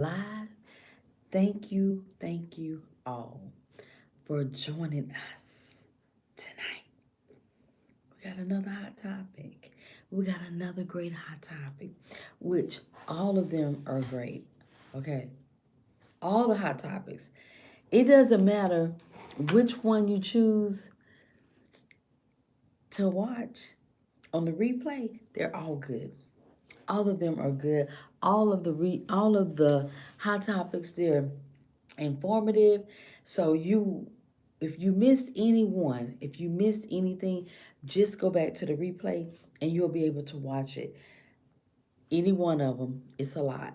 live. Thank you all for joining us tonight. We got another hot topic. We got another great hot topic, which all of them are great. Okay, all the hot topics. It doesn't matter which one you choose to watch on the replay, they're all good. All of them are good. All of the hot topics, they're informative. So you if you missed any one, if you missed anything, just go back to the replay and you'll be able to watch it. Any one of them, it's a lot.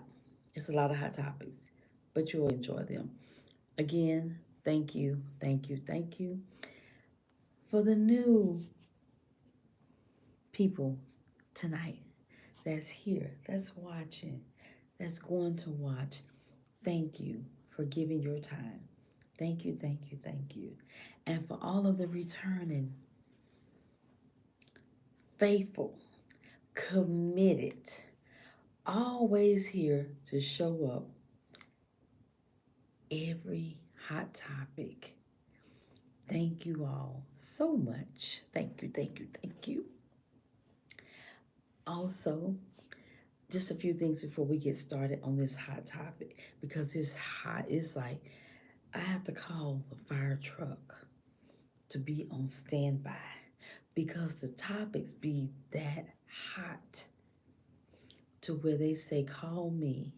It's a lot of hot topics, but you'll enjoy them. Again, thank you for the new people tonight that's here, that's watching, that's going to watch. Thank you for giving your time. Thank you. And for all of the returning, faithful, committed, always here to show up every hot topic. Thank you all so much. Thank you. Also, just a few things before we get started on this hot topic because it's hot. It's like I have to call the fire truck to be on standby because the topics be that hot to where they say, call me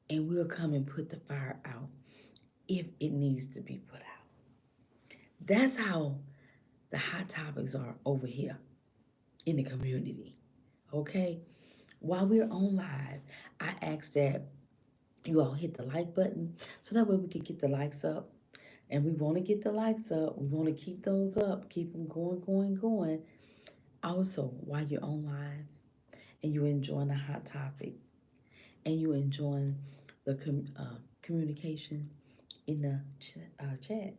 and we'll come and put the fire out if it needs to be put out. That's how the hot topics are over here in the community. Okay? While we're on live, I ask that you all hit the like button so that way we can get the likes up. And we want to get the likes up. We want to keep those up, keep them going. Also, while you're on live and you're enjoying the hot topic and you're enjoying the communication in the chat,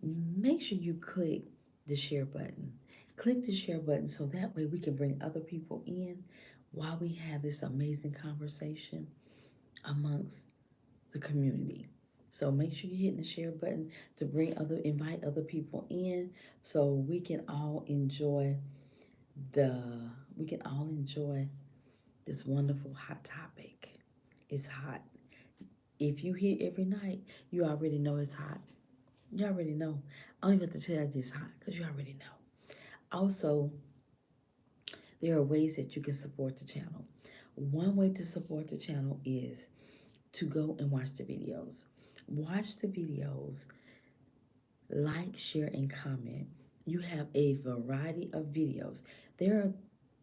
make sure you click the share button. Click the share button so that way we can bring other people in while we have this amazing conversation amongst the community. So make sure you're hitting the share button to invite other people in so the we can all enjoy this wonderful hot topic. It's hot. If you hear every night, you already know it's hot. You already know. I don't even have to tell you it's hot because you already know. Also, there are ways that you can support the channel. One way to support the channel is to go and watch the videos. Watch the videos, like, share, and comment. You have a variety of videos. There are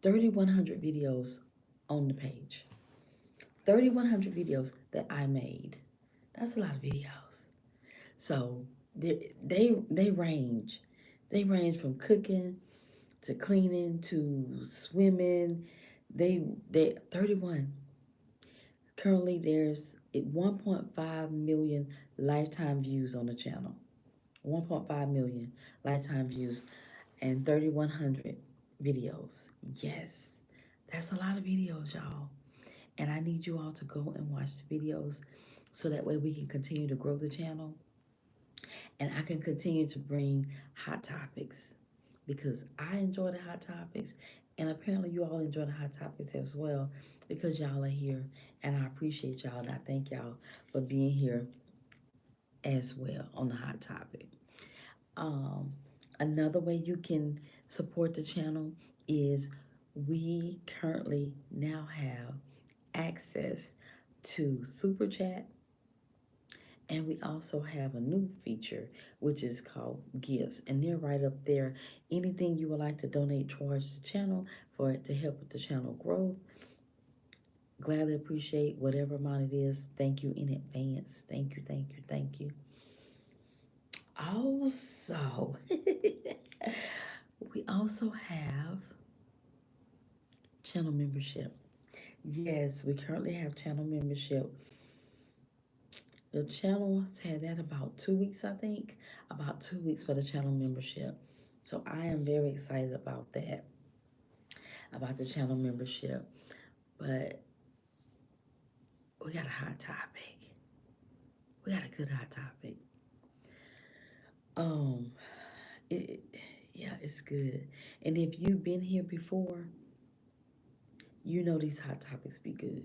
3,100 videos on the page. 3,100 videos that I made. That's a lot of videos. So they range. They range from cooking to cleaning to swimming. They 31. Currently there's 1.5 million lifetime views on the channel. 1.5 million lifetime views and 3,100 videos. Yes, that's a lot of videos, y'all. And I need you all to go and watch the videos so that way we can continue to grow the channel and I can continue to bring hot topics because I enjoy the hot topics and apparently you all enjoy the hot topics as well because y'all are here and I appreciate y'all and I thank y'all for being here as well on the hot topic. Um, Another way you can support the channel is we currently now have access to Super Chat, and we also have a new feature which is called Gifts, and they're right up there. Anything you would like to donate towards the channel for it to help with the channel growth, gladly appreciate whatever amount it is. Thank you in advance. Thank you. Also, we also have channel membership. Yes, we currently have channel membership. The channel has had that about 2 weeks, I think. About 2 weeks for the channel membership. So I am very excited about that, about the channel membership. But We got a hot topic. We got a good hot topic. Um, it, yeah, it's good. And if you've been here before, you know these hot topics be good.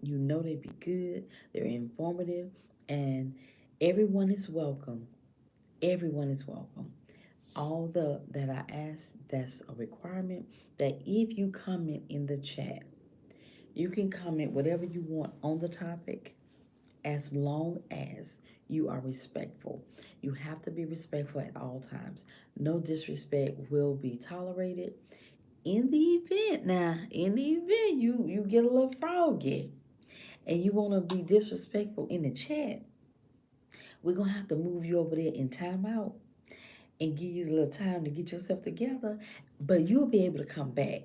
You know they be good. They're informative, and everyone is welcome. Everyone is welcome. All the that I asked, that's a requirement. That if you comment in the chat, you can comment whatever you want on the topic, as long as you are respectful. You have to be respectful at all times. No disrespect will be tolerated. In the event, now, in the event you get a little froggy and you want to be disrespectful in the chat, we're going to have to move you over there in timeout and give you a little time to get yourself together, but you'll be able to come back.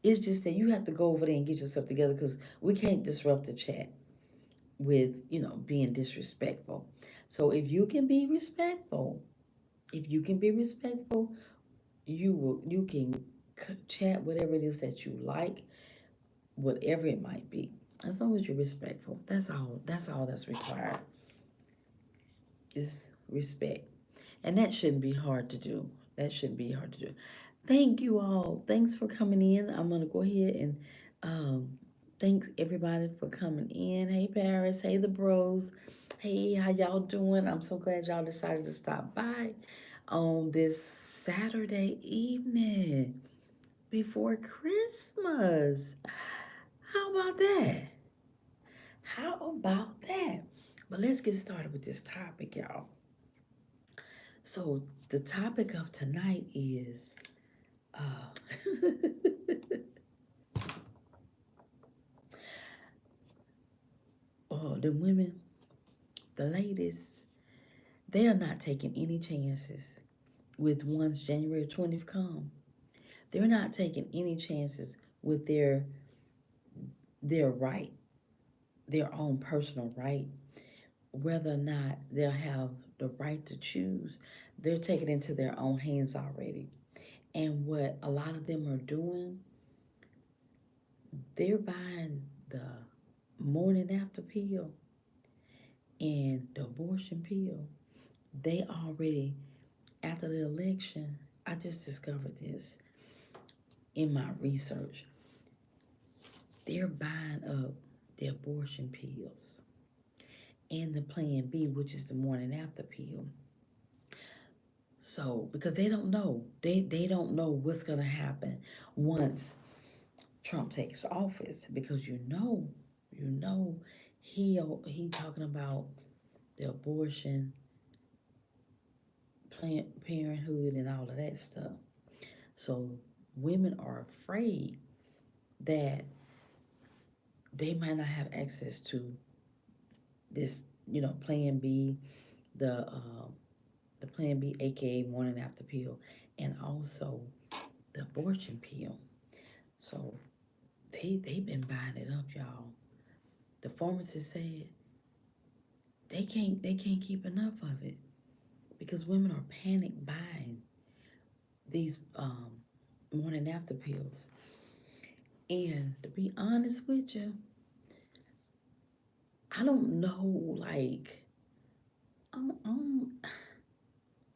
It's just that you have to go over there and get yourself together because we can't disrupt the chat with, being disrespectful. So if you can be respectful, if you can be respectful, you can chat whatever it is that you like, whatever it might be. As long as you're respectful. That's all. That's all that's required. Is respect. And that shouldn't be hard to do. That shouldn't be hard to do. Thank you all. Thanks for coming in. I'm gonna go ahead and thanks everybody for coming in. Hey Paris. Hey the bros. Hey, how y'all doing? I'm so glad y'all decided to stop by on this Saturday evening before Christmas. How about that? How about that? But let's get started with this topic, y'all. So the topic of tonight is uh oh, the women, the ladies, they are not taking any chances with once January 20th come. They're not taking any chances with their right, their own personal right, whether or not they'll have the right to choose. They're taking it into their own hands already. And what a lot of them are doing, they're buying the morning after pill and the abortion pill. They already, after the election, I just discovered this in my research. They're buying up the abortion pills and the Plan B, which is the morning after pill. So, because they don't know, they don't know what's gonna happen once Trump takes office, because you know, he talking about the abortion, Planned Parenthood, and all of that stuff. So women are afraid that they might not have access to this, Plan B, the the Plan B, aka morning after pill, and also the abortion pill. So they've been buying it up, y'all. The pharmacist said they can't keep enough of it because women are panic buying these morning after pills. And to be honest with you, I don't know, like,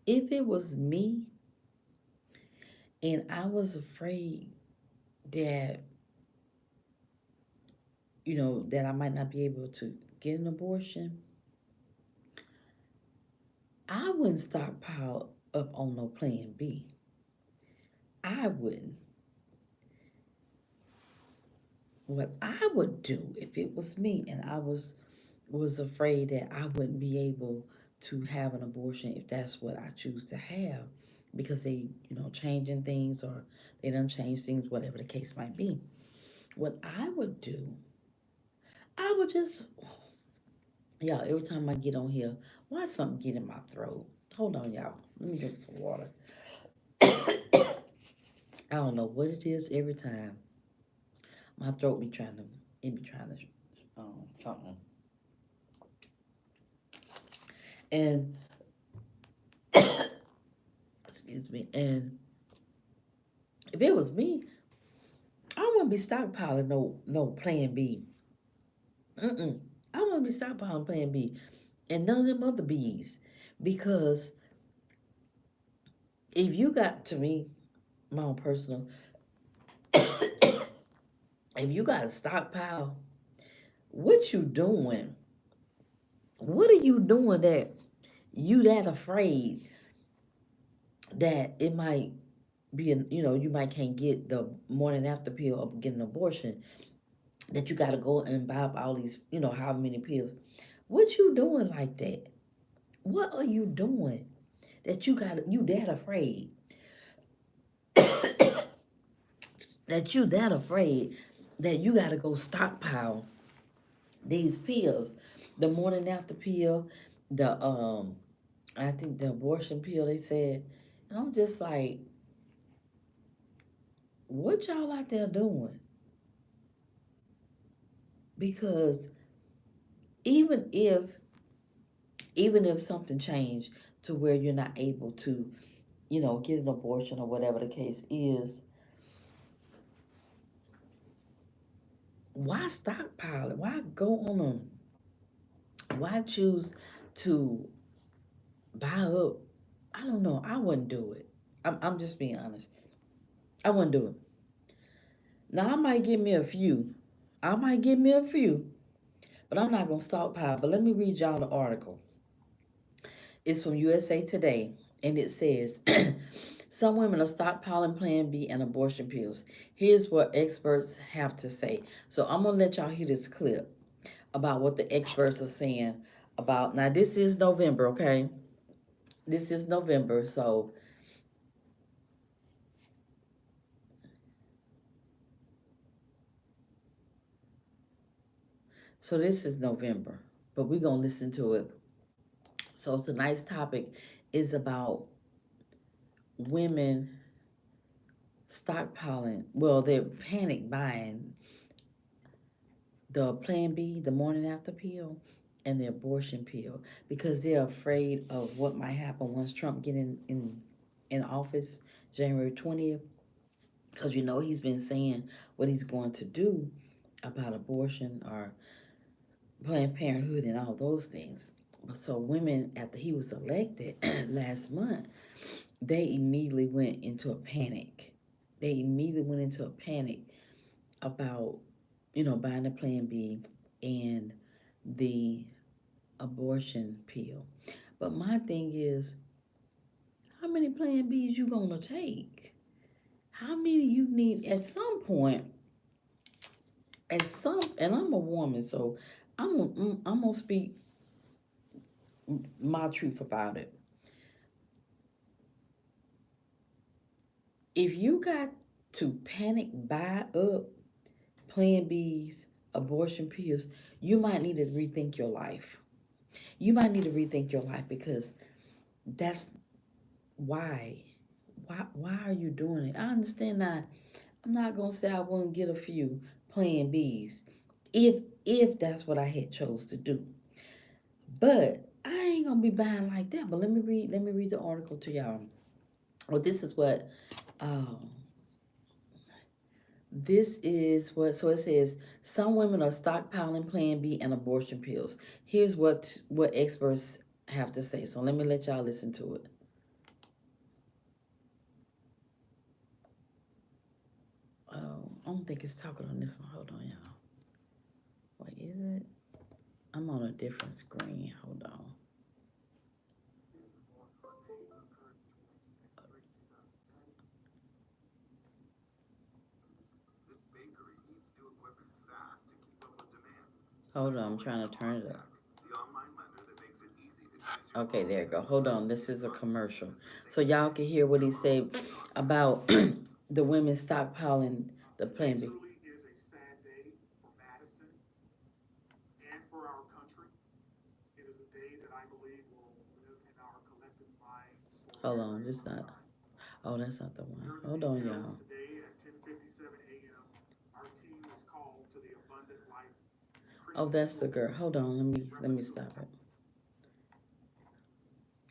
if it was me and I was afraid that, that I might not be able to get an abortion, I wouldn't stockpile up on no Plan B. I wouldn't. What I would do if it was me and I was afraid that I wouldn't be able to have an abortion if that's what I choose to have, because they, changing things, or they done change things, whatever the case might be. What I would do, I would just, y'all, every time I get on here, why something get in my throat? Hold on, y'all. Let me drink some water. I don't know what it is every time. My throat be trying to, it be trying to, something. And, excuse me, and if it was me, I wouldn't be stockpiling no Plan B Mm-mm. I want to be stockpiling Plan B and none of them other B's. Because if you got, to me, my own personal, if you got a stockpile, what you doing? What are you doing that you that afraid that it might be, you might can't get the morning after pill or get an abortion, that you got to go and buy up all these, how many pills. What you doing like that? What are you doing that you that afraid that you that afraid that you got to go stockpile these pills, the morning after pill, the I think the abortion pill they said, and I'm just like, what y'all out there doing? Because even if even if something changed to where you're not able to, get an abortion or whatever the case is, why stockpile it? Why go on them? Why choose to buy up? I don't know. I wouldn't do it. I'm just being honest. I wouldn't do it. Now I might give me a few. I might give me a few, but I'm not gonna stockpile. But let me read y'all the article. It's from USA Today, and it says some women are stockpiling Plan B and abortion pills. Here's what experts have to say. So I'm gonna let y'all hear this clip about what the experts are saying about. Now this is November, okay? This is November, so this is November, but we're gonna listen to it. So tonight's topic is about women stockpiling. Well, they're panic buying the Plan B, the morning after pill, and the abortion pill because they're afraid of what might happen once Trump get in office January 20th. Because he's been saying what he's going to do about abortion or Planned Parenthood and all those things. So women, after he was elected last month, they immediately went into a panic. They immediately went into a panic about, buying the Plan B and the abortion pill. But my thing is, how many Plan Bs you gonna take? How many you need at some point? And I'm a woman, so I'm gonna speak my truth about it. If you got to panic buy up Plan B's, abortion pills, you might need to rethink your life. You might need to rethink your life because that's why. Why are you doing it? I understand that. I'm not gonna say I wouldn't get a few Plan B's if that's what I had chose to do. But I ain't gonna be buying like that. But let me read the article to y'all. Well, this is what, so it says some women are stockpiling Plan B and abortion pills. Here's what experts have to say. So let me let y'all listen to it. I don't think it's talking on this one. Hold on, y'all. What is it? I'm on a different screen. Hold on. Hold on, I'm trying to turn it up. Okay, there you go. Hold on, this is a commercial. So y'all can hear what he said about the women stockpiling the Plan B. Hold on, just not. Oh, that's not the one. Hold on, y'all. Oh, that's the girl. Hold on, let me stop it.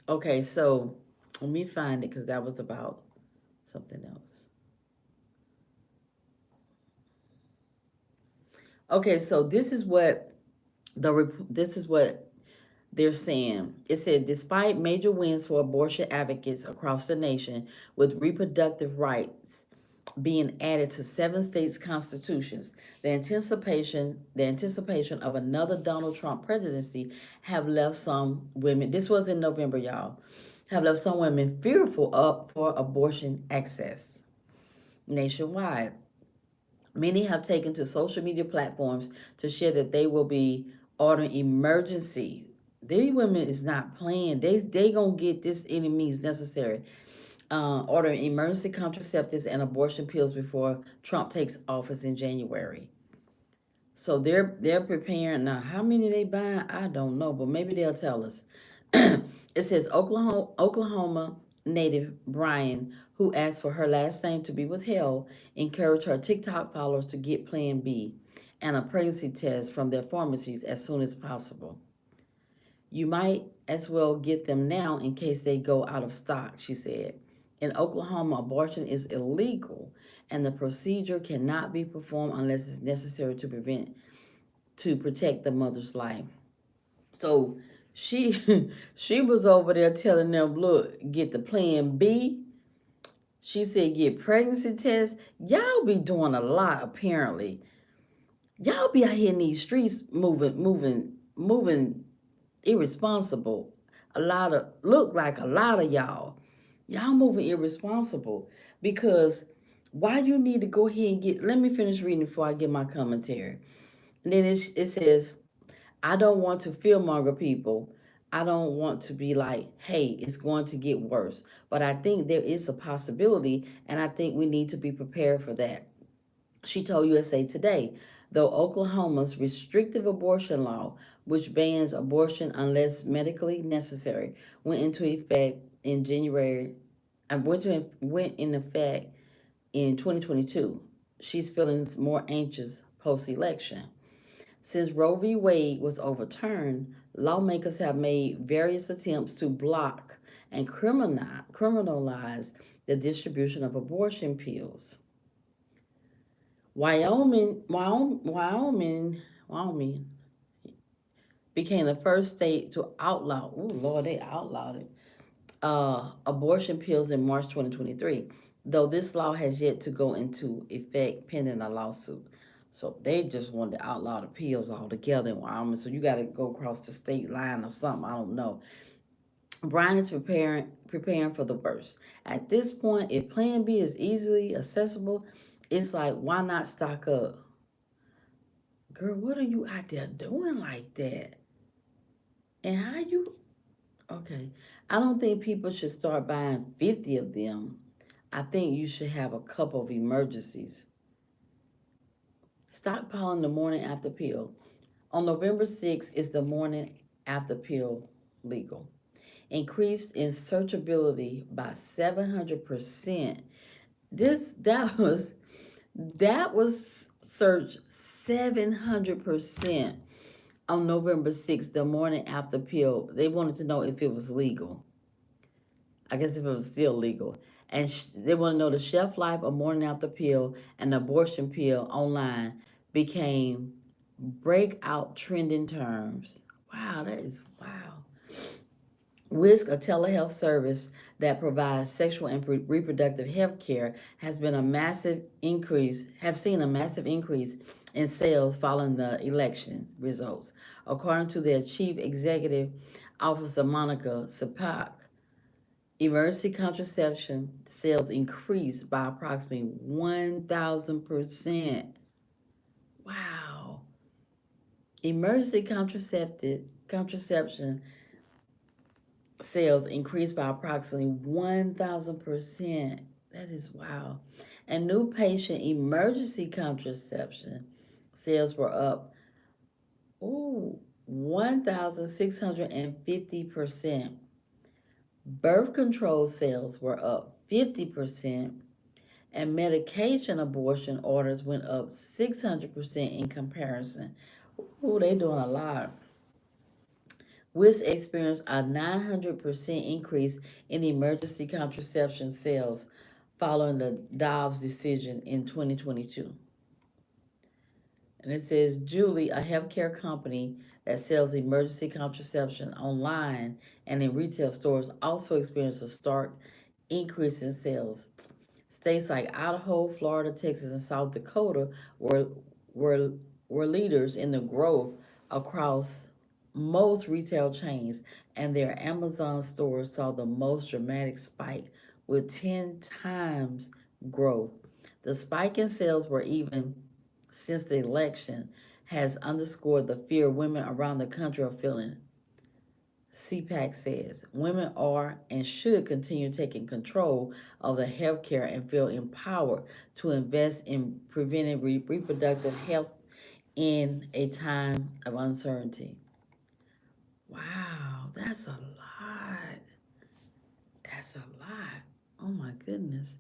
Okay, so let me find it because that was about something else. Okay, so this is what This is what they're saying. It said, despite major wins for abortion advocates across the nation, with reproductive rights being added to 7 states' constitutions, the anticipation of another Donald Trump presidency have left some women. This was in November, y'all. Have left some women fearful of for abortion access nationwide. Many have taken to social media platforms to share that they will be ordering emergency. These women is not playing. They gonna get this any means necessary. Ordering emergency contraceptives and abortion pills before Trump takes office in January. So they're preparing now. How many they buying? I don't know, but maybe they'll tell us. It says Oklahoma native Brian, who asked for her last name to be withheld, encouraged her TikTok followers to get Plan B and a pregnancy test from their pharmacies as soon as possible. You might as well get them now in case they go out of stock, she said. In Oklahoma, abortion is illegal and the procedure cannot be performed unless it's necessary to protect the mother's life. So she she was over there telling them, look, get the Plan B. She said get pregnancy tests. Y'all be doing a lot apparently. Y'all be out here in these streets moving irresponsible. A lot of y'all moving irresponsible because why you need to go ahead and get. Let me finish reading before I get my commentary. And then it says, I don't want to fearmonger people. I don't want to be like, hey, it's going to get worse. But I think there is a possibility, and I think we need to be prepared for that. She told USA Today, though Oklahoma's restrictive abortion law, which bans abortion unless medically necessary, went into effect in January, went in effect in 2022. She's feeling more anxious post-election. Since Roe v. Wade was overturned, lawmakers have made various attempts to block and criminalize the distribution of abortion pills. Wyoming became the first state to outlaw. Oh Lord, they outlawed it. Abortion pills in March 2023, though this law has yet to go into effect pending a lawsuit. So they just wanted to outlaw the pills altogether in Wyoming. So you got to go across the state line or something. I don't know. Brian is preparing for the worst. At this point, if Plan B is easily accessible, it's like why not stock up? Girl, what are you out there doing like that? And how you okay. I don't think people should start buying 50 of them. I think you should have a couple of emergencies. Stockpiling the morning after pill. On November 6th is the morning after pill legal. Increased in searchability by 700%. This that was searched 700% on November 6th, the morning after pill. They wanted to know if it was legal. I guess if it was still legal. And they want to know the shelf life of morning after pill and abortion pill online became breakout trending terms. Wow, that is wow. WISC, a telehealth service that provides sexual and reproductive health care, have seen a massive increase in sales following the election results. According to their chief executive officer, Monica Sapak, emergency contraception sales increased by approximately 1,000%. Wow. Emergency contraception sales increased by approximately 1,000%. That is wow. And new patient emergency contraception sales were up 1,650%. Birth control sales were up 50%, and medication abortion orders went up 600% in comparison. Ooh, they doing a lot. WIS experienced a 900% increase in emergency contraception sales following the Dobbs decision in 2022. And it says Julie, a healthcare company that sells emergency contraception online and in retail stores also experienced a stark increase in sales. States like Idaho, Florida, Texas, and South Dakota were were were leaders in the growth across most retail chains, and their Amazon stores saw the most dramatic spike with 10 times growth. The spike in sales were even since the election has underscored the fear women around the country are feeling. CPAC says women are and should continue taking control of their health care and feel empowered to invest in preventing reproductive health in a time of uncertainty. Wow, that's a lot. That's a lot. Oh my goodness.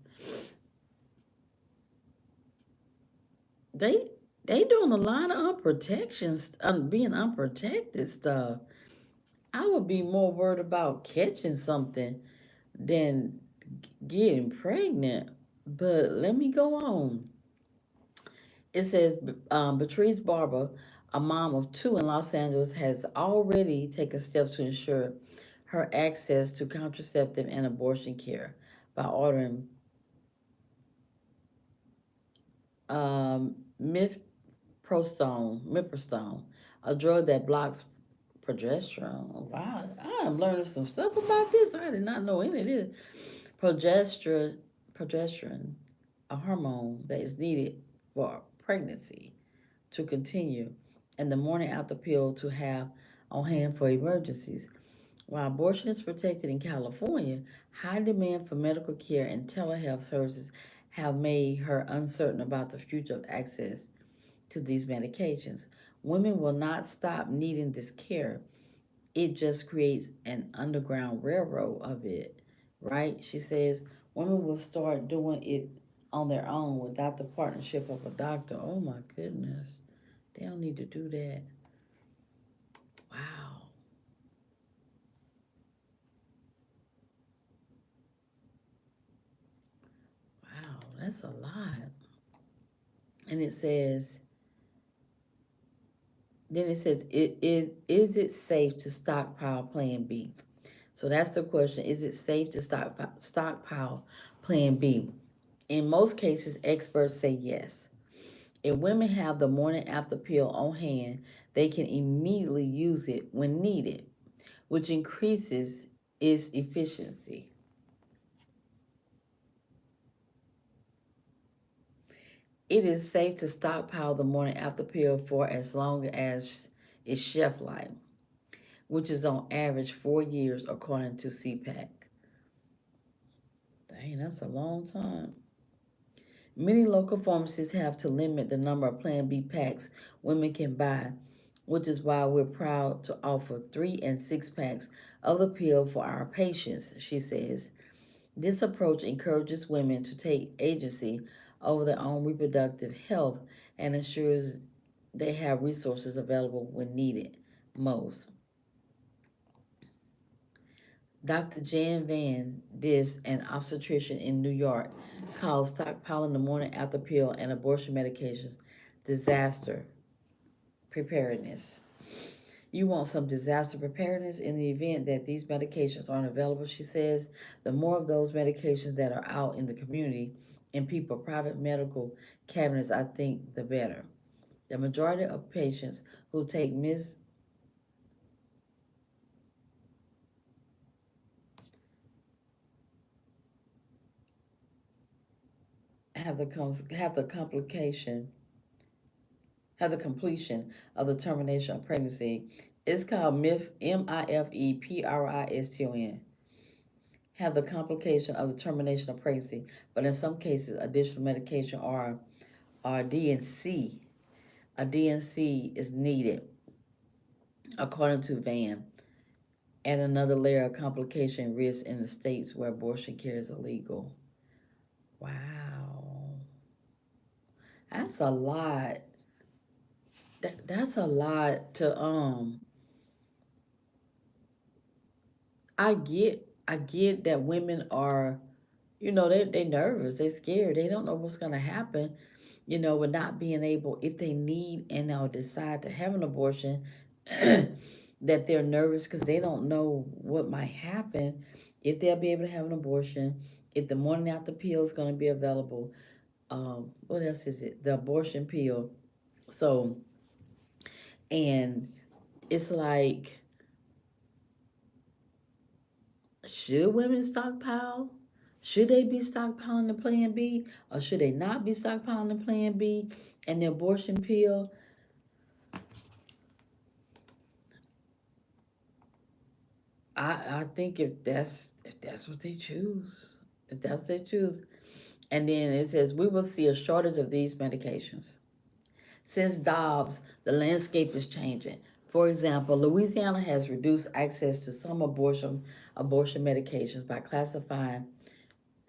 They they doing a lot of unprotections, being unprotected stuff. I would be more worried about catching something than getting pregnant. But let me go on. It says Beatrice Barber, a mom of two in Los Angeles, has already taken steps to ensure her access to contraceptive and abortion care by ordering um, mifepristone, a drug that blocks progesterone. Wow, I am learning some stuff about this. I did not know any of this. Progesterone, progesterone, a hormone that is needed for pregnancy to continue, and the morning after pill to have on hand for emergencies. While abortion is protected in California, high demand for medical care and telehealth services have made her uncertain about the future of access to these medications. Women will not stop needing this care. It just creates an underground railroad of it, right? She says women will start doing it on their own without the partnership of a doctor. Oh my goodness. They don't need to do that. Wow. Wow. That's a lot. And it says, then it says, is it safe to stockpile Plan B? So that's the question. Is it safe to stockpile Plan B? In most cases, experts say yes. If women have the morning after pill on hand, they can immediately use it when needed, which increases its efficiency. It is safe to stockpile the morning after pill for as long as its shelf life, which is on average 4 years according to CPAC. Dang, that's a long time. Many local pharmacies have to limit the number of Plan B packs women can buy, which is why we're proud to offer 3 and 6 packs of the pill for our patients, she says. This approach encourages women to take agency over their own reproductive health and ensures they have resources available when needed most. Dr. Jan Van Dis, an obstetrician in New York, calls stockpiling the morning after pill and abortion medications disaster preparedness. You want some disaster preparedness in the event that these medications aren't available, she says. The more of those medications that are out in the community in people private medical cabinets, I think the better. The majority of patients who take mis have the complication have the completion of the termination of pregnancy. It's called MIF MIFEPRISTON. Have the complication of the termination of pregnancy, but in some cases, additional medication or DNC. A DNC is needed, according to Van, and another layer of complication risk in the states where abortion care is illegal. Wow, that's a lot. That's a lot to I get that women are, they nervous, they scared, they don't know what's gonna happen, with not being able, if they need and or decide to have an abortion, that they're nervous because they don't know what might happen, if they'll be able to have an abortion, if the morning after pill is going to be available. What else is it? The abortion pill. So, and it's like, should women stockpile? Should they be stockpiling the Plan B, or should they not be stockpiling the Plan B and the abortion pill? I think if that's what they choose, if that's what they choose, and then it says we will see a shortage of these medications. Since Dobbs, the landscape is changing. For example, Louisiana has reduced access to some abortion medications by classifying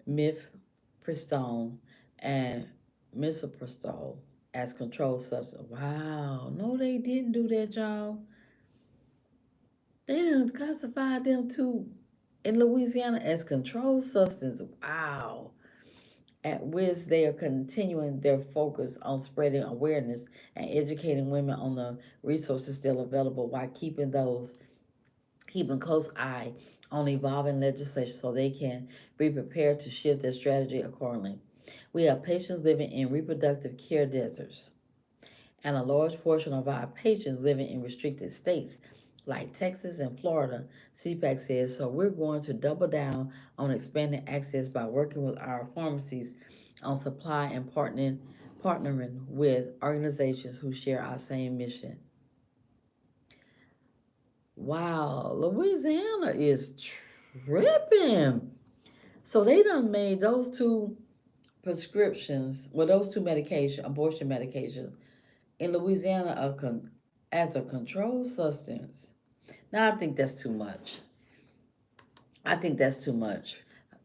mifepristone and misoprostol as controlled substance. Wow, no, they didn't do that, y'all. They didn't classify them two in Louisiana as controlled substance. Wow. At which they are continuing their focus on spreading awareness and educating women on the resources still available while keeping close eye on evolving legislation so they can be prepared to shift their strategy accordingly. We have patients living in reproductive care deserts, and a large portion of our patients living in restricted states like Texas and Florida, CPAC says. So we're going to double down on expanding access by working with our pharmacies on supply and partnering with organizations who share our same mission. Wow, Louisiana is tripping. So they done made those two prescriptions, well, those two medication, abortion medications in Louisiana as a controlled substance. Now I think that's too much. I think that's too much.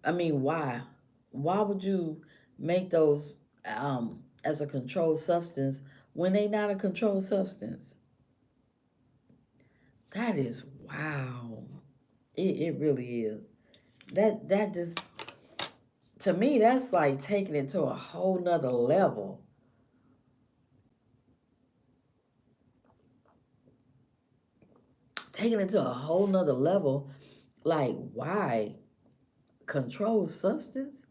I mean, why? Why would you make those as a controlled substance when they not a controlled substance? That is wow. It really is. That just, to me, that's like taking it to a whole nother level. Taking it to a whole nother level. Like, why? Controlled substance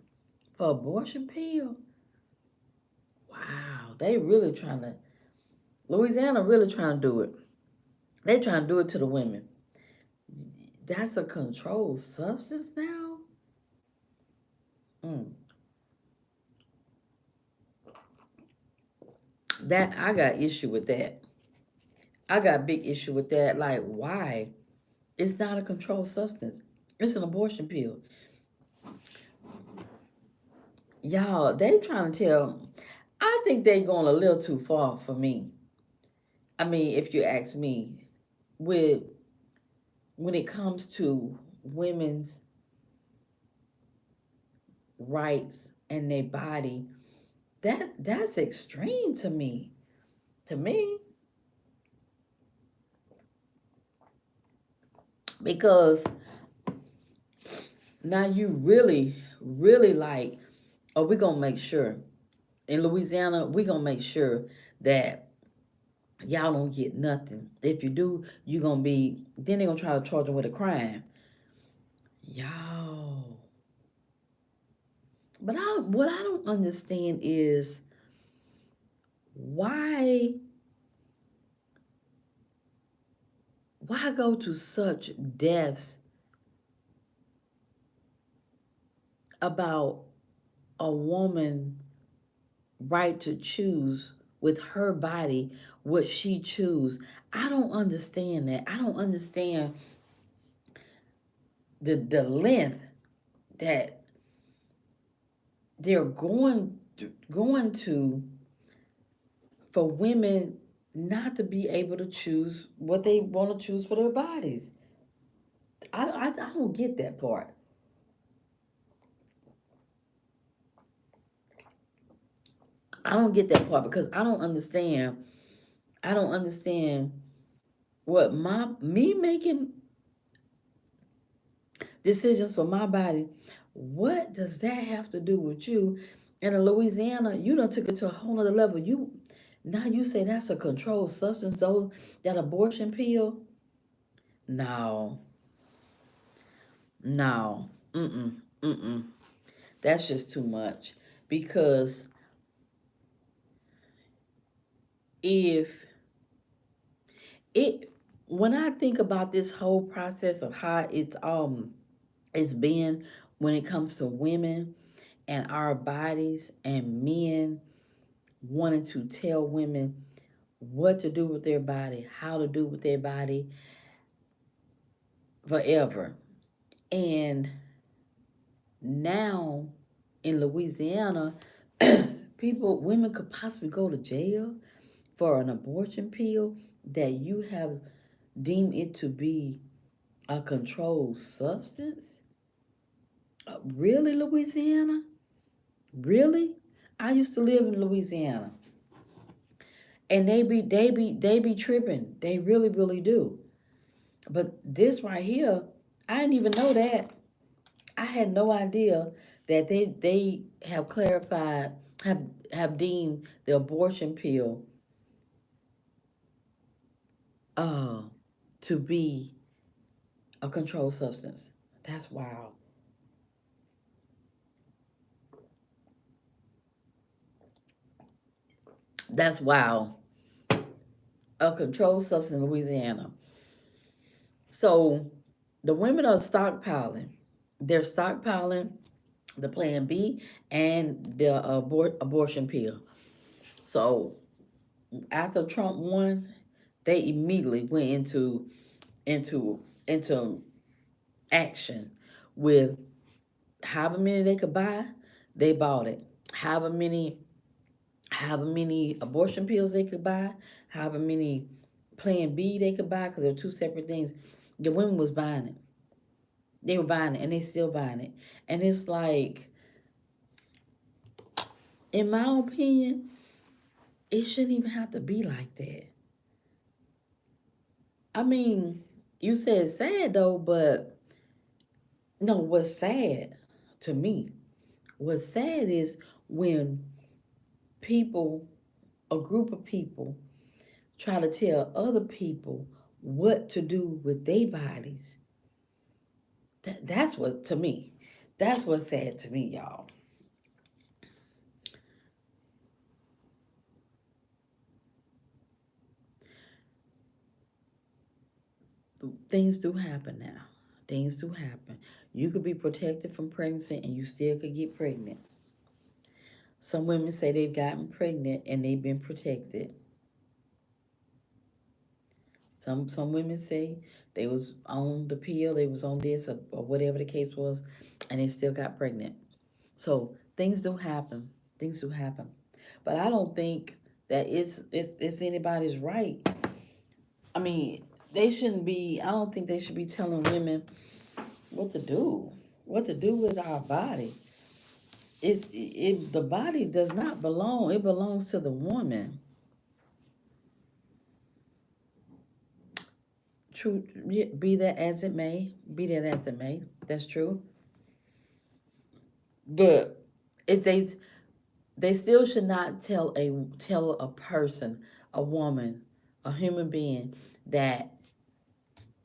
for abortion pill? Wow, they really trying to, Louisiana really trying to do it. They trying to do it to the women. That's a controlled substance now? Mm. That, I got issue with that. I got big issue with that. Like, why? It's not a controlled substance. It's an abortion pill. Y'all, they trying to tell, I think they going a little too far for me. I mean, if you ask me, with when it comes to women's rights and their body, that's extreme to me. To me, because now you really, really like, oh, we gonna make sure in Louisiana, we gonna make sure that y'all don't get nothing. If you do, you gonna be, then they gonna try to charge them with a crime. Y'all. But what I don't understand is why why go to such depths about a woman right to choose with her body what she choose. I don't understand that. I don't understand the length that they're going to for women not to be able to choose what they want to choose for their bodies. I don't get that part. I don't get that part because I don't understand. I don't understand what me making decisions for my body. What does that have to do with you? And in Louisiana, you done took it to a whole other level. Now you say that's a controlled substance, though, that abortion pill? No, no, mm-mm, mm-mm. That's just too much. Because if it, when I think about this whole process of how it's been when it comes to women and our bodies and men wanting to tell women what to do with their body, how to do with their body forever. And now in Louisiana, women could possibly go to jail for an abortion pill that you have deemed it to be a controlled substance. Really, Louisiana? Really? I used to live in Louisiana, and they be tripping. They really, really do. But this right here, I didn't even know that. I had no idea that they have clarified, have have deemed the abortion pill uh to be a controlled substance. That's wild. That's wild. A controlled substance in Louisiana. So the women are stockpiling. They're stockpiling the Plan B and the abortion pill. So after Trump won, they immediately went into into action with however many they could buy, they bought it. However many however many abortion pills they could buy, however many Plan B they could buy, because they're two separate things. The women was buying it. They were buying it, and they still buying it. And it's like, in my opinion, it shouldn't even have to be like that. I mean, you said sad though, but no, what's sad to me, what's sad is when people, a group of people, try to tell other people what to do with their bodies. That's what, to me, that's what's sad to me, y'all. Things do happen now. Things do happen. You could be protected from pregnancy and you still could get pregnant. Some women say they've gotten pregnant and they've been protected. Some women say they was on the pill, they was on this, or whatever the case was, and they still got pregnant. So things do happen. Things do happen. But I don't think that it's anybody's right. I mean, they shouldn't be. I don't think they should be telling women what to do. What to do with our body. The body does not belong. It belongs to the woman. True, be that as it may, be that as it may. That's true. But if they still should not tell a person, a woman, a human being that,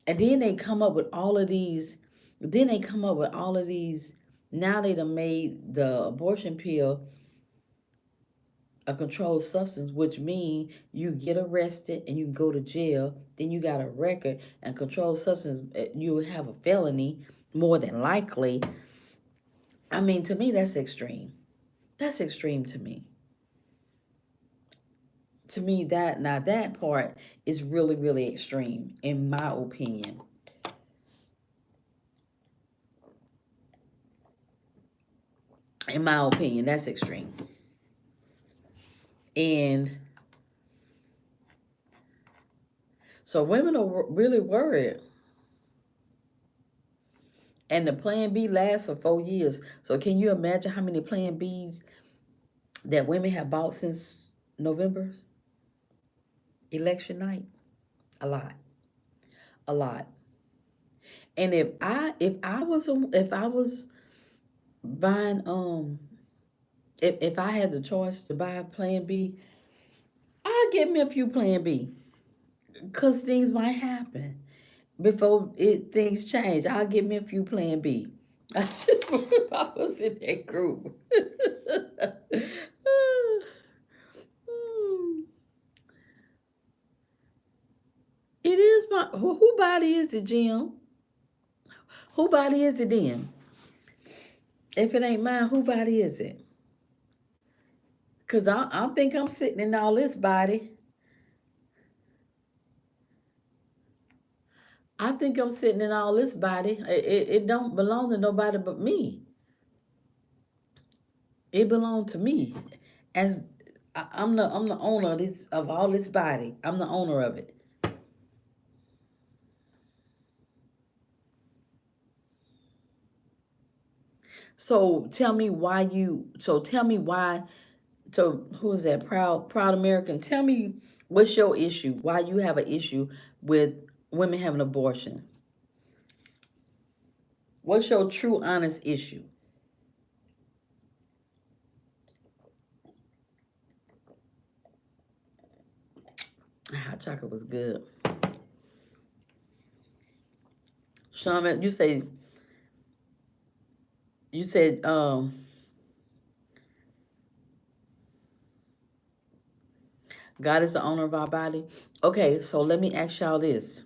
and then they come up with all of these. Then they come up with all of these. Now they done made the abortion pill a controlled substance, which means you get arrested and you go to jail. Then you got a record, and controlled substance, you have a felony more than likely. I mean, to me, that's extreme. That's extreme to me. To me, that part is really, really extreme, in my opinion. In my opinion, that's extreme. And so women are really worried. And the Plan B lasts for 4 years. So can you imagine how many Plan Bs that women have bought since November election night? A lot, a lot. And if I was buying if I had the choice to buy Plan B, I'll get me a few plan B. Because things might happen. Before things change, I'll get me a few plan B. I should if I was in that group. It is my who body is it, Jim? Who body is it then? If it ain't mine, who body is it? Cause I think I'm sitting in all this body. I think I'm sitting in all this body. It don't belong to nobody but me. It belongs to me. As I'm the owner of all this body. I'm the owner of it. So tell me why you. So tell me why. So who is that? Proud American. Tell me what's your issue? Why you have an issue with women having abortion? What's your true, honest issue? Hot chocolate was good. Shaman, you said God is the owner of our body. Okay, so let me ask y'all this.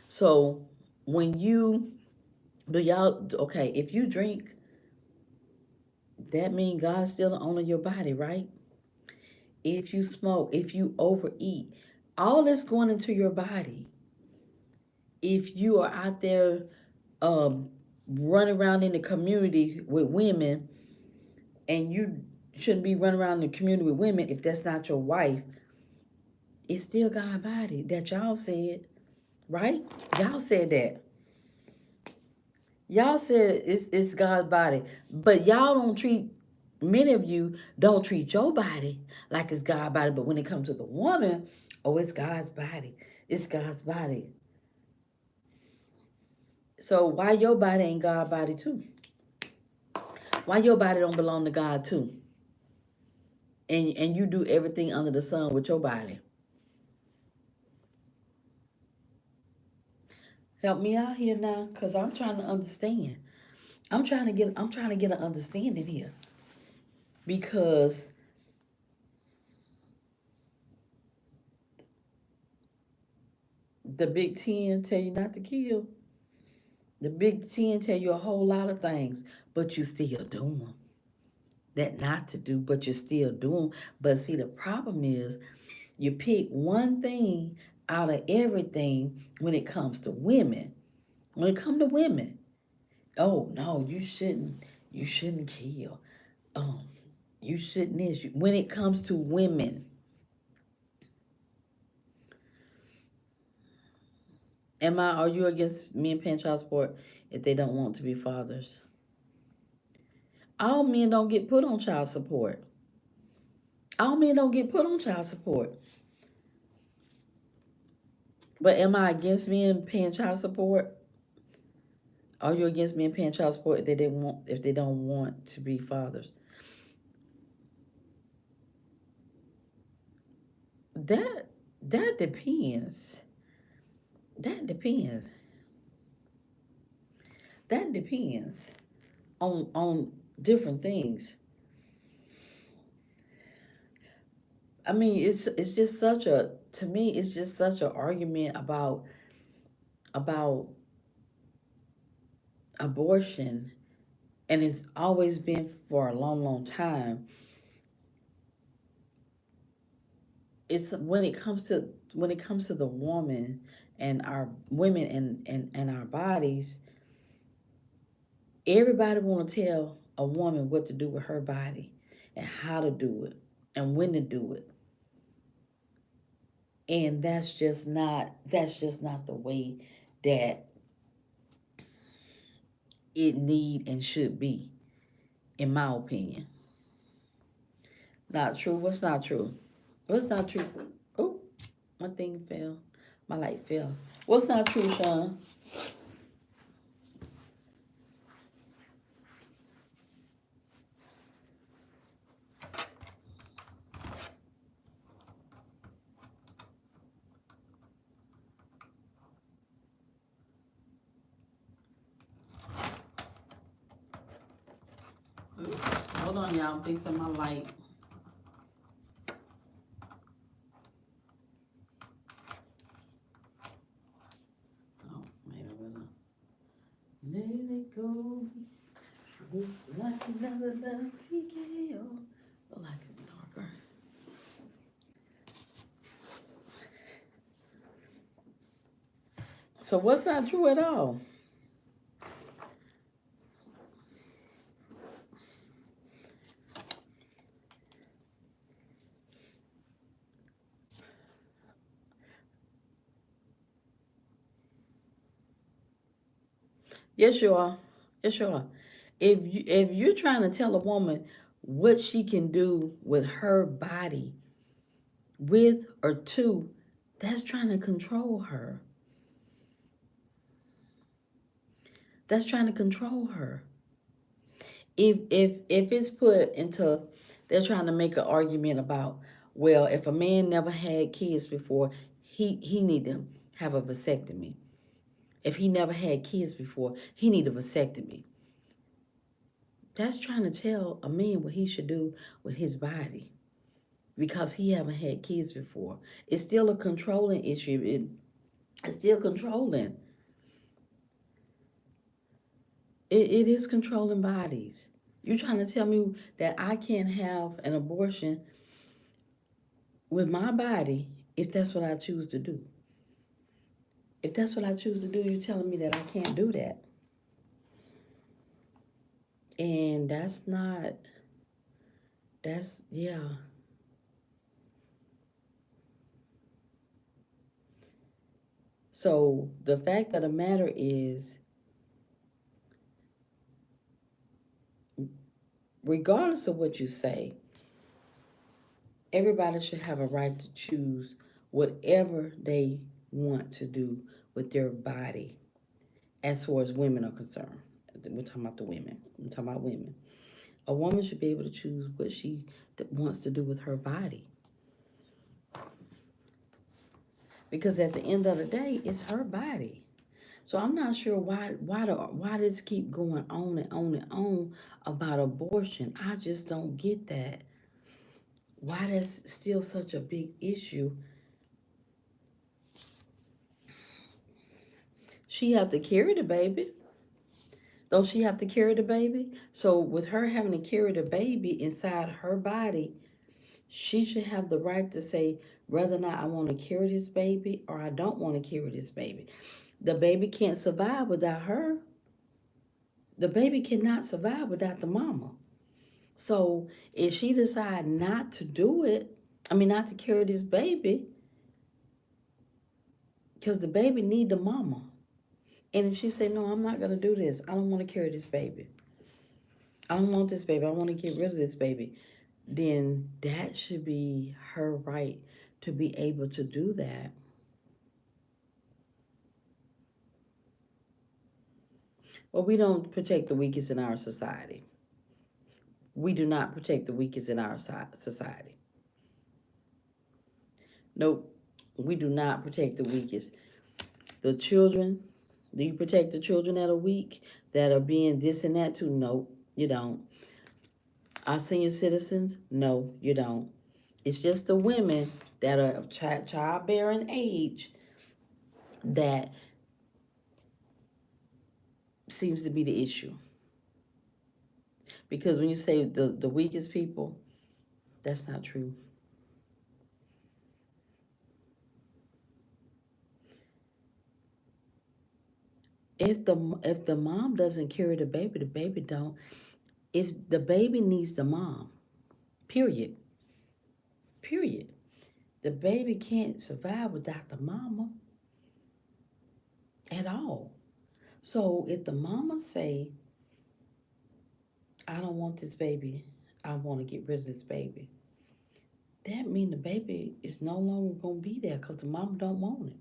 So when you do y'all okay, if you drink, that means God's still the owner of your body, right? If you smoke, if you overeat, all this going into your body. If you are out there um running around in the community with women and you shouldn't be running around in the community with women if that's not your wife, it's still God's body that y'all said, right? Y'all said that. Y'all said it's God's body, but y'all don't treat, many of you don't treat your body like it's God's body. But when it comes to the woman, oh, it's God's body. It's God's body. So why your body ain't God's body too? Why your body don't belong to God too? And you do everything under the sun with your body. Help me out here now, cause I'm trying to understand. I'm trying to get an understanding here because the Big Ten tell you not to kill. The Big Ten tell you a whole lot of things, but you still do them. That not to do, but you still do them. But see, the problem is you pick one thing out of everything when it comes to women. When it comes to women, oh no, you shouldn't. You shouldn't kill. Um, you shouldn't this. When it comes to women, are you against men paying child support if they don't want to be fathers? All men don't get put on child support. All men don't get put on child support. But am I against men paying child support? Are you against men paying child support if they don't want to be fathers? That that depends. That depends. That depends on different things. I mean, it's just such a to me it's just such an argument about abortion, and it's always been for a long, long time. It's when it comes to the woman and our women and our bodies. Everybody want to tell a woman what to do with her body and how to do it and when to do it, and that's just not the way that it need and should be, in my opinion. Not true. What's not true? What's not true? Oh, my thing fell. My light fell. What's not true, Sean? Hold on, y'all. I'm fixing my light. Oh, maybe I'm gonna let it go. Looks like another love TKO. The light is darker. So what's not true at all? Yes, you are. Yes, you are. If you're trying to tell a woman what she can do with her body, with or to, that's trying to control her. That's trying to control her. If it's put into, they're trying to make an argument about, well, if a man never had kids before, he need to have a vasectomy. If he never had kids before, he need a vasectomy. That's trying to tell a man what he should do with his body because he haven't had kids before. It's still a controlling issue. It's still controlling. It is controlling bodies. You're trying to tell me that I can't have an abortion with my body if that's what I choose to do. If that's what I choose to do, you're telling me that I can't do that. And that's not, yeah. So the fact of the matter is, regardless of what you say, everybody should have a right to choose whatever they want to do with their body as far as women are concerned. We're talking about the women. I'm talking about women. A woman should be able to choose what she wants to do with her body. Because at the end of the day, it's her body. So I'm not sure why this keep going on and on and on about abortion. I just don't get that. Why that's still such a big issue. She have to carry the baby. Don't she have to carry the baby? So with her having to carry the baby inside her body, she should have the right to say whether or not I want to carry this baby or I don't want to carry this baby. The baby can't survive without her. The baby cannot survive without the mama. So if she decide not to do it, I mean not to carry this baby, because the baby need the mama. And if she say, no, I'm not gonna do this, I don't want to carry this baby. I don't want this baby. I want to get rid of this baby. Then that should be her right to be able to do that. Well, we don't protect the weakest in our society. We do not protect the weakest in our society. Nope, we do not protect the weakest. The children, do you protect the children that are weak, that are being this and that too? Nope, you don't. Our senior citizens? No, you don't. It's just the women that are of childbearing age that seems to be the issue. Because when you say the weakest people, that's not true. If the mom doesn't carry the baby don't. If the baby needs the mom, period. Period. The baby can't survive without the mama at all. So if the mama say, I don't want this baby, I want to get rid of this baby, that means the baby is no longer gonna be there because the mama don't want it.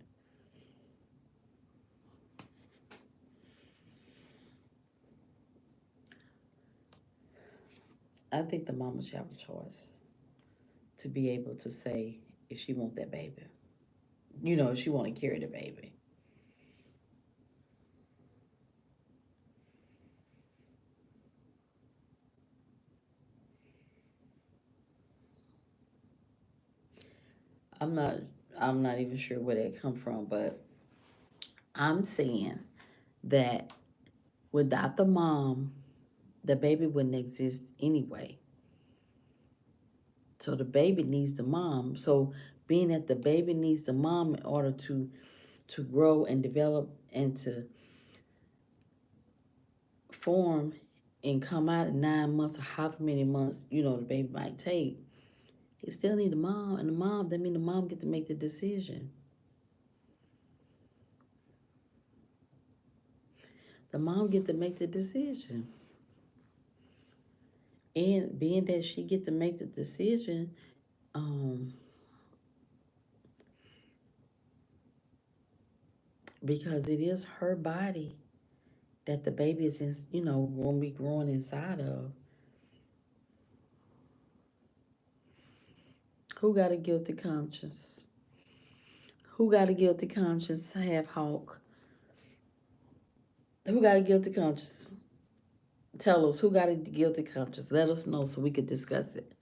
I think the mama should have a choice to be able to say if she want that baby. You know, if she want to carry the baby. I'm not I'm not even sure where that come from, but I'm saying that without the mom, the baby wouldn't exist anyway. So the baby needs the mom. So being that the baby needs the mom in order to grow and develop and to form and come out in 9 months or however many months, the baby might take, it still need the mom. And the mom, that mean the mom get to make the decision. The mom get to make the decision. And being that she get to make the decision, um, because it is her body that the baby is in, going to be growing inside of. Who got a guilty conscience? Who got a guilty conscience? Half hawk. Who got a guilty conscience? Tell us who got a guilty conscience. Let us know so we could discuss it.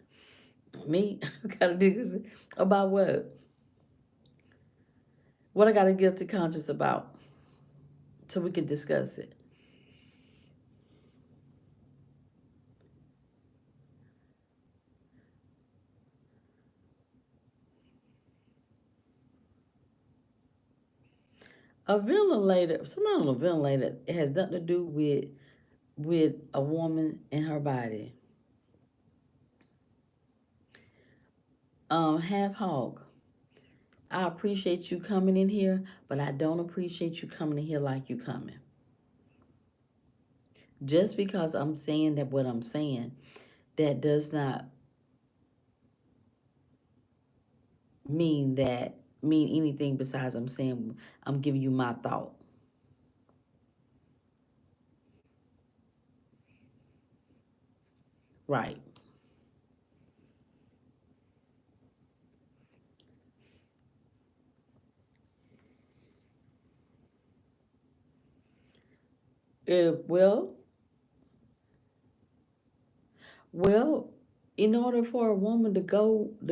Me? I gotta do this. About what? What I got a guilty conscience about? So we can discuss it. A ventilator, somebody on a ventilator, it has nothing to do with a woman and her body. Half hog. I appreciate you coming in here, but I don't appreciate you coming in here like you coming. Just because I'm saying that what I'm saying, that does not mean anything besides I'm saying I'm giving you my thought. Right. Well, well, in order for a woman to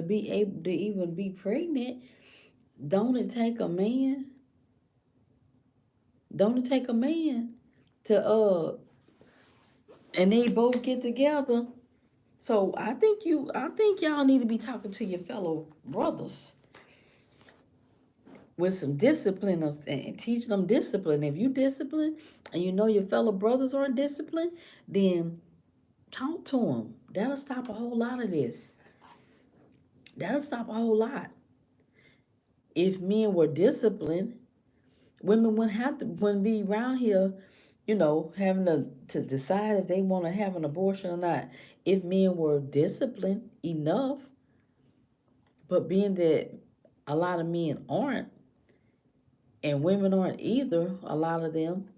be able to even be pregnant, don't it take a man? Don't it take a man to and they both get together? So I think y'all need to be talking to your fellow brothers with some discipline and teaching them discipline. If you discipline and you know your fellow brothers aren't disciplined, then talk to them. That'll stop a whole lot of this. That'll stop a whole lot. If men were disciplined, women wouldn't be around here, having to decide if they want to have an abortion or not. If men were disciplined enough, but being that a lot of men aren't, and women aren't either, a lot of them,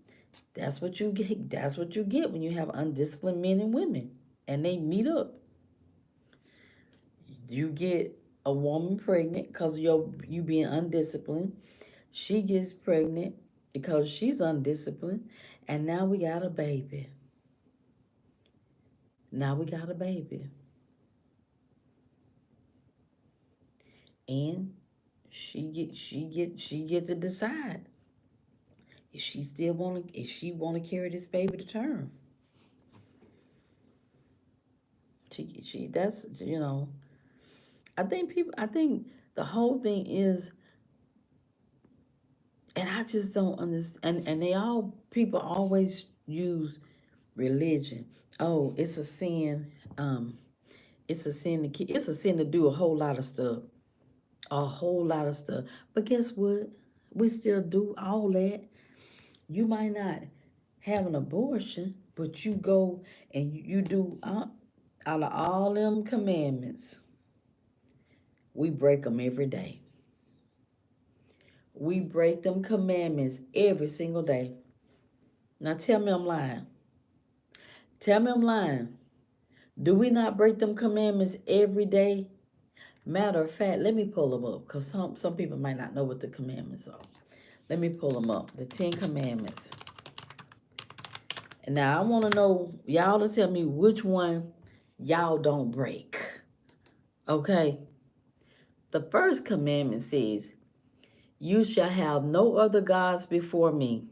that's what you get. That's what you get when you have undisciplined men and women, and they meet up. You get a woman pregnant because you being undisciplined. She gets pregnant because she's undisciplined, and now we got a baby. Now we got a baby, and she get to decide if she wanna carry this baby to term. She that's I think the whole thing is, and I just don't understand. And they all people always use religion. Oh, it's a sin. It's a sin it's a sin to do a whole lot of stuff. A whole lot of stuff. But guess what? We still do all that. You might not have an abortion, but you go and you do out of all them commandments. We break them every day. We break them commandments every single day. Now tell me I'm lying. Tell me I'm lying. Do we not break them commandments every day? Matter of fact, let me pull them up because some people might not know what the commandments are. Let me pull them up. The 10 Commandments. And now I want to know y'all to tell me which one y'all don't break. Okay? The first commandment says, you shall have no other gods before me.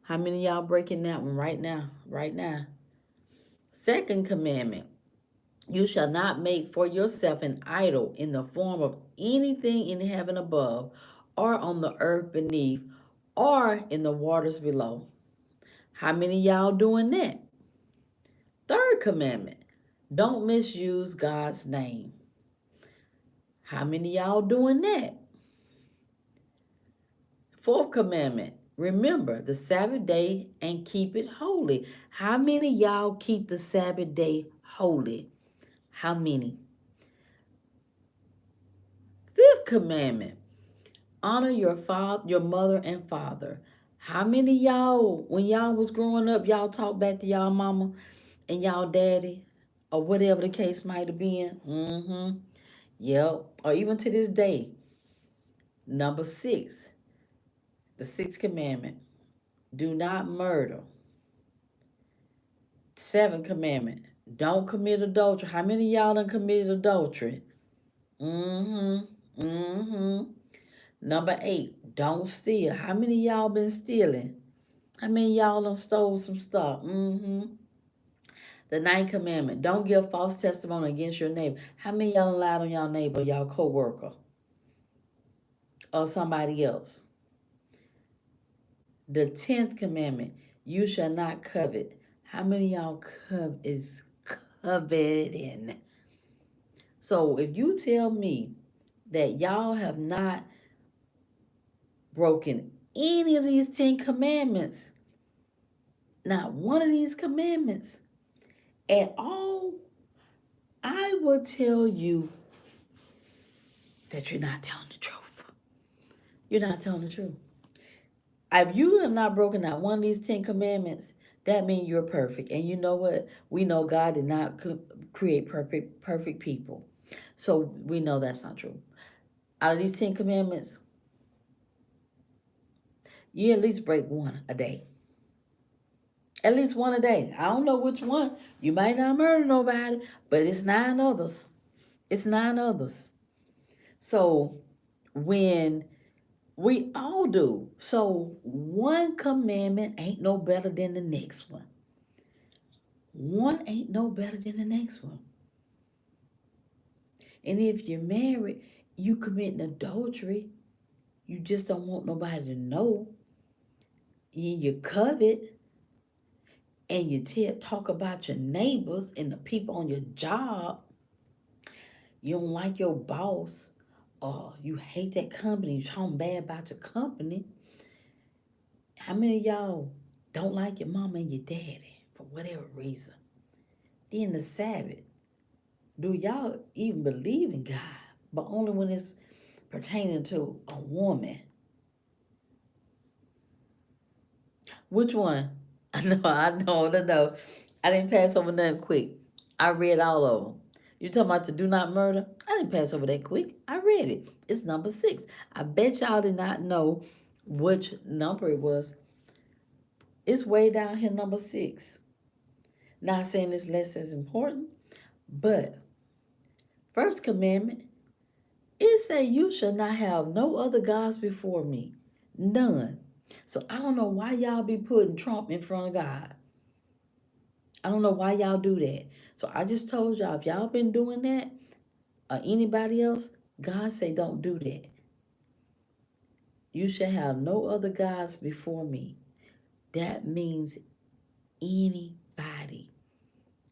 How many of y'all breaking that one right now? Right now. Second commandment, you shall not make for yourself an idol in the form of anything in heaven above, or on the earth beneath, or in the waters below. How many of y'all doing that? Third commandment, don't misuse God's name. How many of y'all doing that? Fourth commandment, remember the Sabbath day and keep it holy. How many of y'all keep the Sabbath day holy? How many? Fifth commandment, honor your father, your mother and father. How many of y'all, when y'all was growing up, y'all talked back to y'all mama and y'all daddy, or whatever the case might have been? Yep. Or even to this day. Number 6, the sixth commandment, do not murder. Seventh commandment, don't commit adultery. How many of y'all done committed adultery? Number 8, don't steal. How many of y'all been stealing? How many of y'all done stole some stuff? The ninth commandment, don't give false testimony against your neighbor. How many of y'all lied on y'all neighbor, y'all co-worker, or somebody else? The 10th commandment, you shall not covet. How many of y'all is coveting? So if you tell me that y'all have not broken any of these 10 commandments, not one of these commandments at all, I will tell you that you're not telling the truth. You're not telling the truth. If you have not broken out one of these 10 commandments, that means you're perfect. And you know what? We know God did not create perfect people. So we know that's not true. Out of these 10 commandments, you at least break one a day. At least one a day. I don't know which one. You might not murder nobody, but it's 9 others. It's 9 others. So when we all do. So one commandment ain't no better than the next one. One ain't no better than the next one. And if you're married, you committing adultery. You just don't want nobody to know. You covet, and you talk about your neighbors and the people on your job. You don't like your boss, or you hate that company. You're talking bad about your company. How many of y'all don't like your mama and your daddy for whatever reason? Then the Sabbath, do y'all even believe in God? But only when it's pertaining to a woman. Which one? I know. I didn't pass over nothing quick. I read all of them. You talking about to do not murder? I didn't pass over that quick. I read it. It's number 6. I bet y'all did not know which number it was. It's way down here, number 6. Not saying it's less as important, but first commandment, it say you shall not have no other gods before me. None. So I don't know why y'all be putting Trump in front of God. I don't know why y'all do that. So I just told y'all, if y'all been doing that, or anybody else, God say don't do that. You shall have no other gods before me. That means anybody.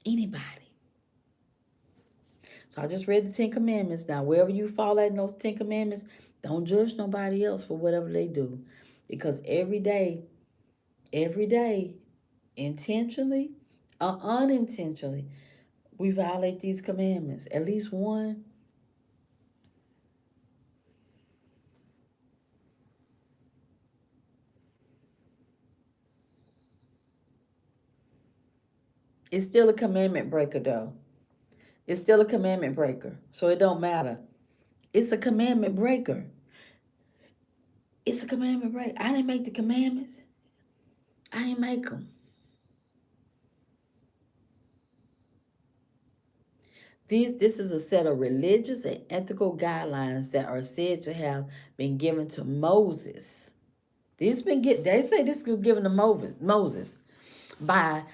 Anybody. So I just read the 10 commandments. Now, wherever you fall at in those 10 commandments, don't judge nobody else for whatever they do. Because every day, intentionally or unintentionally, we violate these commandments. At least one. It's still a commandment breaker, though. It's still a commandment breaker. So it don't matter. It's a commandment breaker. It's a commandment breaker. I didn't make the commandments. I didn't make them. This is a set of religious and ethical guidelines that are said to have been given to Moses. They say this was given to Moses by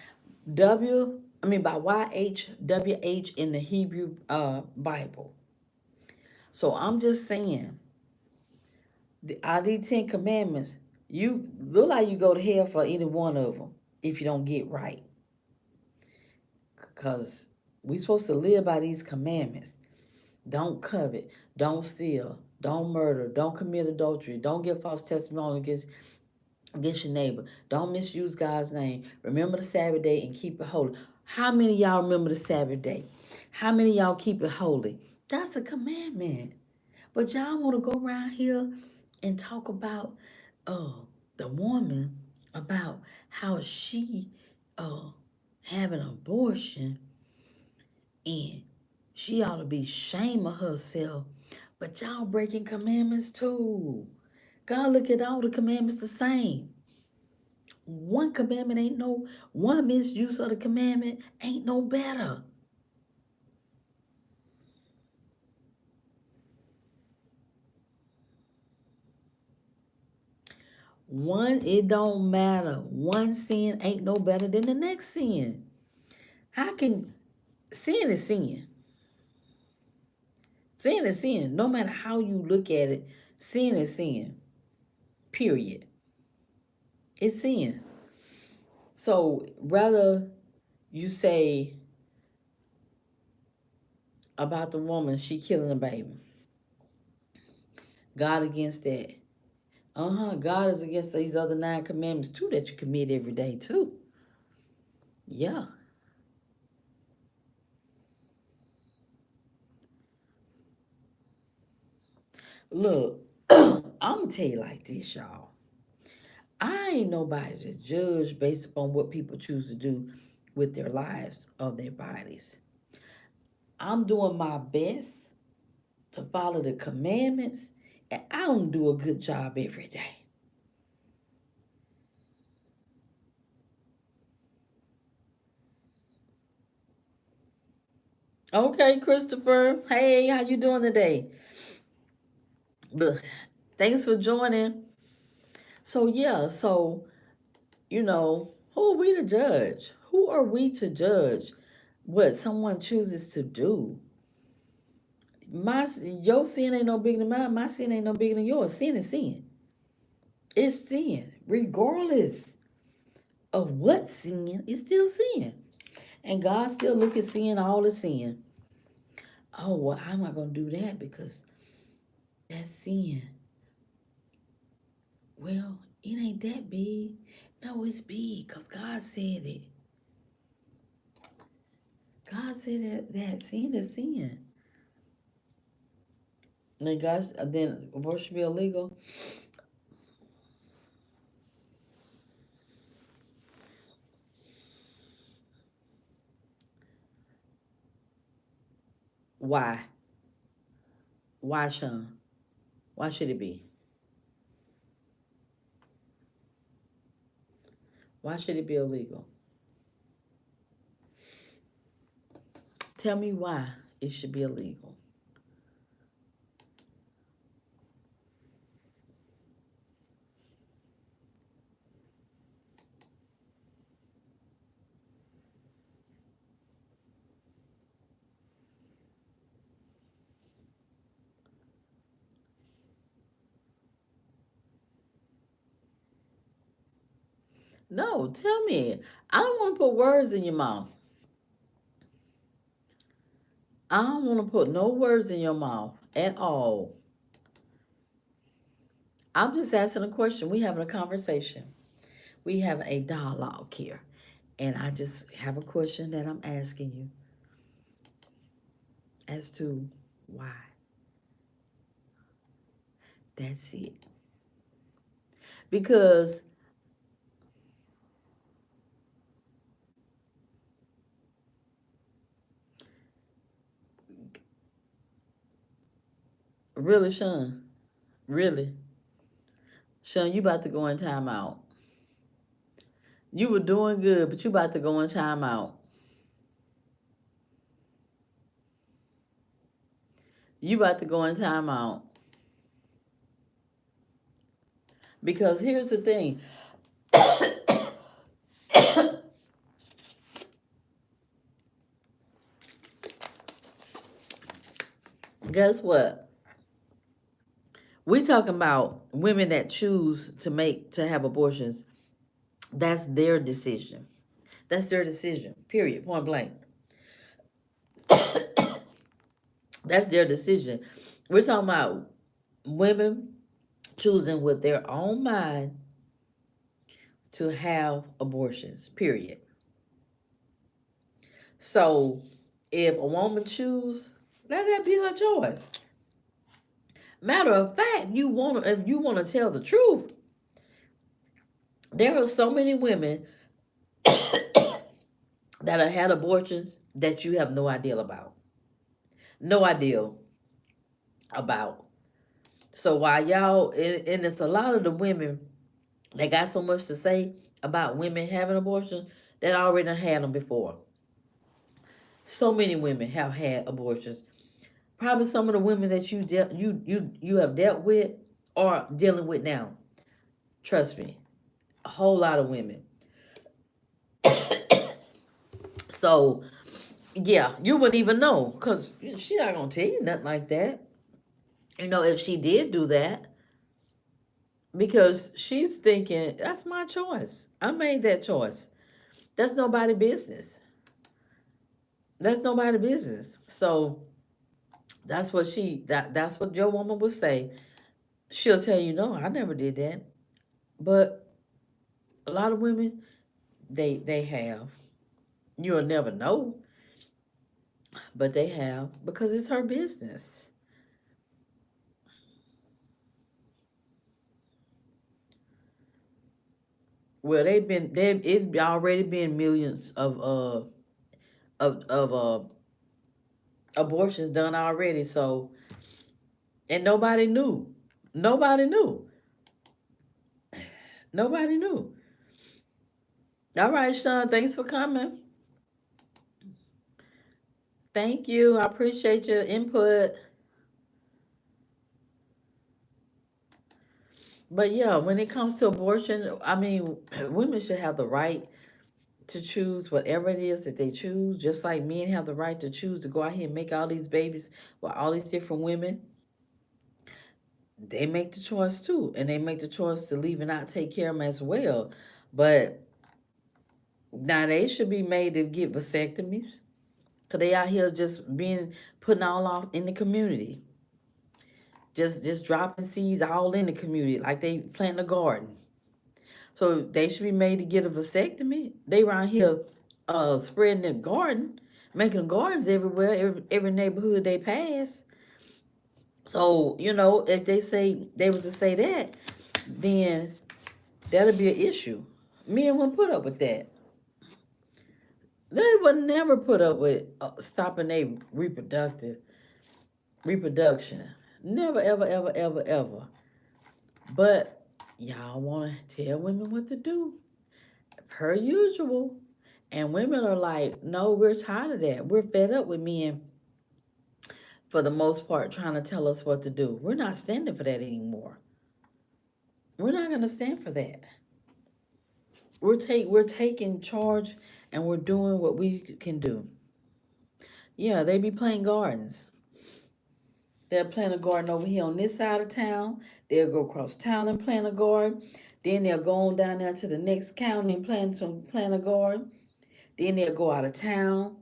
by YHWH in the Hebrew Bible. So I'm just saying, out of these 10 commandments, you look like you go to hell for either one of them if you don't get right. Because we supposed to live by these commandments. Don't covet, don't steal, don't murder, don't commit adultery, don't give false testimony against your neighbor, don't misuse God's name. Remember the Sabbath day and keep it holy. How many of y'all remember the Sabbath day? How many of y'all keep it holy? That's a commandment. But y'all want to go around here and talk about uh the woman, about how she uh have an abortion, and she ought to be ashamed of herself. But y'all breaking commandments too. God look at all the commandments the same. One commandment ain't no, one misuse of the commandment ain't no better. One, it don't matter. One sin ain't no better than the next sin. How can sin is sin? Sin is sin. No matter how you look at it, sin is sin. Period. It's sin. So rather you say about the woman, she killing a baby. God against that. God is against these other 9 commandments too that you commit every day too. Yeah. Look, I'm gonna tell you like this, y'all. I ain't nobody to judge based upon what people choose to do with their lives or their bodies. I'm doing my best to follow the commandments, and I don't do a good job every day. Okay, Christopher. Hey, how you doing today? But thanks for joining. So yeah, so who are we to judge? Who are we to judge what someone chooses to do? Your sin ain't no bigger than mine. My sin ain't no bigger than yours. Sin is sin. It's sin, regardless of what sin. It's still sin, and God still look at sin, all the sin. Oh well, I'm not gonna do that because that's sin. Well, it ain't that big. No, it's big because God said it. God said that sin is sin. And then abortion be illegal. Why? Why, Sean? Why should it be? Why should it be illegal? Tell me why it should be illegal. No, tell me. I don't want to put words in your mouth. I don't want to put no words in your mouth at all. I'm just asking a question. We having a conversation. We have a dialogue here. And I just have a question that I'm asking you as to why. That's it. Because really, Sean, really, Sean, you about to go in timeout. You were doing good, but you about to go in timeout. You about to go in timeout. Because here's the thing. Guess what? We talking about women that choose to have abortions. That's their decision. That's their decision. Period. Point blank. That's their decision. We're talking about women choosing with their own mind to have abortions. Period. So if a woman choose, let that be her choice. Matter of fact, if you want to tell the truth, there are so many women that have had abortions that you have no idea about. No idea about. So while y'all, and it's a lot of the women that got so much to say about women having abortions that already done had them before. So many women have had abortions. Probably some of the women that you have dealt with or dealing with now. Trust me, a whole lot of women. So yeah, you wouldn't even know because she not gonna tell you nothing like that. If she did do that, because she's thinking that's my choice. I made that choice. That's nobody business. That's nobody business. So that's what your woman would say. She'll tell you, no, I never did that. But a lot of women, they have. You'll never know, but they have because it's her business. Well, it already been millions of abortions done already. So and nobody knew. Nobody knew. Nobody knew. All right, Sean, thanks for coming. Thank you. I appreciate your input. But yeah, when it comes to abortion, I mean, women should have the right to choose whatever it is that they choose, just like men have the right to choose to go out here and make all these babies with all these different women. They make the choice too, and they make the choice to leave and not take care of them as well. But now they should be made to get vasectomies because they out here just being putting all off in the community, just dropping seeds all in the community like they planting a garden. So they should be made to get a vasectomy. They around here spreading their garden, making gardens everywhere, every neighborhood they pass. So, if they was to say that, then that'll be an issue. Men wouldn't put up with that. They would never put up with stopping their reproduction. Never, ever, ever, ever, ever. But y'all want to tell women what to do, per usual. And women are like, no, we're tired of that. We're fed up with men, for the most part, trying to tell us what to do. We're not standing for that anymore. We're not going to stand for that. We're taking charge and we're doing what we can do. Yeah, they be playing gardens. They'll plant a garden over here on this side of town. They'll go across town and plant a garden. Then they'll go on down there to the next county and plant a garden. Then they'll go out of town,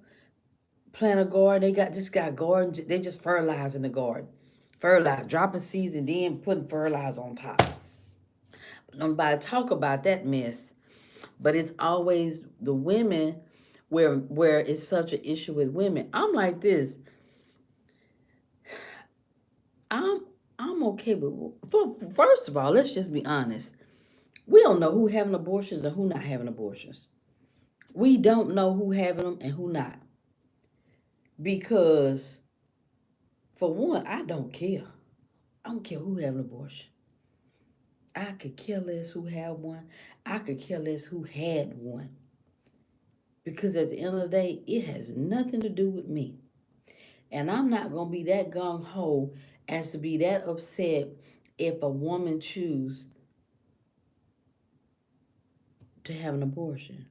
plant a garden. They got garden. They just fertilizing the garden, fertilize, dropping seeds and then putting fertilizer on top. But nobody talk about that mess. But it's always the women where it's such an issue with women. I'm like this. I'm I'm okay with. First of all, let's just be honest. We don't know who having abortions and who not having abortions. We don't know who having them and who not. Because for one, I don't care. I don't care who having an abortion. I could care less who had one. I could care less who had one. Because at the end of the day, it has nothing to do with me. And I'm not gonna be that gung ho as to be that upset if a woman choose to have an abortion.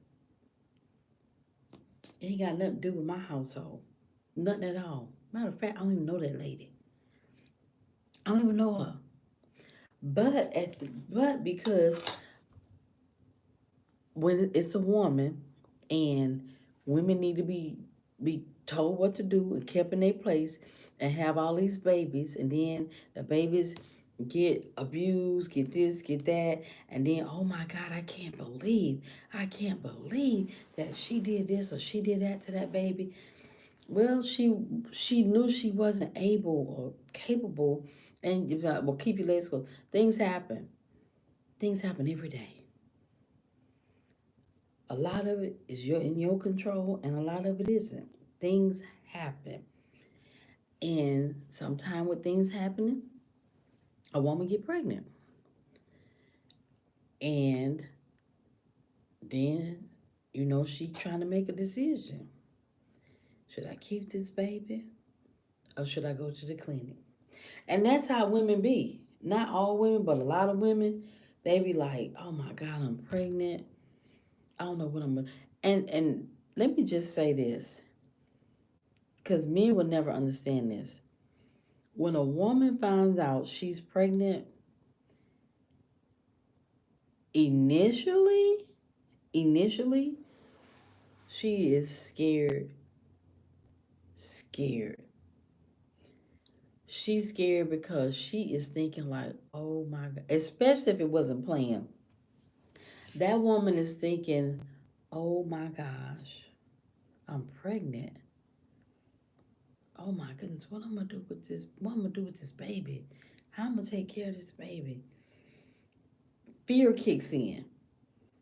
It ain't got nothing to do with my household. Nothing at all. Matter of fact, I don't even know that lady. I don't even know her. But because when it's a woman and women need to be told what to do and kept in their place and have all these babies, and then the babies get abused, get this, get that, and then oh my God, I can't believe that she did this or she did that to that baby. Well, she knew she wasn't able or capable, and well, keep your legs closed. Things happen. Things happen every day. A lot of it is in your control, and a lot of it isn't. Things happen, and sometimes with things happening, a woman get pregnant, and then she trying to make a decision. Should I keep this baby, or should I go to the clinic? And that's how women be. Not all women, but a lot of women. They be like, "Oh my God, I'm pregnant. I don't know what I'm gonna." And let me just say this, because men will never understand this. When a woman finds out she's pregnant, initially, initially, she is scared. Scared. She's scared because she is thinking like, "Oh my God," especially if it wasn't planned. That woman is thinking, "Oh my gosh, I'm pregnant. Oh my goodness, what I'm gonna do with this? What I'm gonna do with this baby? How I'm gonna take care of this baby?" Fear kicks in.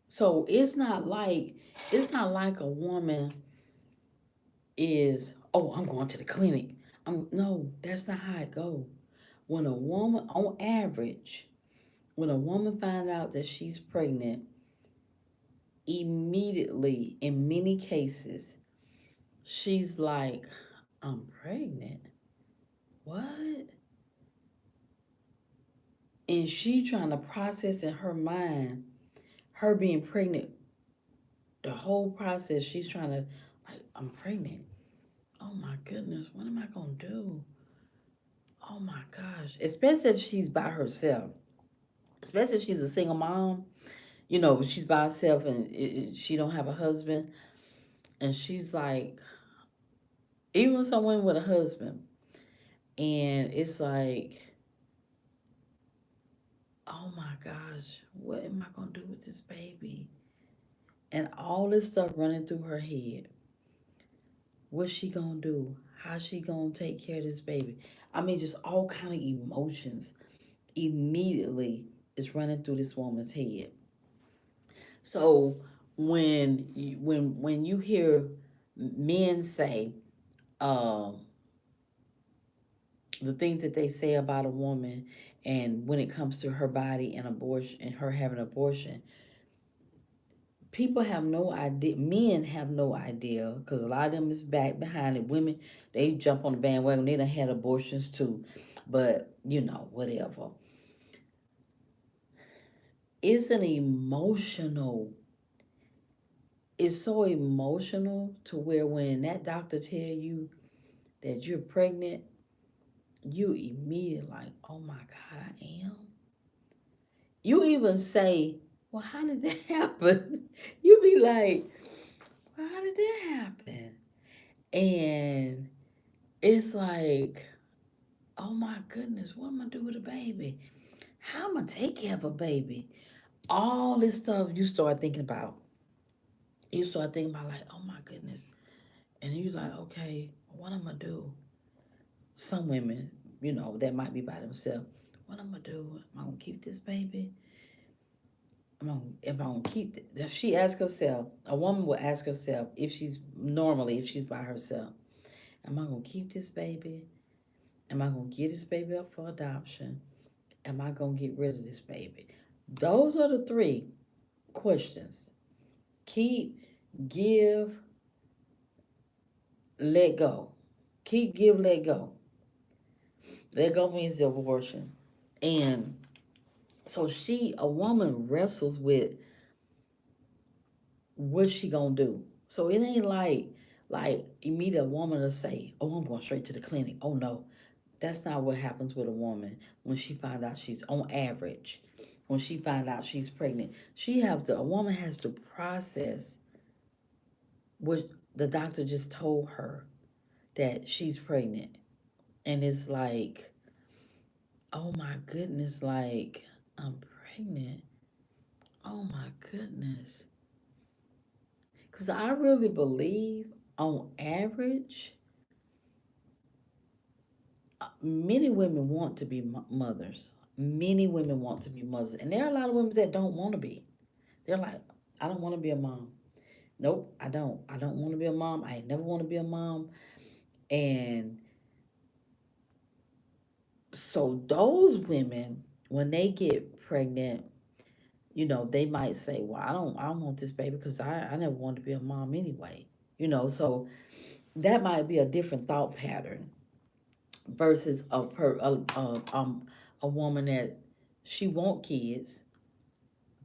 So it's not like a woman is, "Oh, I'm going to the clinic." No, that's not how it go. When a woman, on average, when a woman find out that she's pregnant, immediately, in many cases, she's like, "I'm pregnant. What?" And she trying to process in her mind her being pregnant. The whole process, she's trying to, like, "I'm pregnant. Oh my goodness, what am I gonna do? Oh my gosh." Especially if she's by herself. Especially if she's a single mom. She's by herself and she don't have a husband. And she's like, even someone with a husband. And it's like, "Oh my gosh, what am I gonna do with this baby?" And all this stuff running through her head. What's she gonna do? How's she gonna take care of this baby? I mean, just all kind of emotions immediately is running through this woman's head. So when you hear men say um, the things that they say about a woman, and when it comes to her body and abortion and her having abortion, people have no idea. Men have no idea because a lot of them is back behind it. Women, they jump on the bandwagon. They done had abortions too, but whatever. It's an emotional. It's so emotional to where when that doctor tell you that you're pregnant, you immediately like, "Oh my God, I am." You even say, "Well, how did that happen?" You be like, "Well, how did that happen?" And it's like, "Oh my goodness, what am I gonna do with a baby? How am I gonna take care of a baby?" All this stuff you start thinking about. You start thinking about like, "Oh my goodness." And you like, "Okay, what I'm gonna do?" Some women, that might be by themselves. What I'm gonna do? Am I gonna keep this baby? If I'm gonna keep if she asks herself, a woman will ask herself if she's by herself, "Am I gonna keep this baby? Am I gonna get this baby up for adoption? Am I gonna get rid of this baby?" Those are the three questions. Keep, give, let go. Keep, give, let go. Let go means the abortion. And so a woman wrestles with what's she gonna do. So it ain't like immediately a woman to say, "Oh, I'm going straight to the clinic." Oh no, that's not what happens with a woman when she find out she's on average. When she find out she's pregnant, a woman has to process what the doctor just told her that she's pregnant, and it's like, oh my goodness, like I'm pregnant. Oh my goodness, because I really believe on average many women want to be mothers. Many women want to be mothers, and there are a lot of women that don't want to be. They're like, I don't want to be a mom. Nope, I don't. I don't want to be a mom. I ain't never want to be a mom. And so those women, when they get pregnant, they might say, "Well, I don't want this baby because I never wanted to be a mom anyway." So that might be a different thought pattern versus a woman that she want kids,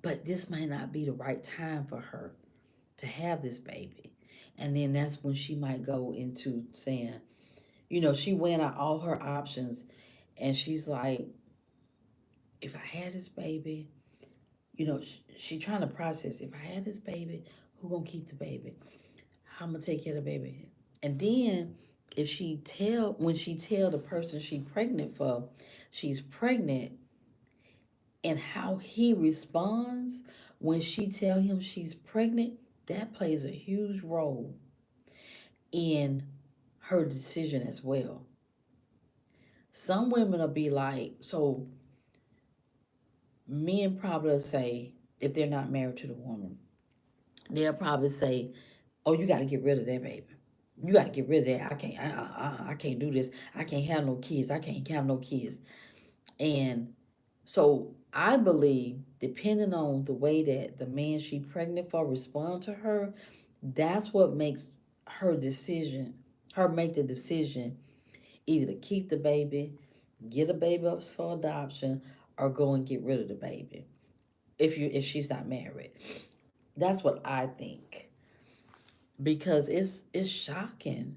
but this might not be the right time for her to have this baby. And then that's when she might go into saying, she weighing out all her options, and she's like, if I had this baby, she trying to process, if I had this baby, who gonna keep the baby? How I'm gonna take care of the baby? And then if when she tell the person she pregnant for, she's pregnant, and how he responds when she tell him she's pregnant, that plays a huge role in her decision as well. Some women will be like, so men probably say, if they're not married to the woman, they'll probably say, "Oh, you got to get rid of that baby. You got to get rid of that. I can't. I can't do this. I can't have no kids. I can't have no kids." And so I believe, depending on the way that the man she pregnant for respond to her, that's what makes her decision, her make the decision either to keep the baby, get a baby up for adoption, or go and get rid of the baby if she's not married. That's what I think, because it's shocking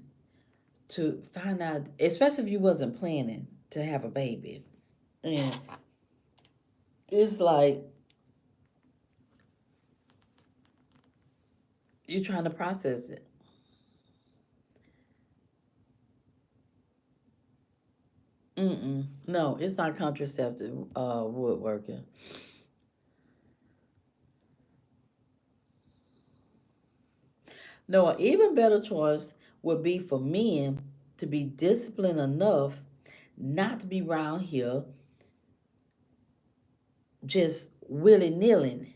to find out, especially if you wasn't planning to have a baby, and it's like you're trying to process it. Mm-mm. No, it's not contraceptive woodworking. No, an even better choice would be for men to be disciplined enough not to be around here just willy nilly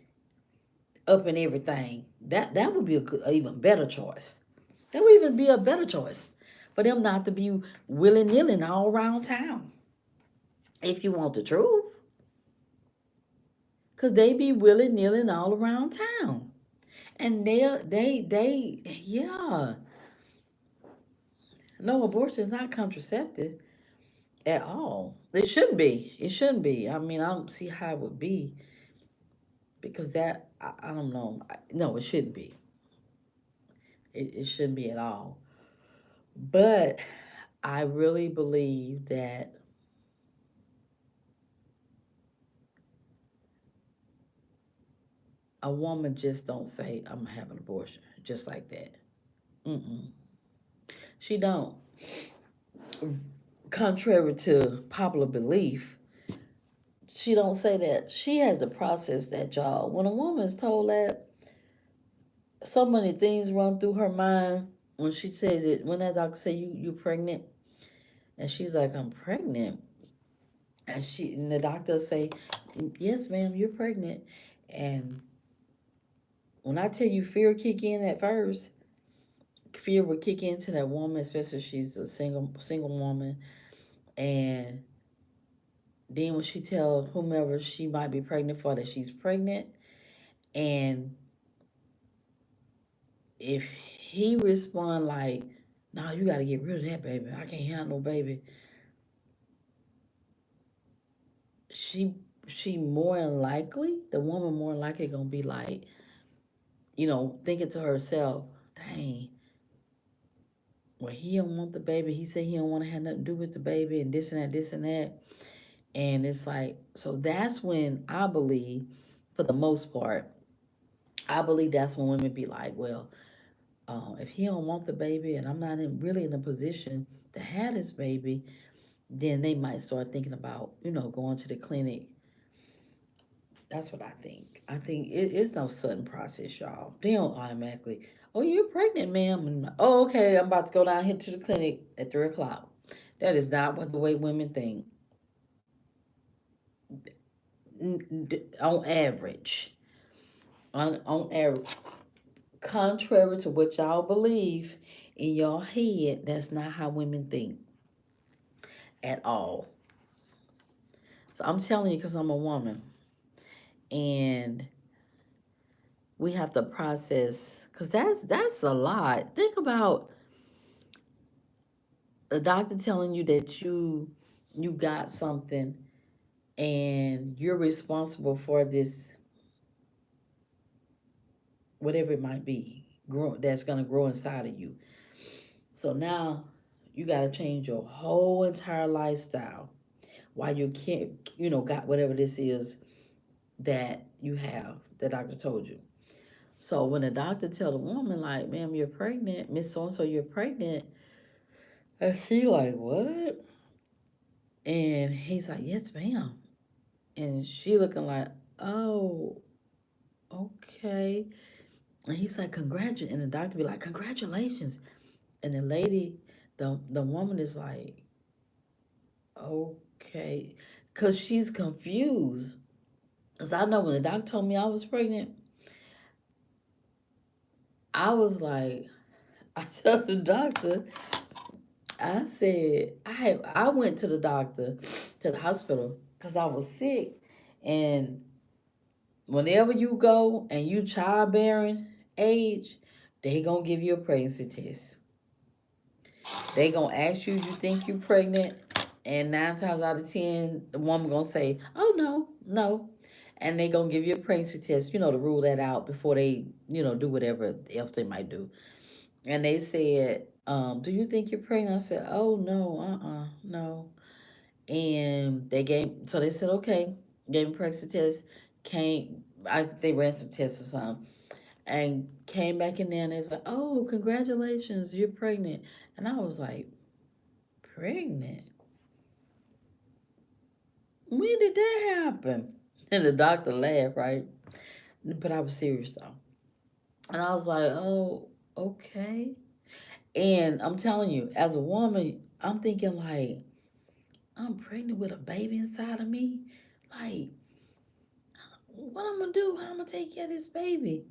up in everything. That would be a even better choice. That would even be a better choice for them not to be willy nilly all around town. If you want the truth, cause they be willy nilly all around town, and they yeah. No, abortion is not contraceptive at all. It shouldn't be. It shouldn't be. I mean, I don't see how it would be, because I don't know. No, it shouldn't be. It shouldn't be at all. But I really believe that a woman just don't say, "I'm gonna have an abortion," just like that. Mm-mm. She don't. Contrary to popular belief, she don't say that. She has to process that, y'all. When a woman is told that, so many things run through her mind when she says it. When that doctor say you pregnant, and she's like, "I'm pregnant," and the doctor say, "Yes, ma'am, you're pregnant," and when I tell you, fear kick in at first. Fear would kick into that woman, especially if she's a single woman, and then when she tell whomever she might be pregnant for that she's pregnant, and if he respond like, No, you got to get rid of that baby. I can't have no baby. She she more than likely, the woman more than likely gonna be like, thinking to herself, dang, well, he don't want the baby. He said he don't want to have nothing to do with the baby and this and that, this and that. And it's like, so that's when I believe, for the most part, I believe that's when women be like, well, if he don't want the baby and I'm not really in a position to have this baby, then they might start thinking about, going to the clinic. That's what I think. I think it's no sudden process, y'all. They don't automatically, oh, you're pregnant, ma'am. And, oh, okay, I'm about to go down here to the clinic at 3 o'clock. That is not what the way women think. On average, on average, contrary to what y'all believe in your head, that's not how women think at all. So I'm telling you, because I'm a woman, and we have to process, because that's a lot. Think about a doctor telling you that you got something and you're responsible for this, whatever it might be, that's going to grow inside of you. So now you got to change your whole entire lifestyle while you can't, got whatever this is that you have, the doctor told you. So when the doctor tell the woman, like, ma'am, you're pregnant, Miss So-and-so, you're pregnant, and she like, what? And he's like, yes, ma'am. And she looking like, oh, okay. And he's like, congratulations. And the doctor be like, congratulations. And the lady, the woman is like, okay. Because she's confused. Because I know when the doctor told me I was pregnant, I was like, I told the doctor, I said, I went to the doctor, to the hospital, because I was sick. And whenever you go and you childbearing age, they gonna give you a pregnancy test. They gonna ask you if you think you pregnant, and 9 times out of 10, the woman gonna say, "Oh no, no," and they gonna give you a pregnancy test, to rule that out before they, do whatever else they might do. And they said, "Do you think you're pregnant?" I said, "Oh no, no." And they said, "Okay," gave me a pregnancy test. They ran some tests or something, and came back in there and they was like, "Oh, congratulations, you're pregnant." And I was like, pregnant? When did that happen? And the doctor laughed, right? But I was serious though. And I was like, oh, okay. And I'm telling you, as a woman, I'm thinking like, I'm pregnant with a baby inside of me. Like, what I'm gonna do? How I'm gonna take care of this baby?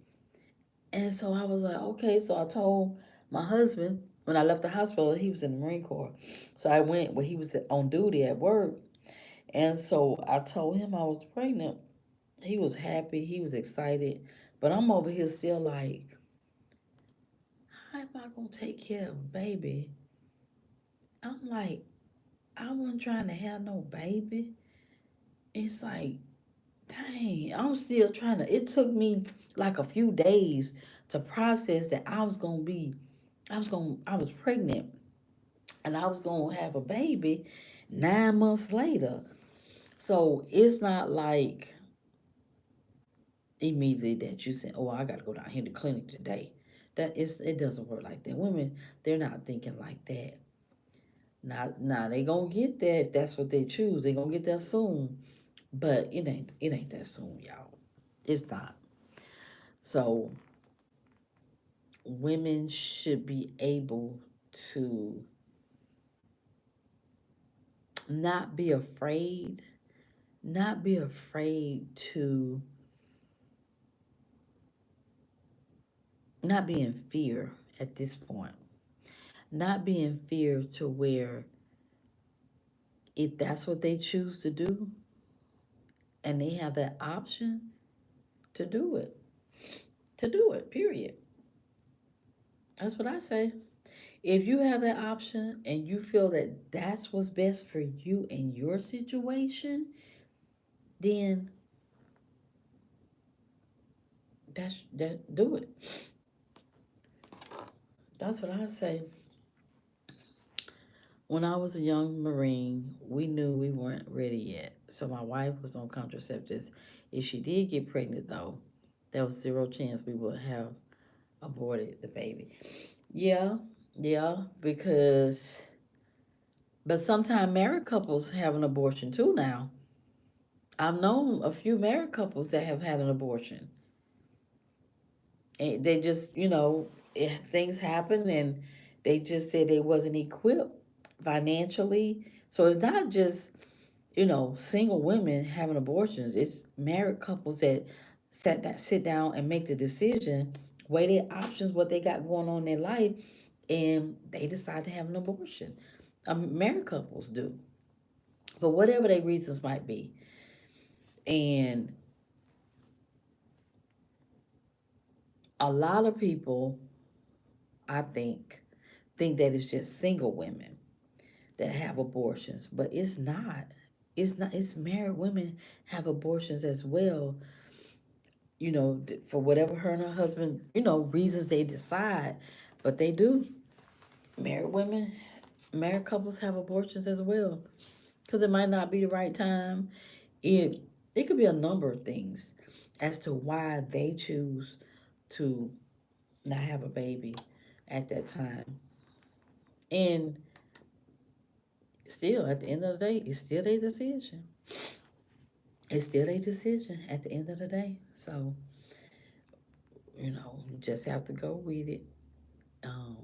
And so I was like, okay. So I told my husband when I left the hospital, he was in the Marine Corps. So I went when he was on duty at work. And so I told him I was pregnant. He was happy. He was excited. But I'm over here still like, how am I going to take care of a baby? I'm like, I wasn't trying to have no baby. It's like, dang, I'm still trying to. It took me like a few days to process that I was pregnant and I was going to have a baby 9 months later. So it's not like immediately that you say, "Oh, I got to go down here to the clinic today." It doesn't work like that. Women, they're not thinking like that. Now they gonna get there if that's what they choose. They gonna get there soon, but it ain't that soon, y'all. It's not. So women should be able to not be afraid, not be afraid to not be in fear at this point. Not be in fear to where if that's what they choose to do and they have that option to do it, period. That's what I say. If you have that option and you feel that that's what's best for you and your situation, then that do it. That's what I say. When I was a young Marine, we knew we weren't ready yet. So my wife was on contraceptives. If she did get pregnant, though, there was zero chance we would have aborted the baby. Yeah, yeah, because, but sometimes married couples have an abortion too now. I've known a few married couples that have had an abortion. And they just, things happen and they just said they wasn't equipped financially. So it's not just single women having abortions. It's married couples that sit down and make the decision, weigh their options, what they got going on in their life, and they decide to have an abortion. Married couples do, for whatever their reasons might be. And a lot of people, I think that it's just single women that have abortions, but it's not. It's not. It's married women have abortions as well, for whatever her and her husband, reasons they decide, but they do. Married women, married couples have abortions as well because it might not be the right time. It could be a number of things as to why they choose to not have a baby at that time. And still, at the end of the day, it's still their decision. It's still a decision at the end of the day. So, you just have to go with it. Um,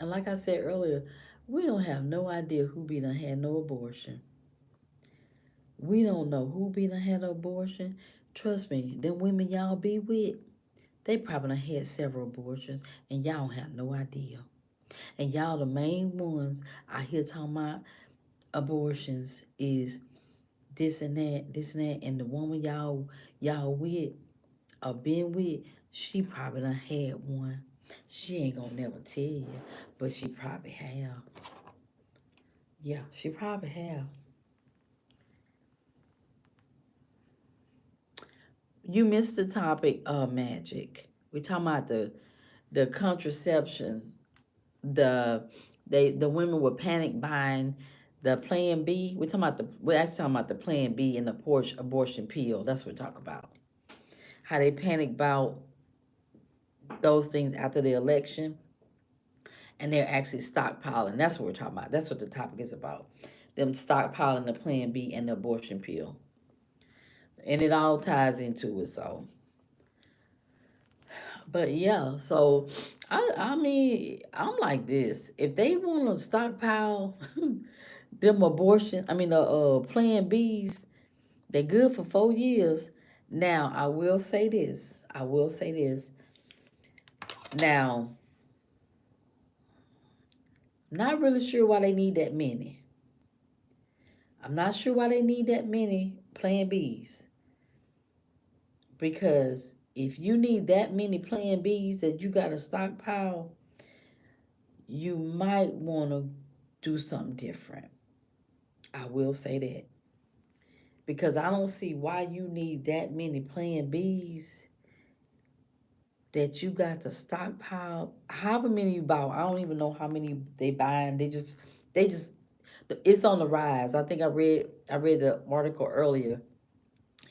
And like I said earlier, we don't have no idea who be done had no abortion. We don't know who be done had no abortion. Trust me, them women y'all be with, they probably done had several abortions and y'all don't have no idea. And y'all the main ones I hear talking about abortions is this and that, and the woman y'all with or been with, she probably done had one. She ain't gonna never tell you, but she probably have. Yeah, she probably have. You missed the topic of magic. We're talking about the contraception. The the women were panic buying the Plan B. We're actually talking about the Plan B and the abortion pill. That's what we're talking about. How they panic about those things after the election, and they're actually stockpiling. That's what we're talking about. That's what the topic is about. Them stockpiling the Plan B and the abortion pill, and it all ties into it. So, but yeah, so I mean I'm like this. If they want to stockpile them abortion, I mean the Plan Bs, they good for 4 years. Now I will say this. I will say this. Now, not really sure why they need that many. I'm not sure why they need that many Plan Bs, because if you need that many Plan Bs that you got to stockpile, you might want to do something different. I will say that. Because I don't see why you need that many Plan Bs that you got to stockpile. However many you bought, I don't even know how many they buying. They just, it's on the rise. I think I read the article earlier.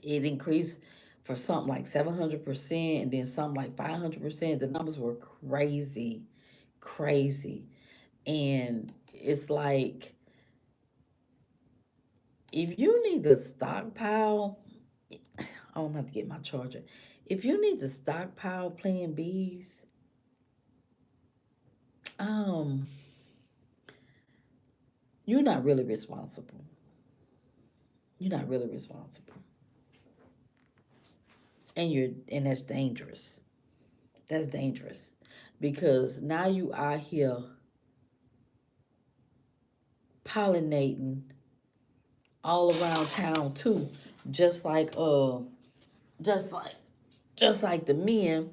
It increased for something like 700%, and then something like 500%. The numbers were crazy, crazy, and it's like if you need to stockpile, I'm gonna have to get my charger. If you need to stockpile Plan Bs, um, you're not really responsible. You're not really responsible, and that's dangerous. That's dangerous because now you are here pollinating all around town too, just like just like just like the men,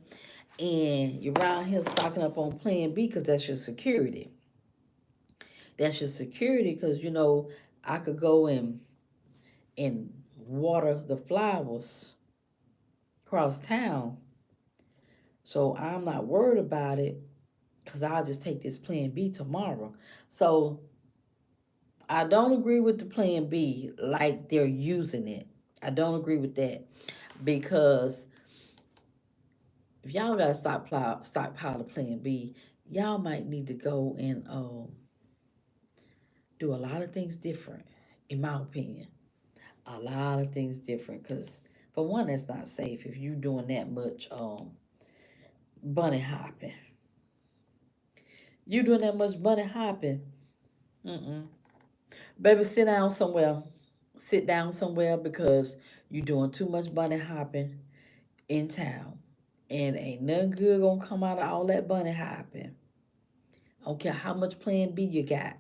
and you're around here stocking up on Plan B because that's your security. That's your security because I could go and water the flowers across town, so I'm not worried about it because I'll just take this Plan B tomorrow. So I don't agree with the Plan B like they're using it. I don't agree with that because if y'all got to stockpile the Plan B, y'all might need to go and do a lot of things different, in my opinion. A lot of things different because, for one, that's not safe if you doing that much bunny hopping. You doing that much bunny hopping, mm-mm. Baby, sit down somewhere. Sit down somewhere because you doing too much bunny hopping in town. And ain't nothing good gonna come out of all that bunny hopping. I don't care how much Plan B you got.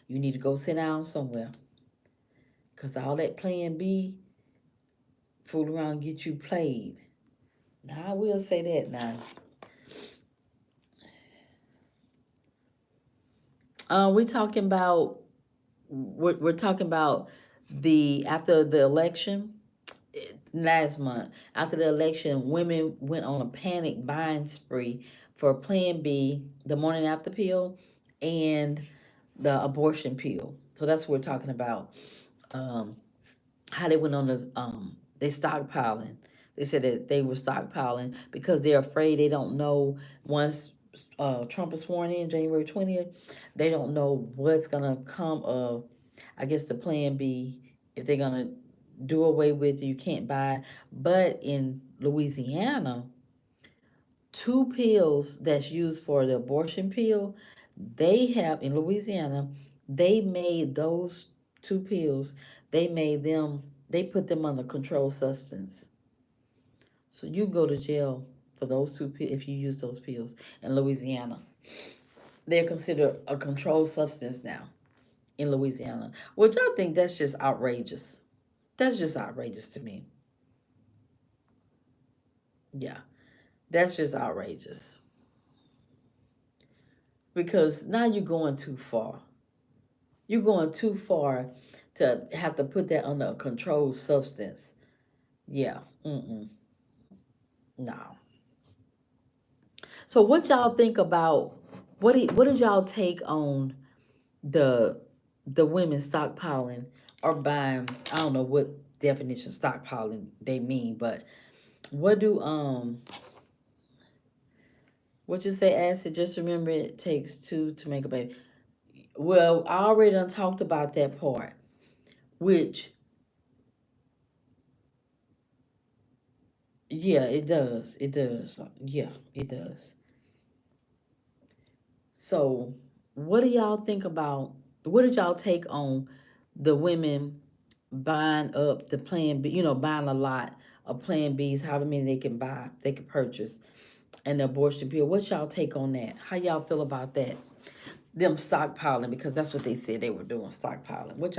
You need to go sit down somewhere. Because all that Plan B, fool around, get you played. Now, I will say that now. We talking about, we're talking about the, after the election, last month, after the election, women went on a panic buying spree for Plan B, the morning after pill, and the abortion pill. So that's what we're talking about. Um, how they went on this, they stockpiling. They said that they were stockpiling because they're afraid, they don't know once Trump is sworn in January 20th, they don't know what's gonna come of, I guess, the Plan B, if they're gonna do away with you can't buy. But in Louisiana, two pills that's used for the abortion pill, they have in Louisiana, they made those two pills, they put them on a controlled substance. So you go to jail for those two pills if you use those pills in Louisiana. They're considered a controlled substance now in Louisiana, which I think that's just outrageous. That's just outrageous to me. Yeah, that's just outrageous because now you're going too far. You're going too far to have to put that under a controlled substance. Yeah, no. So what y'all think about, what did y'all take on the the women stockpiling or buying? I don't know what definition stockpiling they mean, but what do what you say, acid? Just remember it takes two to make a baby. Well, I already done talked about that part, which, yeah, it does. It does. Yeah, it does. So, what do y'all think about? What did y'all take on the women buying up the Plan B? Buying a lot of Plan Bs, however many they can buy, they can purchase, and the abortion pill. What y'all take on that? How y'all feel about that? Them stockpiling, because that's what they said they were doing, stockpiling. What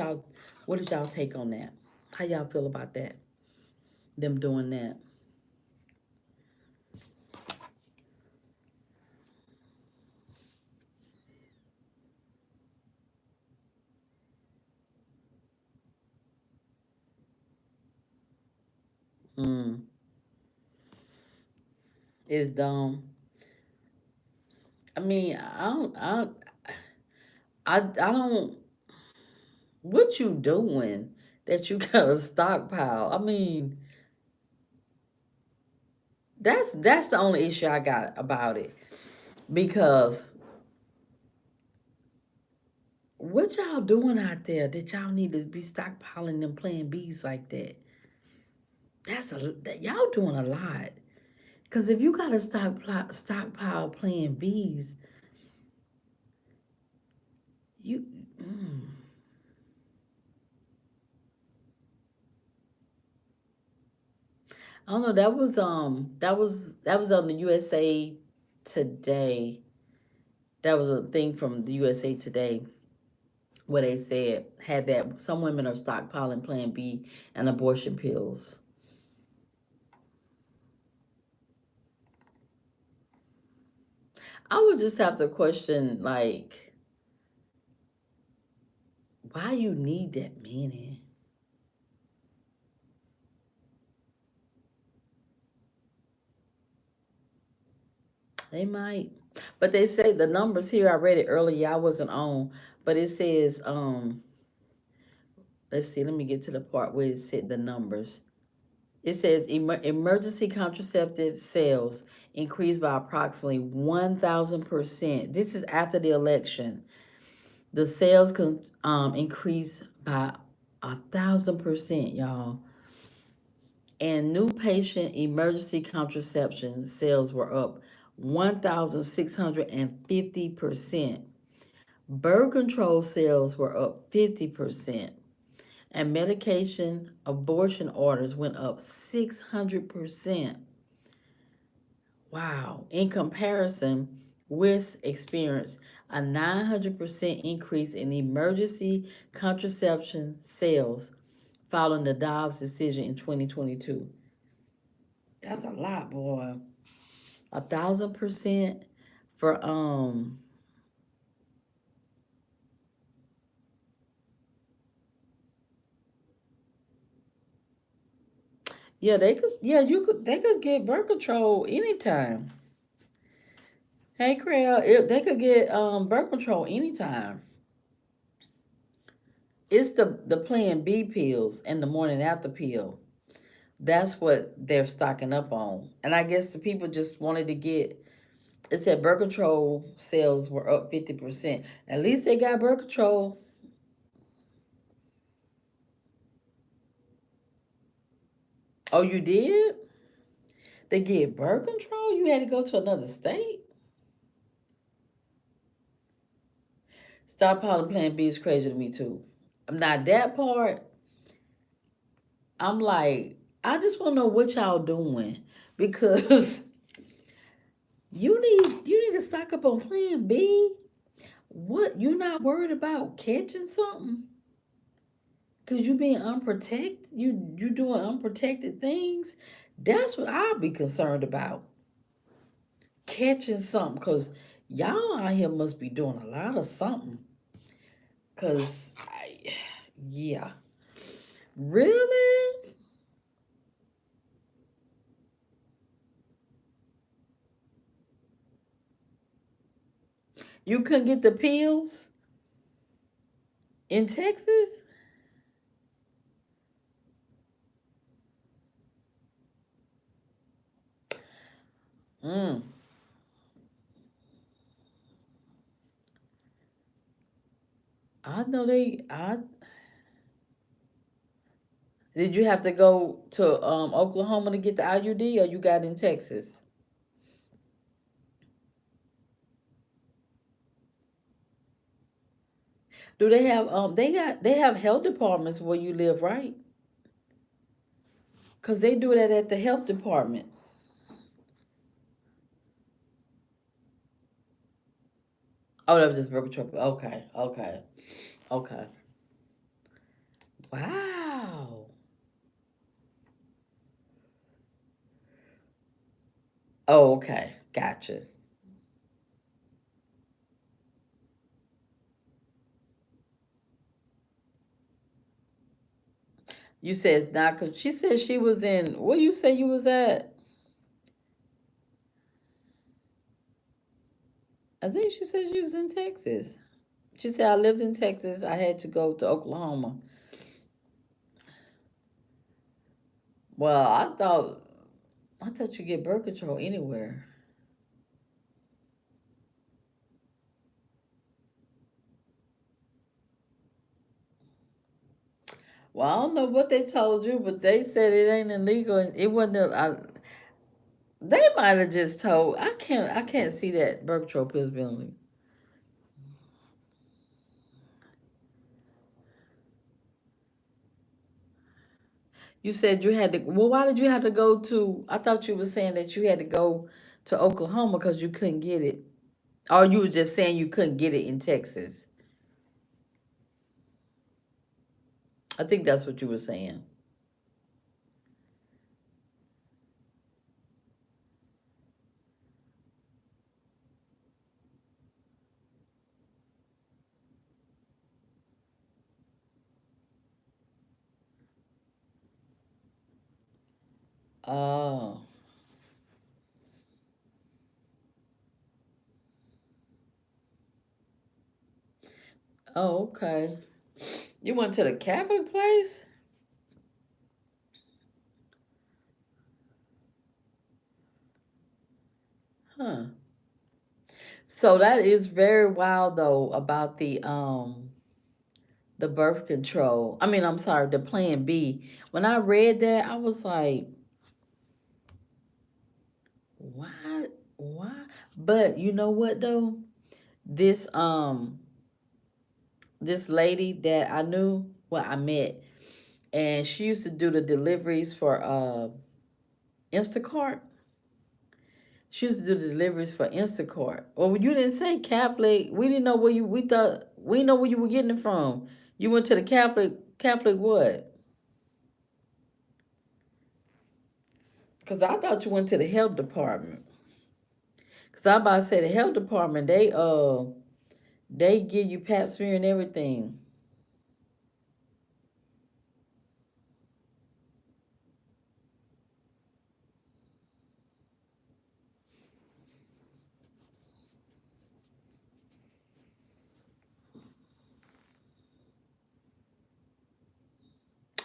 did y'all take on that? How y'all feel about that? Them doing that? Mm, it's dumb. I mean, I don't. What you doing that you got a stockpile? I mean, that's the only issue I got about it because what y'all doing out there that y'all need to be stockpiling them Plan Bs like that? Y'all doing a lot. Cause if you got a stockpile Plan Bs, you. Mm, I don't know. That was on the USA Today. That was a thing from the USA Today where they said had that some women are stockpiling Plan B and abortion pills. I would just have to question, like, why you need that many? They might. But they say the numbers here, I read it earlier, I wasn't on, but it says, let's see, let me get to the part where it said the numbers. It says emergency contraceptive sales increased by approximately 1,000%. This is after the election. The sales increased by 1,000%, y'all. And new patient emergency contraception sales were up 1,650%. Birth control sales were up 50%. And medication abortion orders went up 600%. Wow. In comparison, WIFs experienced a 900% increase in emergency contraception sales following the Dobbs decision in 2022. That's a lot, boy. 1,000% for yeah, they could, yeah, you could, they could get birth control anytime. Hey Craig, they could get birth control anytime. It's the Plan B pills and the morning after pill. That's what they're stocking up on. And I guess the people just wanted to get, it said birth control sales were up 50%. At least they got birth control. Oh, you did? They get birth control? You had to go to another state? Stockpiling Plan B is crazy to me too. Now that part, I'm like, I just want to know what y'all doing because you need to stock up on Plan B. What, you not worried about catching something? Cause you being unprotected, you doing unprotected things. That's what I'll be concerned about. Catching something, cause y'all out here must be doing a lot of something. Cause yeah, really, you couldn't get the pills in Texas? Mm, I know they. I did you have to go to Oklahoma to get the IUD, or you got in Texas? Do they have they have health departments where you live, right? Cause they do that at the health department. Oh, that was just broken truck. Okay, okay, okay. Wow. Oh, okay. Gotcha. You said it's not because she said she was in. Where you say you was at? I think she said she was in Texas. She said I lived in Texas. I had to go to Oklahoma. Well, I thought you get birth control anywhere. Well, I don't know what they told you, but they said it ain't illegal, and it wasn't. They might have just told. I can't see that birth control pills being illegal. You said you had to. Well, why did you have to go to? I thought you were saying that you had to go to Oklahoma because you couldn't get it, or you were just saying you couldn't get it in Texas. I think that's what you were saying. Oh. Oh, okay. You went to the Catholic place? Huh. So that is very wild though about the birth control. I mean, I'm sorry, the plan B. When I read that, I was like, why why? But you know what though? This this lady that I knew, well, I met, and she used to do the deliveries for Instacart. She used to do the deliveries for Instacart. Well, you didn't say Catholic. We didn't know where you. We thought we didn't know where you were getting it from. You went to the Catholic what? Because I thought you went to the health department. Because I about to say the health department, they give you pap smear and everything.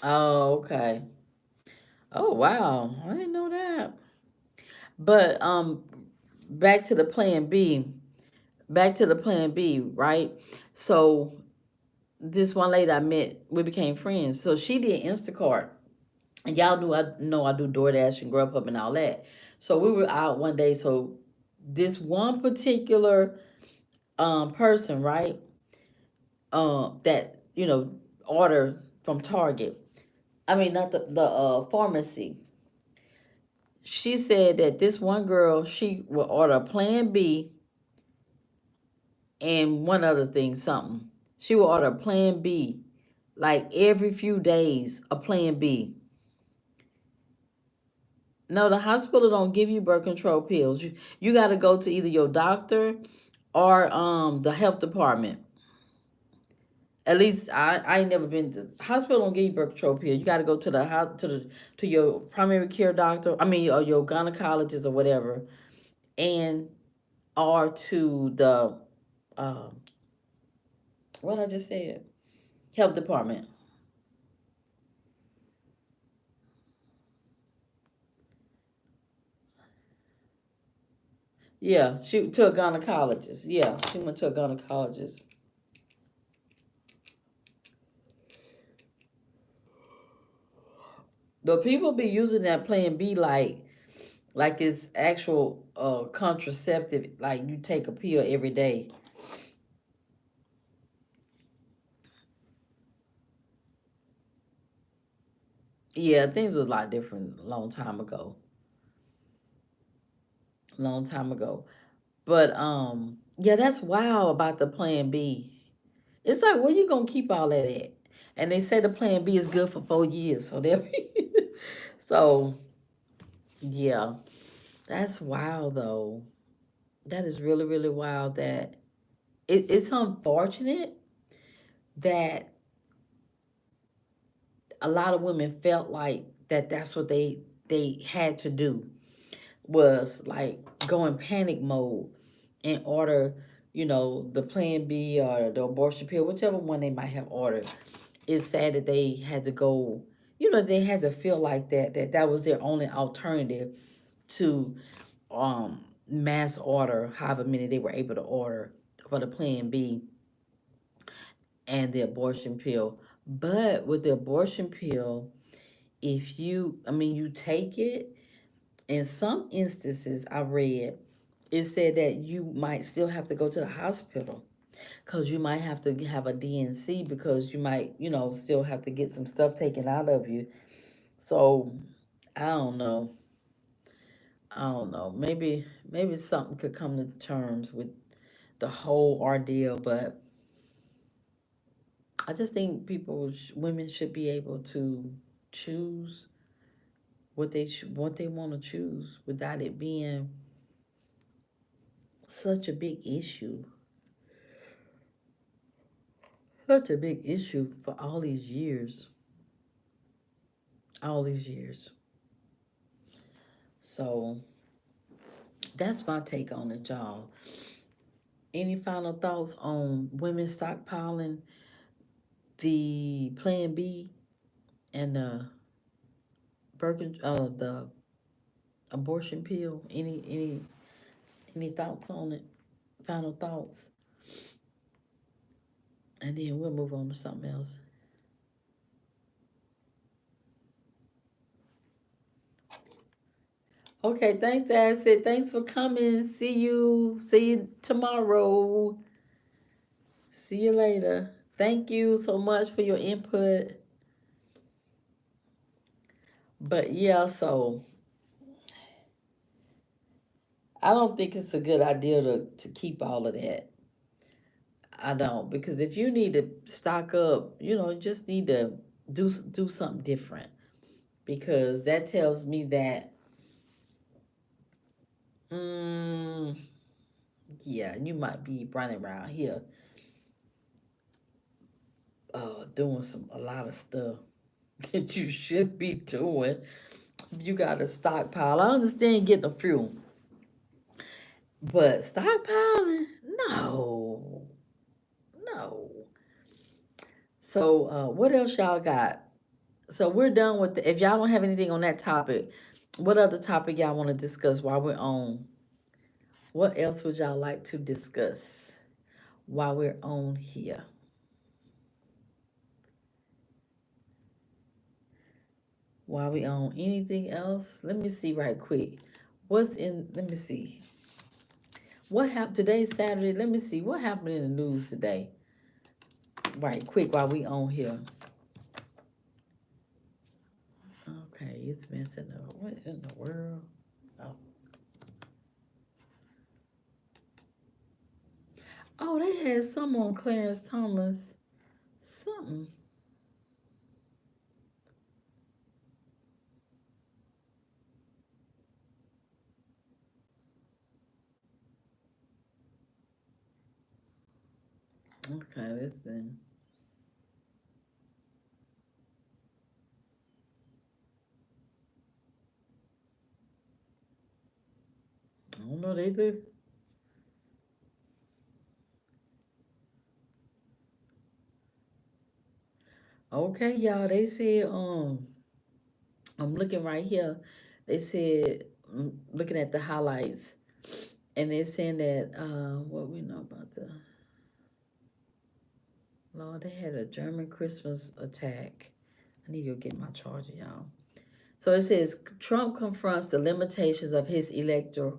Oh, okay. Oh wow. I didn't know that. But back to the plan B. Back to the plan B, right? So this one lady I met, we became friends. So she did Instacart. And y'all knew I know I do DoorDash and Grubhub and all that. So we were out one day. So this one particular person, right? That order from Target. I mean, not the pharmacy. She said that this one girl, she will order a Plan B and one other thing, something. She will order a Plan B, like every few days, a Plan B. No, the hospital don't give you birth control pills. You got to go to either your doctor or the health department. At least I ain't never been to hospital. Don't give you birth control pill. You got to go to the house to your primary care doctor. I mean, or your gynecologist or whatever, and or to the um, what I just said, health department. Yeah, she to a gynecologist. Yeah, she went to a gynecologist. The people be using that Plan B like it's actual contraceptive. Like you take a pill every day. Yeah, things was a lot different a long time ago. Long time ago. But yeah, that's wild about the Plan B. It's like where you gonna keep all that at? And they say the Plan B is good for 4 years, so they'll be so yeah, that's wild though. That is really really wild. That it's unfortunate that a lot of women felt like that's what they had to do was like go in panic mode in order, the Plan B or the abortion pill, whichever one they might have ordered. It's sad that they had to go, they had to feel like that was their only alternative to mass order however many they were able to order for the Plan B and the abortion pill. But with the abortion pill, if I mean, you take it, in some instances I read, it said that you might still have to go to the hospital because you might have to have a DNC because you might, still have to get some stuff taken out of you. So I don't know. I don't know. Maybe something could come to terms with the whole ordeal, but I just think women should be able to choose what they want to choose without it being such a big issue. Such a big issue for all these years. All these years. So that's my take on it, y'all. Any final thoughts on women stockpiling, the Plan B, and the abortion pill? Any thoughts on it? Final thoughts, and then we'll move on to something else. Okay, thanks, Acid. Thanks for coming. See you. See you tomorrow. See you later. Thank you so much for your input. But yeah, so I don't think it's a good idea to keep all of that. I don't, because if you need to stock up, you just need to do something different, because that tells me that mm, yeah, you might be running around here doing a lot of stuff that you should be doing. You got to stockpile. I understand getting a few, but stockpiling, no, no. So what else y'all got? So we're done with if y'all don't have anything on that topic, what other topic y'all want to discuss while we're on? What else would y'all like to discuss while we're on here? While we on anything else? Let me see right quick. Let me see. What happened today's Saturday? Let me see. What happened in the news today? Right quick while we on here. Okay, it's messing up. What in the world? Oh. Oh, they had some on Clarence Thomas. Something. Okay, listen. I don't know. They do. Okay, y'all. They said I'm looking right here. They said looking at the highlights, and they're saying that what we know about the Lord, they had a German Christmas attack. I need to go get my charger, y'all. So it says Trump confronts the limitations of his electoral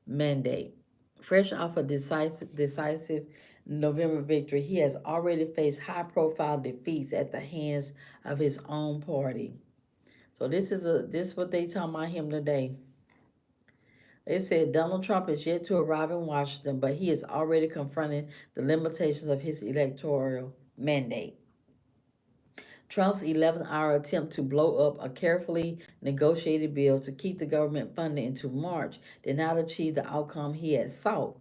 mandate. Fresh off a decisive November victory, he has already faced high profile defeats at the hands of his own party. So this is what they talking about him today. They said Donald Trump is yet to arrive in Washington, but he is already confronting the limitations of his electoral mandate. Trump's 11th-hour attempt to blow up a carefully negotiated bill to keep the government funded into March did not achieve the outcome he had sought,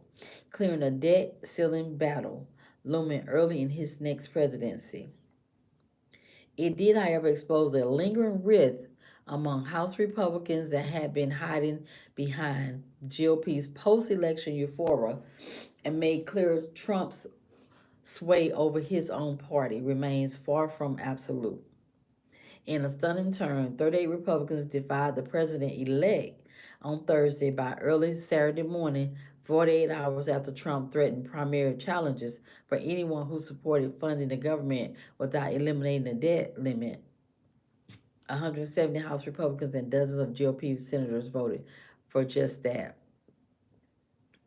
clearing a debt ceiling battle looming early in his next presidency. It did, however, expose a lingering rift among House Republicans that had been hiding behind GOP's post election euphoria and made clear Trump's sway over his own party remains far from absolute. In a stunning turn, 38 Republicans defied the president elect on Thursday by early Saturday morning, 48 hours after Trump threatened primary challenges for anyone who supported funding the government without eliminating the debt limit. 170 House Republicans and dozens of GOP senators voted for just that.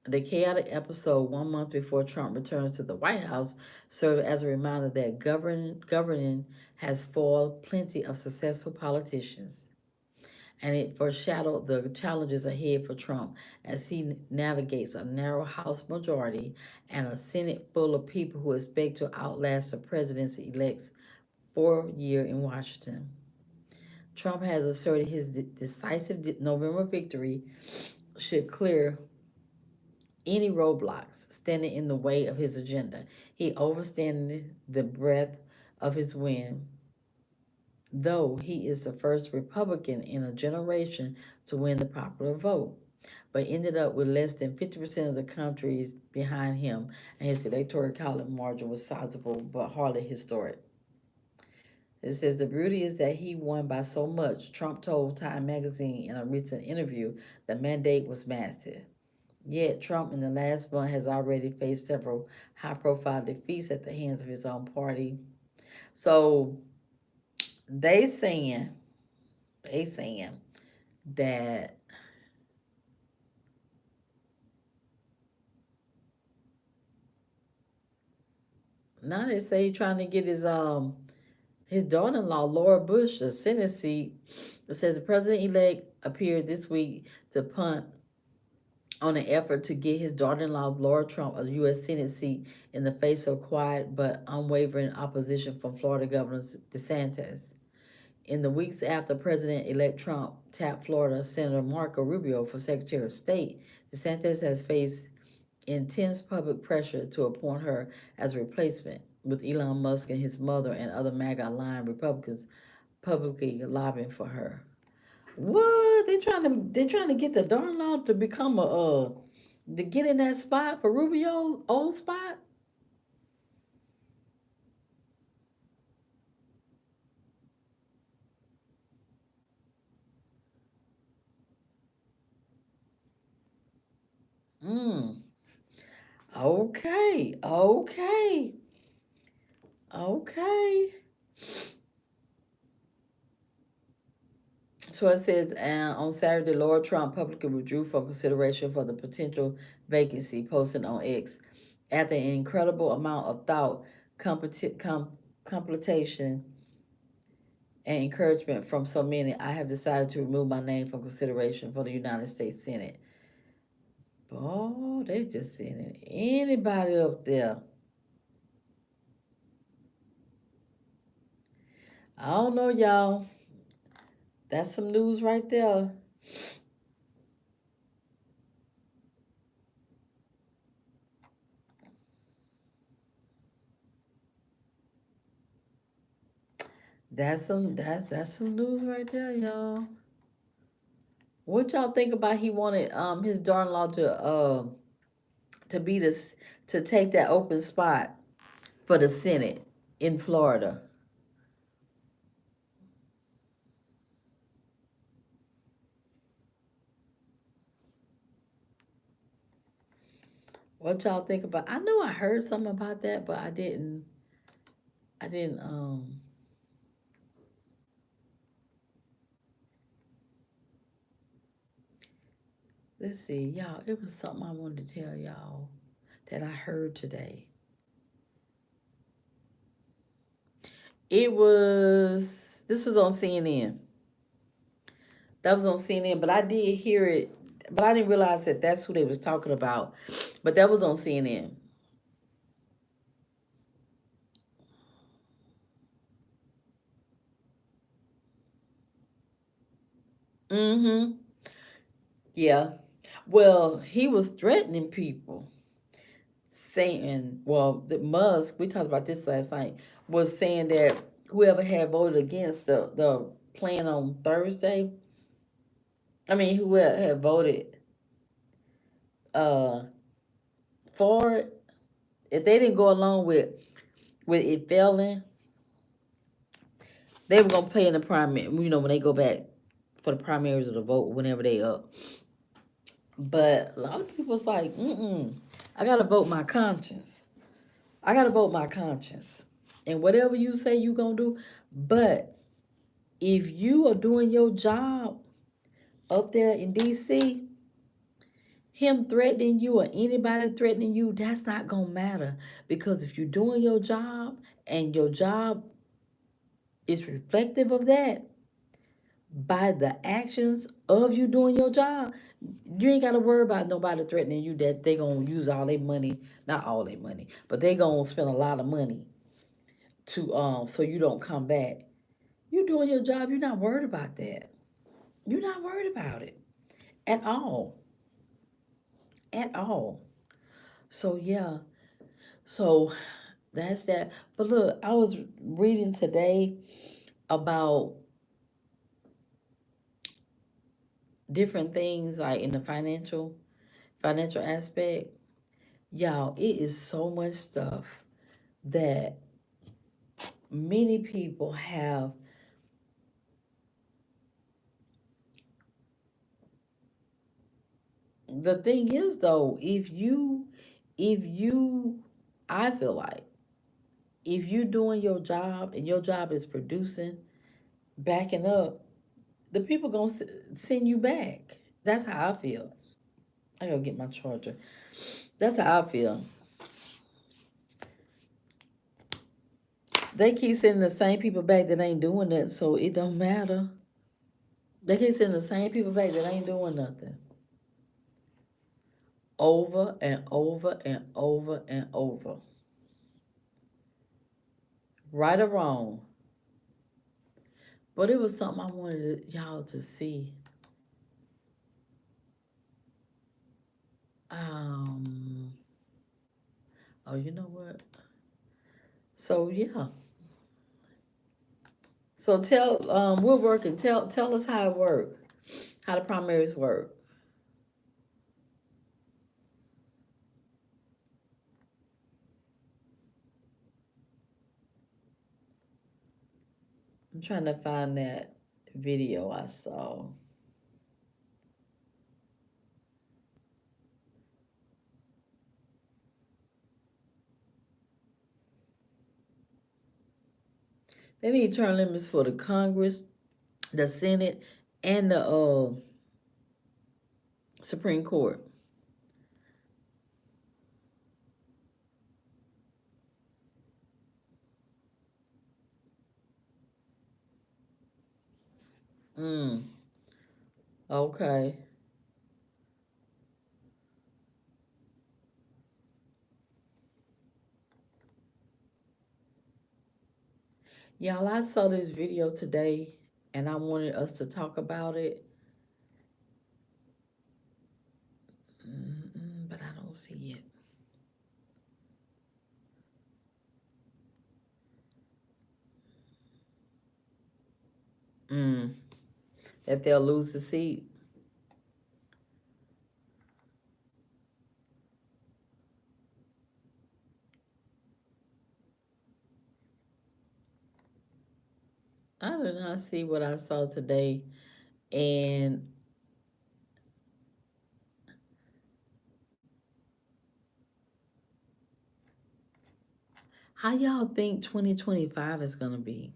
The chaotic episode 1 month before Trump returns to the White House served as a reminder that governing has foiled plenty of successful politicians. And it foreshadowed the challenges ahead for Trump as he navigates a narrow House majority and a Senate full of people who expect to outlast the presidency elect's 4 year in Washington. Trump has asserted his decisive November victory should clear any roadblocks standing in the way of his agenda. He overstanding the breadth of his win. though he is the first Republican in a generation to win the popular vote, but ended up with less than 50% of the countries behind him, and his electoral college margin was sizable but hardly historic. It says the beauty is that he won by so much. Trump told Time magazine in a recent interview the mandate was massive. Yet Trump in the last month has already faced several high profile defeats at the hands of his own party. So they saying they saying that now they say he's trying to get his daughter-in-law Laura Bush a Senate seat. It says the president-elect appeared this week to punt on an effort to get his daughter-in-law Laura Trump a U.S. Senate seat in the face of quiet but unwavering opposition from Florida Governor DeSantis. In the weeks after President-elect Trump tapped Florida Senator Marco Rubio for Secretary of State, DeSantis has faced intense public pressure to appoint her as a replacement, with Elon Musk and his mother and other MAGA-aligned Republicans publicly lobbying for her. What they trying to get the daughter-in-law to become a to get in that spot for Rubio's old spot? Mm. Okay. Okay. Okay. So it says on Saturday, Laura Trump publicly withdrew for consideration for the potential vacancy, posting on X. After an incredible amount of thought, completion, and encouragement from so many, I have decided to remove my name from consideration for the United States Senate. Oh, they just sending anybody up there. I don't know, y'all. That's some news right there. That's some news right there, y'all. What y'all think about he wanted his daughter-in-law to be this to take that open spot for the Senate in Florida? What y'all think about? I know I heard something about that, but I didn't. Let's see, y'all. It was something I wanted to tell y'all that I heard today. This was on CNN. That was on CNN, but I did hear it, but I didn't realize that that's who they was talking about. But that was on CNN. Mm-hmm. Yeah. Well, he was threatening people, saying, well, the Musk, we talked about this last night, was saying that whoever had voted against the plan on Thursday, I mean, whoever had voted uh for it, if they didn't go along with it failing, they were gonna play in the primary. You know, when they go back for the primaries or the vote, whenever they up. But a lot of people's like, I gotta vote my conscience. I gotta vote my conscience. And whatever you say you gonna do, but if you are doing your job up there in DC, him threatening you or anybody threatening you, that's not gonna matter. Because if you're doing your job and your job is reflective of that, by the actions of you doing your job, you ain't gotta worry about nobody threatening you that they gonna use all their money, not all their money, but they gonna spend a lot of money to so you don't come back. You doing your job, you're not worried about that. You're not worried about it at all. At all. So yeah. So that's that. But look, I was reading today about different things like in the financial aspect. Y'all, it is so much stuff that many people have. The thing is though, if you I feel like if you doing your job and your job is producing, backing up, the people gonna send you back. That's how I feel. I gotta get my charger. That's how I feel. They keep sending the same people back that ain't doing that, so it don't matter. They keep sending the same people back that ain't doing nothing. Over and over and over and over. Right or wrong. But it was something I wanted y'all to see. Um oh, you know what? So yeah. So we're working. Tell us how it work. How the primaries work. I'm trying to find that video I saw. They need term limits for the Congress, the Senate, and the Supreme Court. Mm. Okay. Y'all, I saw this video today and I wanted us to talk about it. But I don't see it. Mm. That they'll lose the seat. I did not see what I saw today. And how y'all think 2025 is going to be?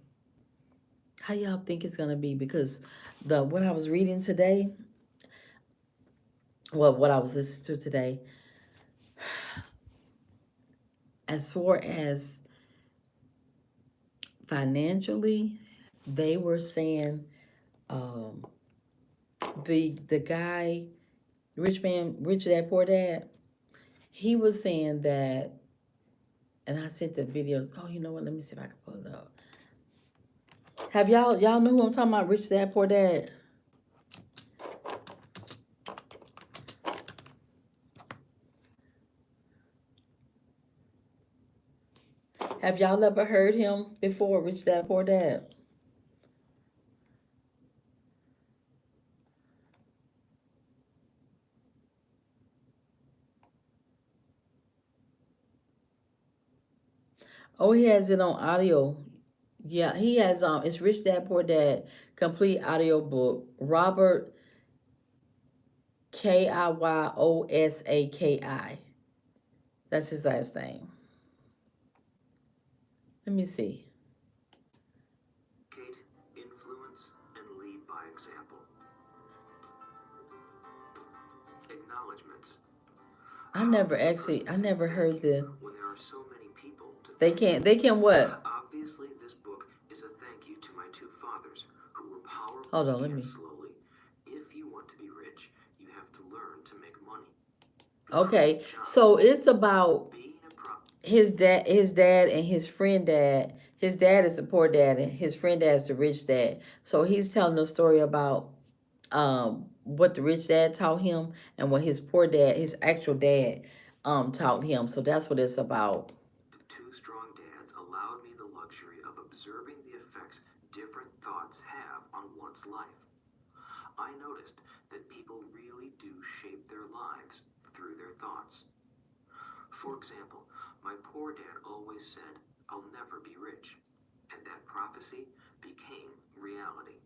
How y'all think it's going to be? Because what I was reading today, well, what I was listening to today, as far as financially, they were saying um, the guy, rich dad, poor dad, he was saying that, and I sent the video. Oh, you know what? Let me see if I can pull it up. Have y'all know who I'm talking about? Rich dad, poor dad. Have y'all ever heard him before? Rich dad, poor dad. Oh, he has it on audio. Yeah, he has it's Rich Dad Poor Dad complete audio book. Robert Kiyossaki. That's his last name. Let me see. Influence and lead by example. Acknowledgments. I never heard the. When there are so many people they can what? Obviously, this book is a thank you to my two fathers who were powerful. Hold on, let me. Slowly. If you want to be rich, you have to learn to make money. Okay, so it's about his dad and his friend dad. His dad is the poor dad and his friend dad is the rich dad. So he's telling a story about what the rich dad taught him and what his poor dad, his actual dad, taught him. So that's what it's about. The two strong dads allowed me the luxury of observing the effects different thoughts have on one's life. I noticed that people really do shape their lives through their thoughts. For example, my poor dad always said, "I'll never be rich," and that prophecy became reality.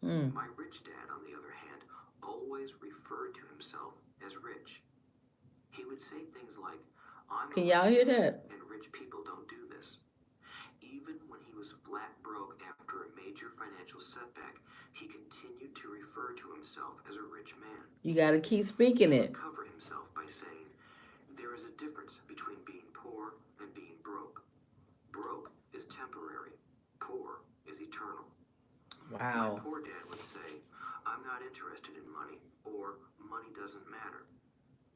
My rich dad, on the other hand, always referred to himself as rich. He would say things like, "I'm a Can y'all rich hear man, that? and rich people don't do this." Even when he was flat broke after a major financial setback, he continued to refer to himself as a rich man. You gotta keep speaking He would it. cover himself by saying, "There is a difference between being poor and being broke. Broke is temporary, poor is eternal." My Wow. poor dad would say, "I'm not interested in money," or "Money doesn't matter."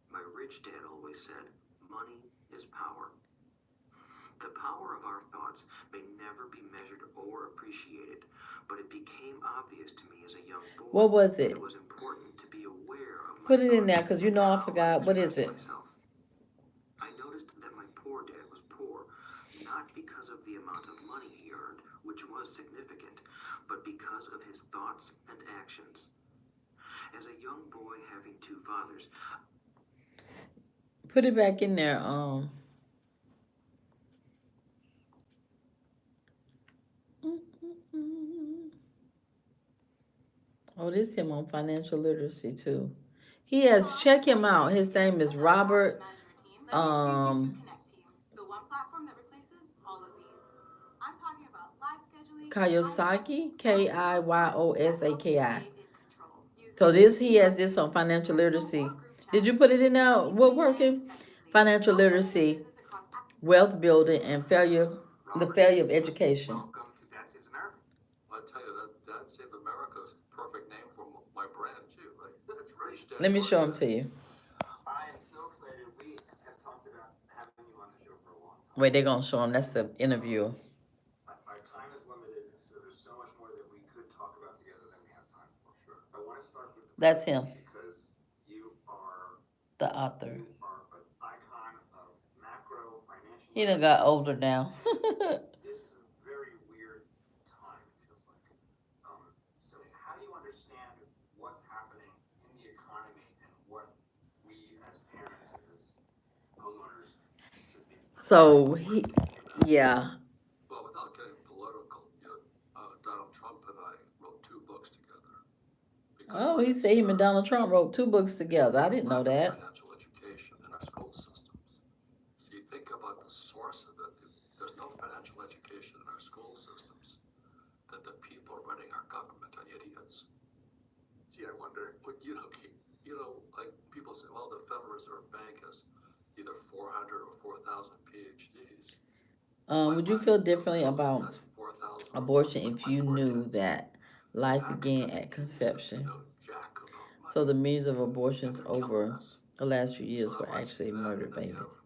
My rich dad always said, "Money is power." The power of our thoughts may never be measured or appreciated, but it became obvious to me as a young boy What was that it it? was important to be aware of my Put it in there, thoughts cause you and know I how I forgot. What is expressed it? myself. I noticed that my poor dad was poor not because of the amount of money he earned, which was significant, but because of his thoughts and actions. As a young boy having two fathers, Put it back in there. Oh, this him on financial literacy too. He has check him out. His name is Robert Kiyosaki, Kiyossaki. So this he has this on financial literacy. Did you put it in there? What working? Financial literacy, wealth building, and failure, the Robert, failure of education. welcome to Dad Saves America. Well, I tell you, that Dad Save America is a perfect name for my brand, too, right? That's right. Let me show him to you. I am so excited. We have talked about having you on the show for a long time. Wait, they're gonna show him. That's the interview. Our time is limited, so there's so much more that we could talk about together than we have time for. Sure. I want to start with the That's him, because you are the author. you are an icon of macro financial He done literacy. got older now. This is a very weird time, it feels like. So how do you understand what's happening in the economy and what we as parents, as homeowners, should be So thinking he, about? yeah. Well, without getting political, Donald Trump and I wrote two books together because Oh, we're he said him and concerned Donald Trump wrote two books together. I with the didn't know lack of that. financial education in our school systems. So you think about the source of it. There's no financial education in our school systems. That the people running our government are idiots. Gee, I wonder, like people say, well, the Federal Reserve Bank has either 400 or 4,000 PhDs. Would you feel differently Fellows who about has 4,000 or more, abortion like if my you poor knew dad's that life began at academic, he conception? jack about So money, the millions of and abortions they're killing over us. the last few So years then were when I see actually that, and murdered then you have babies.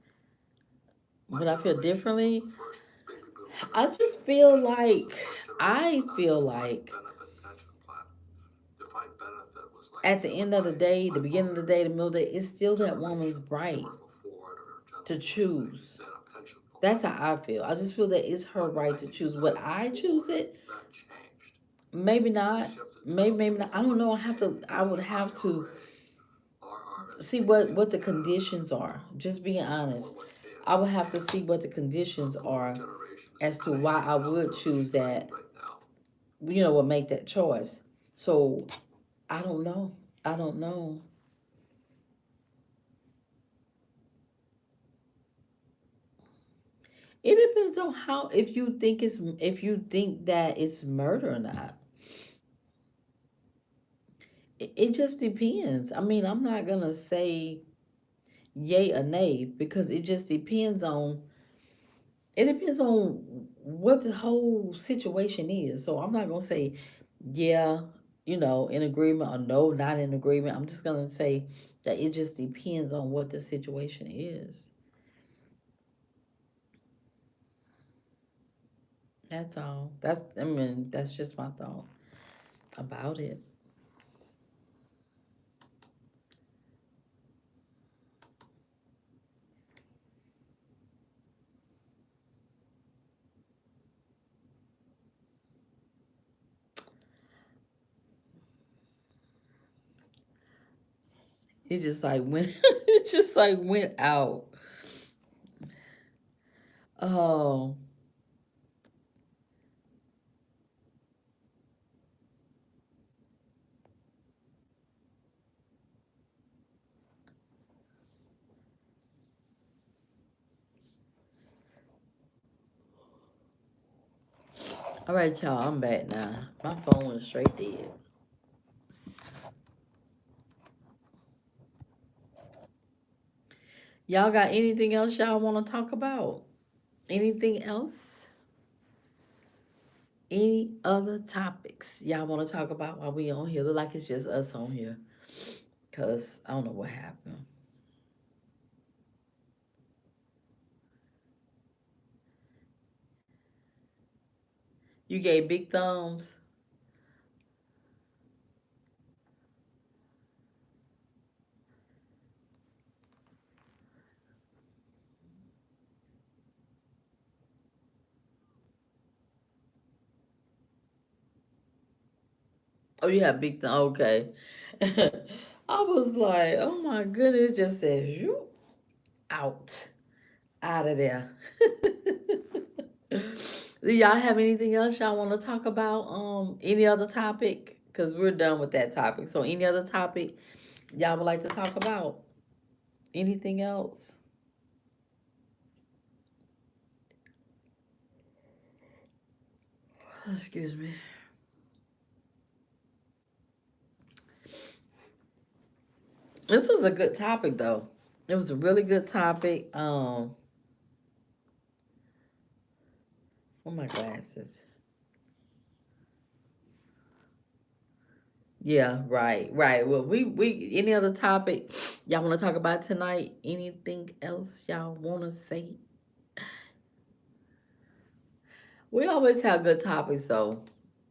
my Would I feel generation was differently? the first baby boom I generation, just feel and it was the like first generation I without a feel defined like benefit pension plan. Defined benefit was like, at the end of the day, the my beginning of the mother day, the middle of the day, it's still that woman's generation, they right worked for Ford or to General Motors, choose. they had a pension for That's life. how I feel. I just feel that it's her But in right to choose. Would I choose 1974, it? that changed. Maybe So we not. shifted Maybe, to maybe a not. I don't know. I would an have to IRA, see RRSP what in the Canada, conditions are. Just being or honest, 401k in I would have to Japan. see what the conditions The boomer are generation is as to kind of why I hanging out would there on the choose street that. right now. Would make that choice. So I don't know. I don't know. It depends on how if you think that it's murder or not. It just depends. I mean, I'm not gonna say yay or nay because it depends on what the whole situation is. So I'm not gonna say yeah, in agreement or no, not in agreement. I'm just gonna say that it just depends on what the situation is. That's all. That's just my thought about it. It just like went. It just like went out. Oh, all right, y'all. I'm back now. My phone went straight dead. Y'all got anything else y'all want to talk about? Anything else? Any other topics y'all want to talk about while we on here? Look like it's just us on here. Cause I don't know what happened. You gave big thumbs. Oh, you have big thumb. Okay. I was like, oh my goodness, it just says you out, out of there. Do y'all have anything else y'all want to talk about? Any other topic? Cause we're done with that topic. So any other topic y'all would like to talk about? Anything else? Excuse me. This was a good topic though. It was a really good topic. Oh my glasses. Yeah, right, right. Well, we any other topic y'all want to talk about tonight? Anything else y'all want to say? We always have good topics, though.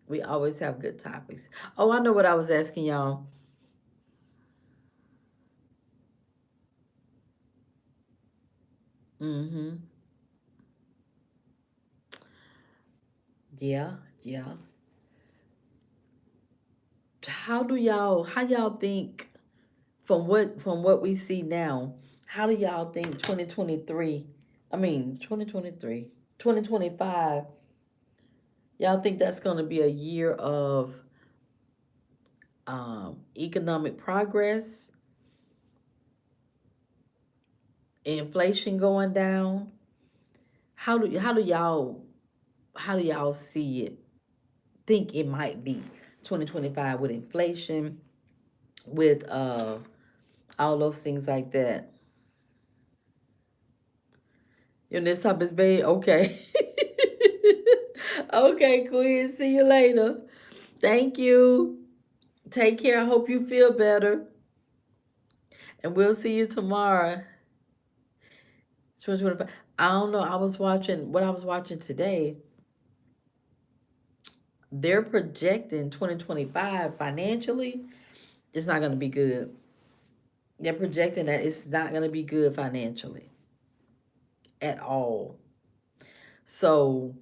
We always have good topics. Oh, I know what I was asking y'all. Mm-hmm. Yeah, yeah. How y'all think from what we see now, how do y'all think 2023, I mean 2023, 2025, y'all think that's going to be a year of economic progress, inflation going down? How do y'all see it? Think it might be 2025 with inflation, with all those things like that. Your next topic is babe. Okay. Okay, Queen. See you later. Thank you. Take care. I hope you feel better. And we'll see you tomorrow. 2025. I don't know. I was watching today. They're projecting 2025 financially. It's not going to be good. They're projecting that it's not going to be good financially at all. So,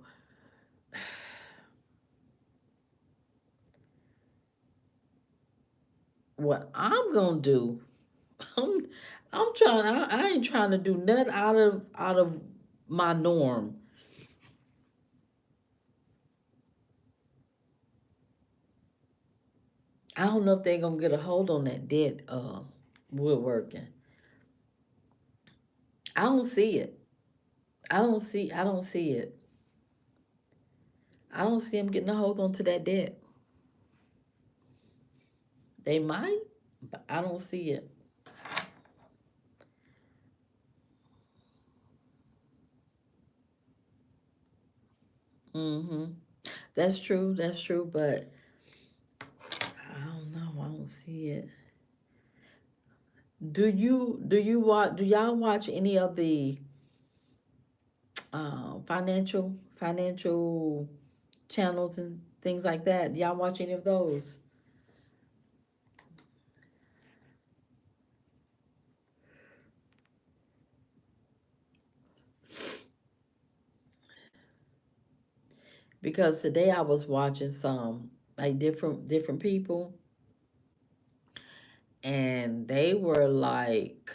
what I'm going to do, I'm, I'm trying, I ain't trying to do nothing out of my norm. I don't know if they're going to get a hold on that debt woodworking. I don't see it. I don't see it. I don't see them getting a hold on to that debt. They might, but I don't see it. Mm-hmm. That's true. That's true. But I don't know. I don't see it. Do y'all watch any of the financial channels and things like that? Y'all watch any of those? Because today I was watching some like different people, And they were like,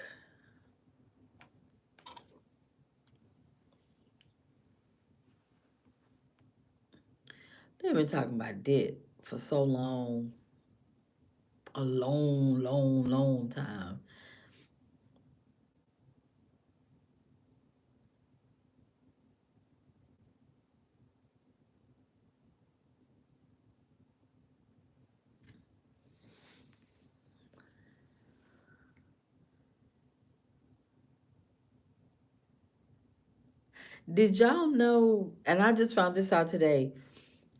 they've been talking about debt for so long, a long, long, long time. Did y'all know, and I just found this out today,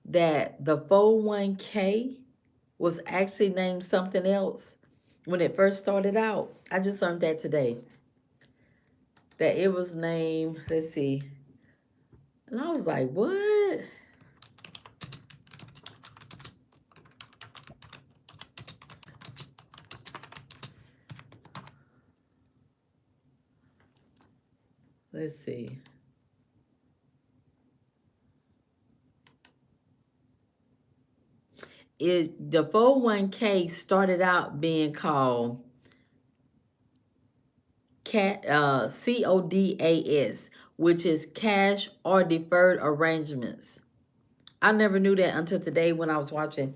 that the 401k was actually named something else when it first started out? I just learned that today. That it was named, let's see. And I was like, what? Let's see. The 401k started out being called CODAS, which is cash or deferred arrangements. I never knew that until today when I was watching.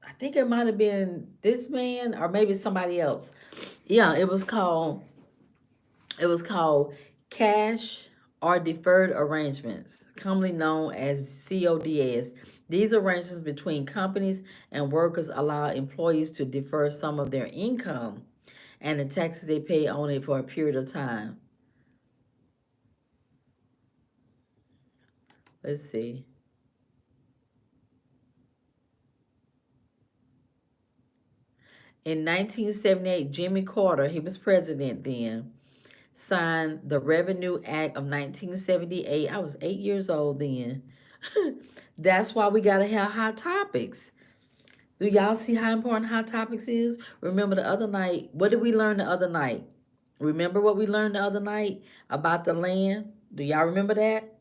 I think it might have been this man or maybe somebody else. Yeah, it was called cash or deferred arrangements, commonly known as CODS. These arrangements between companies and workers allow employees to defer some of their income and the taxes they pay on it for a period of time. Let's see. In 1978, Jimmy Carter, he was president then, signed the Revenue Act of 1978. I was 8 years old then. That's why we got to have hot topics. Do y'all see how important hot topics is? Remember the other night, what did we learn the other night? Remember what we learned the other night about the land? Do y'all remember that?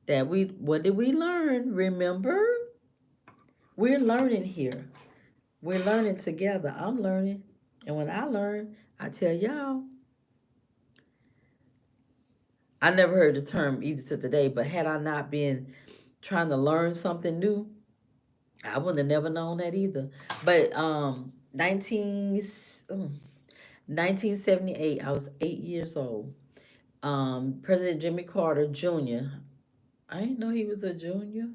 What did we learn? Remember? We're learning here. We're learning together. I'm learning. And when I learn, I tell y'all. I never heard the term either to today, but had I not been trying to learn something new, I would have never known that either. But 1978, I was 8 years old. President Jimmy Carter Jr., I didn't know he was a junior,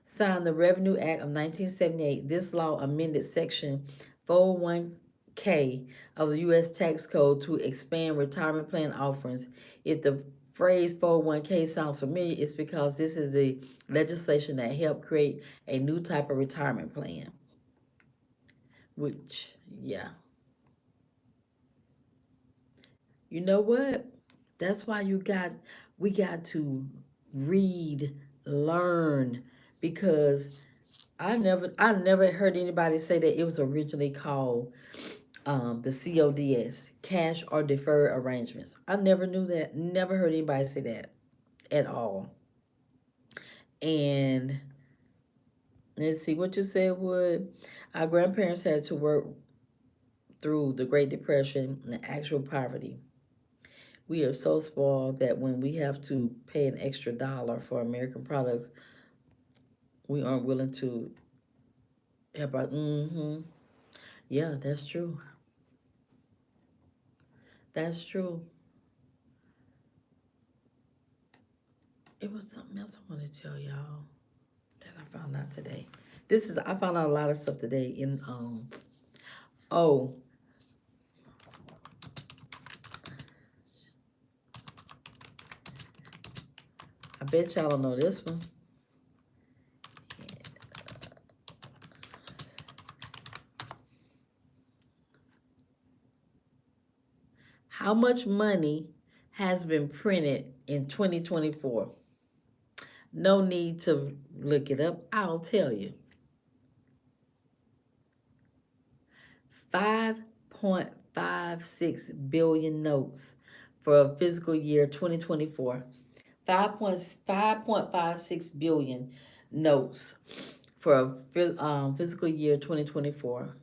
signed the Revenue Act of 1978. This law amended Section 401k of the U.S. Tax Code to expand retirement plan offerings. If the phrase 401k sounds familiar, it's because this is the legislation that helped create a new type of retirement plan. Which, yeah. You know what? That's why we got to read, learn, because I never heard anybody say that it was originally called the CODS, cash or deferred arrangements. I never knew that. Never heard anybody say that at all. And let's see what you said. Would our grandparents had to work through the Great Depression and actual poverty. We are so spoiled that when we have to pay an extra dollar for American products, we aren't willing to help out. Yeah, that's true. That's true. It was something else I want to tell y'all that I found out today. I found out a lot of stuff today in oh, I bet y'all don't know this one. How much money has been printed in 2024? No need to look it up. I'll tell you. 5.56 billion notes for fiscal year 2024. 5.56 billion notes for fiscal year 2024.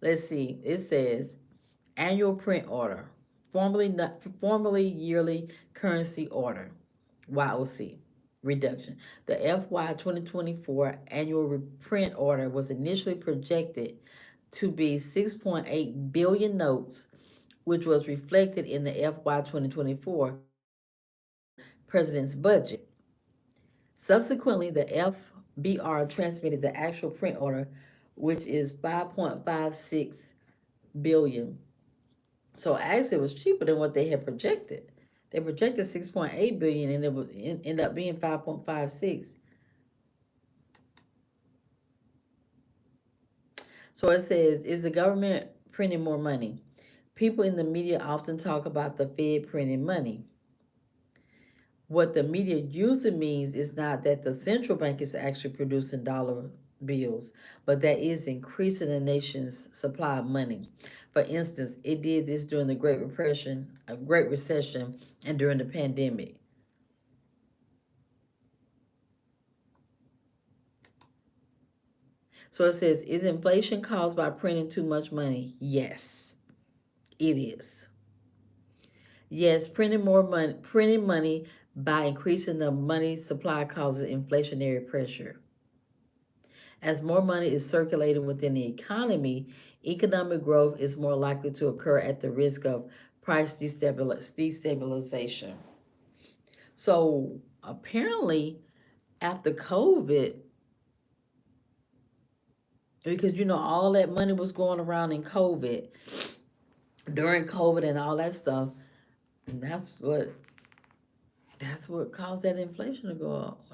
Let's see. It says annual print order, formerly yearly currency order, YOC reduction. The FY 2024 annual print order was initially projected to be 6.8 billion notes, which was reflected in the FY 2024 President's budget. Subsequently, the FBR transmitted the actual print order, which is 5.56 billion. So actually, it was cheaper than what they had projected. They projected 6.8 billion, and it would end up being 5.56. So it says, is the government printing more money? People in the media often talk about the Fed printing money. What the media usually means is not that the central bank is actually producing dollar bills, but that is increasing the nation's supply of money. For instance, it did this during the Great Recession, and during the pandemic. So it says, is inflation caused by printing too much money? Yes, it is. Yes, printing money by increasing the money supply causes inflationary pressure. As more money is circulating within the economy, economic growth is more likely to occur at the risk of price destabilization. So apparently, after COVID, because all that money was going around in COVID, during COVID and all that stuff, and that's what caused that inflation to go up.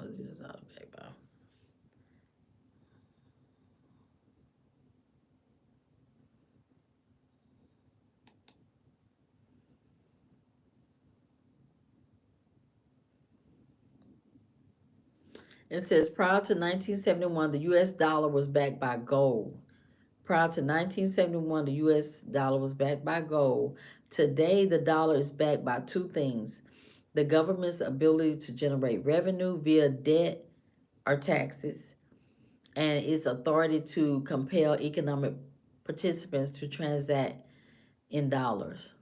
It says prior to 1971, the U.S. dollar was backed by gold. Prior to 1971, the U.S. dollar was backed by gold. Today, the dollar is backed by two things: the government's ability to generate revenue via debt or taxes, and its authority to compel economic participants to transact in dollars.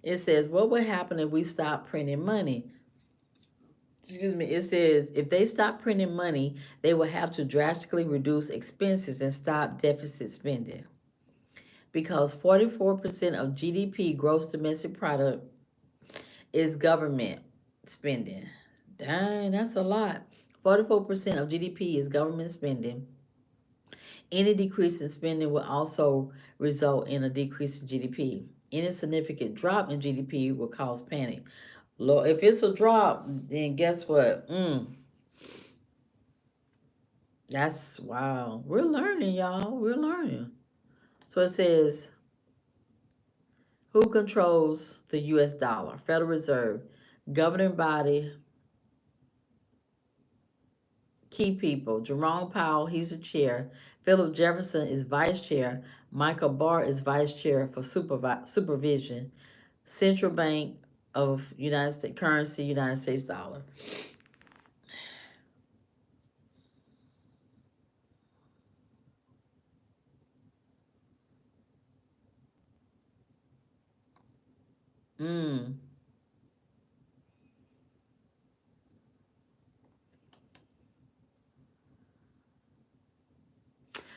It says, what would happen if we stop printing money? Excuse me. It says, if they stop printing money, they will have to drastically reduce expenses and stop deficit spending. Because 44% of GDP, gross domestic product, is government spending. Dang, that's a lot. 44% of GDP is government spending. Any decrease in spending will also result in a decrease in GDP. Any significant drop in GDP will cause panic. Lord, if it's a drop, then guess what? That's wow. We're learning, y'all. We're learning. So it says, who controls the US dollar? Federal Reserve. Governing body, key people. Jerome Powell, he's the chair. Philip Jefferson is vice chair. Michael Barr is vice chair for supervision. Central Bank of United States currency, United States dollar. Mm.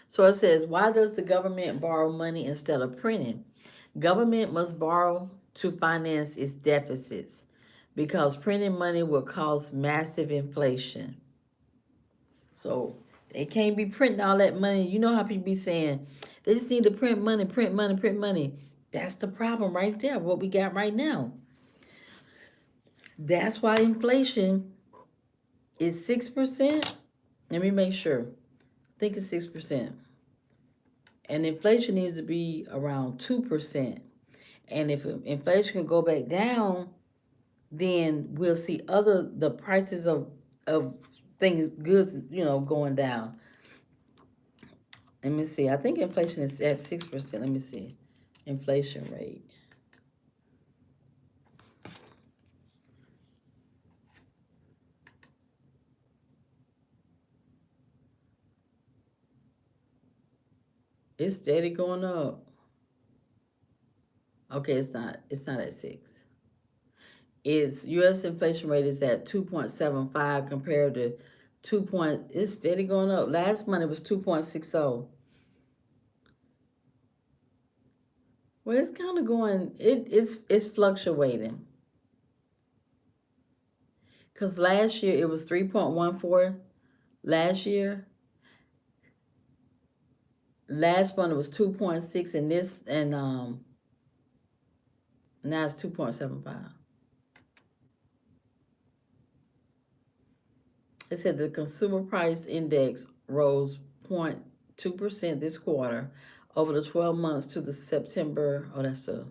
So it says, why does the government borrow money instead of printing? Government must borrow to finance its deficits because printing money will cause massive inflation. So they can't be printing all that money. You know how people be saying they just need to print money, print money, print money. That's the problem right there, what we got right now. That's why inflation is 6%. Let me make sure. I think it's 6%. And inflation needs to be around 2%. And if inflation can go back down, then we'll see the prices of things, goods, going down. Let me see. I think inflation is at 6%. Let me see. Inflation rate. It's steady going up. Okay, it's not. It's not at 6. Its U.S. inflation rate is at 2.75 compared to 2 point. It's steady going up. Last month it was 2.60. Well, it's kind of going. It's fluctuating. Cause last year it was 3.14. Last year, last month it was 2.6, and this and now it's 2.75. It said the consumer price index rose 0.2% this quarter over the 12 months to the September. Oh, that's the.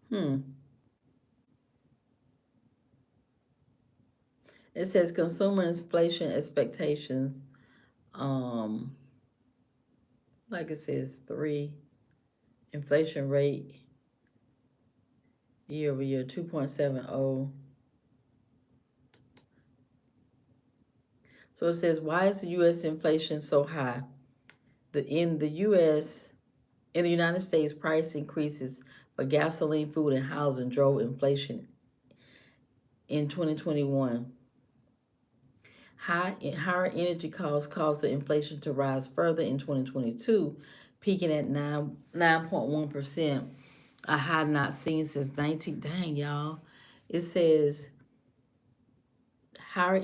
Hmm. It says consumer inflation expectations. Um, like it says 3 inflation rate year over year 2.70. So it says, why is the U.S. inflation so high? In the United States, price increases for gasoline, food, and housing drove inflation in 2021. Higher energy costs caused the inflation to rise further in 2022, peaking at 9.1%, a high not seen since 19. Dang, y'all! It says higher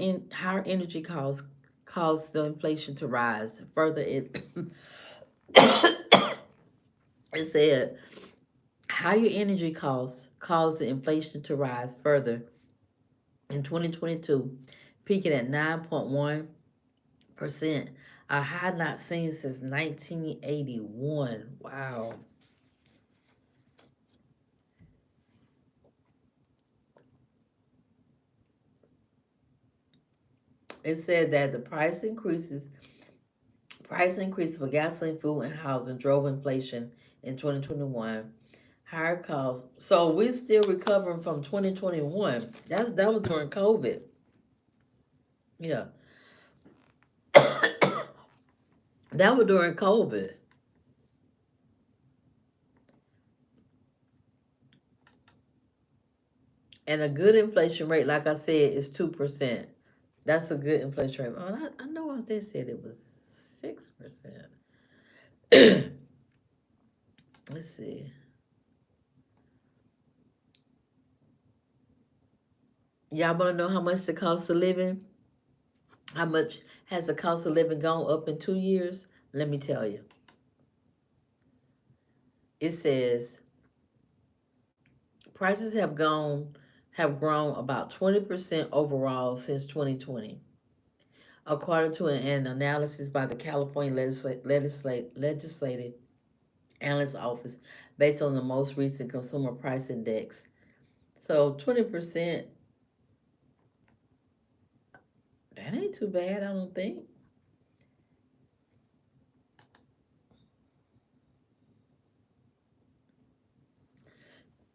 energy costs caused the inflation to rise further. It said higher energy costs caused the inflation to rise further in 2022, peaking at 9.1%, a high not seen since 1981. Wow. It said that the price increase for gasoline, food, and housing drove inflation in 2021. Higher costs. So we're still recovering from 2021. That was during COVID. Yeah. That was during COVID. And a good inflation rate, like I said, is 2%. That's a good inflation rate. Oh, I know they said it was 6%. Let's see. Y'all want to know how much the cost of living? How much has the cost of living gone up in 2 years? Let me tell you. It says prices have grown about 20% overall since 2020, according to an analysis by the California Legislative Analyst Office based on the most recent Consumer Price Index. So 20%, that ain't too bad, I don't think.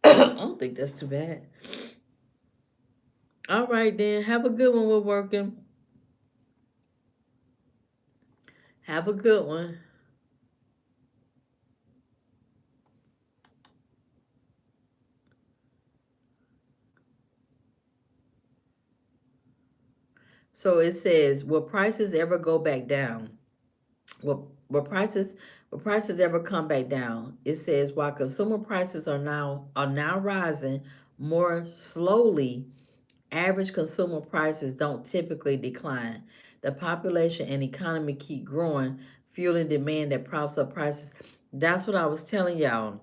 I don't think that's too bad. All right, then. Have a good one. We're working. Have a good one. So it says, will prices ever go back down? Will prices ever come back down? It says while consumer prices are now rising more slowly, average consumer prices don't typically decline. The population and economy keep growing, fueling demand that props up prices. That's what I was telling y'all.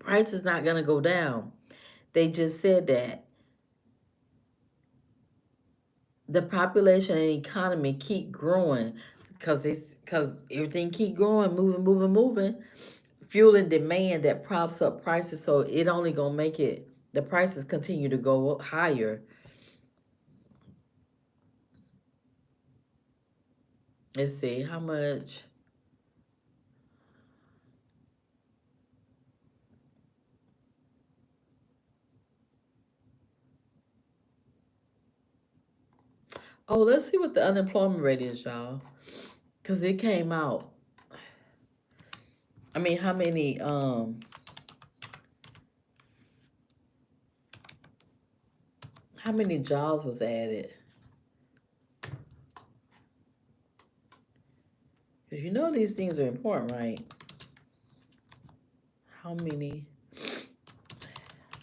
Price is not gonna go down. They just said that the population and economy keep growing because everything keep growing, moving, fueling demand that props up prices. So it only gonna make it the prices continue to go up higher. Let's see how much. Oh, let's see what the unemployment rate is, y'all. Cause it came out. I mean, how many jobs was added? Cause you know these things are important, right? How many?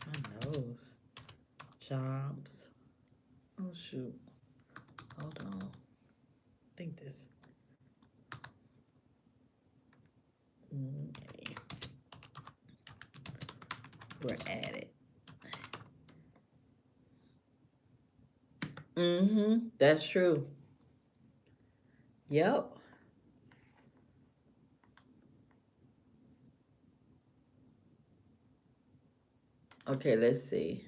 My nose. Jobs. Oh shoot. Hold on. Think this. Okay. We're at it. Mm-hmm. That's true. Yep. Okay, let's see.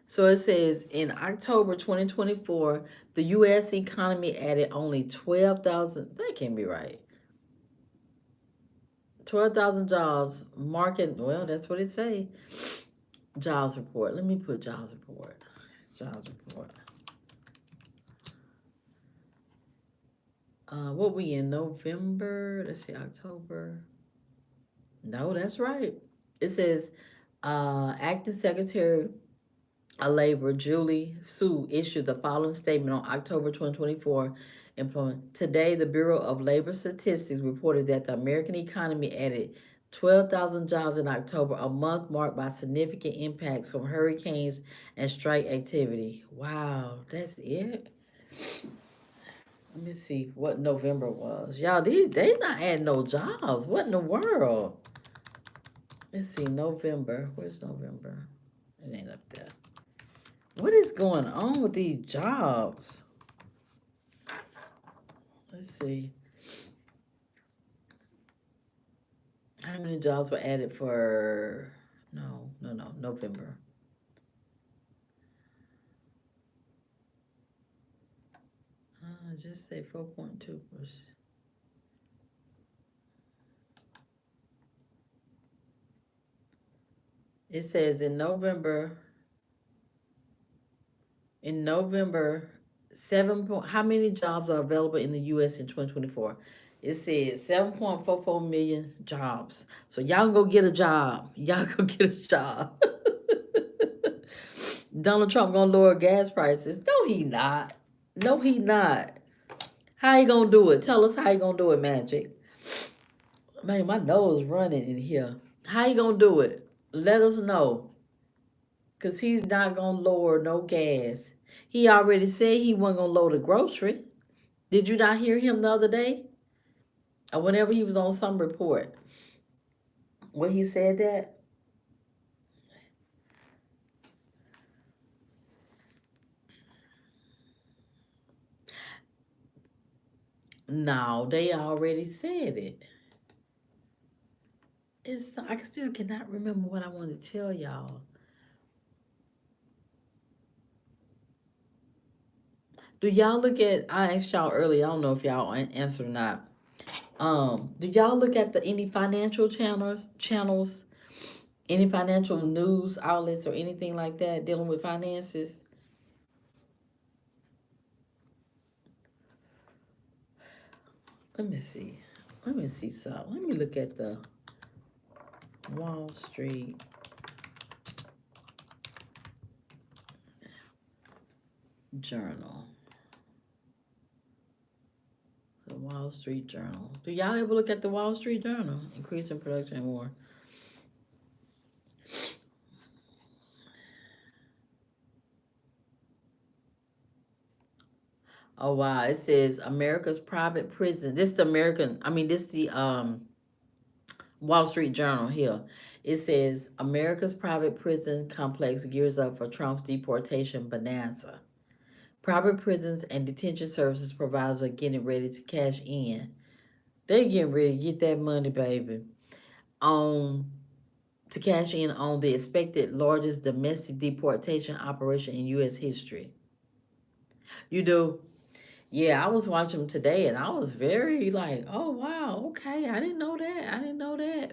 So it says in October 2024, the U.S. economy added only 12,000. That can't be right. 12,000 jobs, marking, well, that's what it say. Jobs report. Let me put jobs report. Jobs report. What we in November? Let's see, October. No, that's right. It says acting secretary Labor Julie Sue issued the following statement on October 2024 employment. Today, the Bureau of Labor Statistics reported that the American economy added 12,000 jobs in October, a month marked by significant impacts from hurricanes and strike activity. Wow, that's it? Let me see what November was. Y'all, they not adding no jobs. What in the world? Let's see, November. Where's November? It ain't up there. What is going on with these jobs? Let's see. How many jobs were added for no, November. Just say 4.2%. It says in November, how many jobs are available in the US in 2024? It says 7.44 million jobs. So y'all go get a job. Y'all go get a job. Donald Trump gonna lower gas prices. No, he not. No, he not. How he gonna do it? Tell us how he gonna do it, Magic. Man, my nose running in here. How he gonna do it? Let us know. Cause he's not gonna lower no gas. He already said he wasn't gonna lower the grocery. Did you not hear him the other day? Or whenever he was on some report. When he said that? No, they already said it. I still cannot remember what I want to tell y'all. Do y'all look at? I asked y'all earlier. I don't know if y'all answered or not. Do y'all look at any financial channels, any financial news outlets, or anything like that dealing with finances? Let me see. Let me see something. Let me look at the Wall Street Journal. The Wall Street Journal. Do y'all ever look at the Wall Street Journal? Increase in production and more. Oh wow! It says America's private prison. This is American. I mean, this the Wall Street Journal here. It says America's private prison complex gears up for Trump's deportation bonanza. Private prisons and detention services providers are getting ready to cash in. They're getting ready to get that money, baby. On to cash in on the expected largest domestic deportation operation in U.S. history. You do? Yeah, I was watching them today, and I was very like, "Oh wow, okay, I didn't know that. I didn't know that."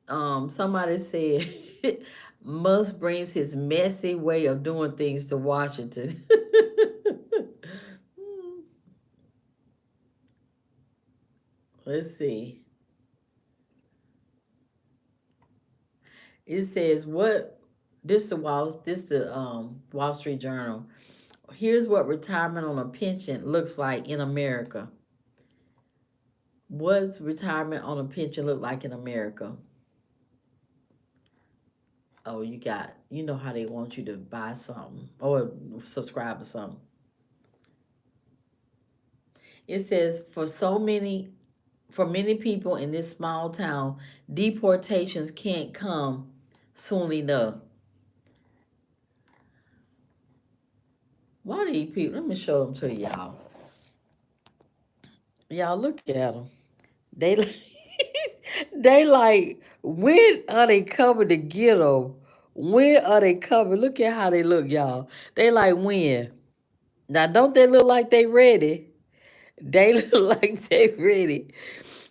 Somebody said Musk brings his messy way of doing things to Washington. Let's see. It says what Wall Street Journal. Here's what retirement on a pension looks like in America. What's retirement on a pension look like in America? Oh, you know how they want you to buy something or subscribe to something. It says for many people in this small town, deportations can't come soon enough. Why these people? Let me show them to y'all. Y'all look at them. They they like when are they coming to get them? When are they coming? Look at how they look, y'all. They like when. Now don't they look like they ready? They look like they ready.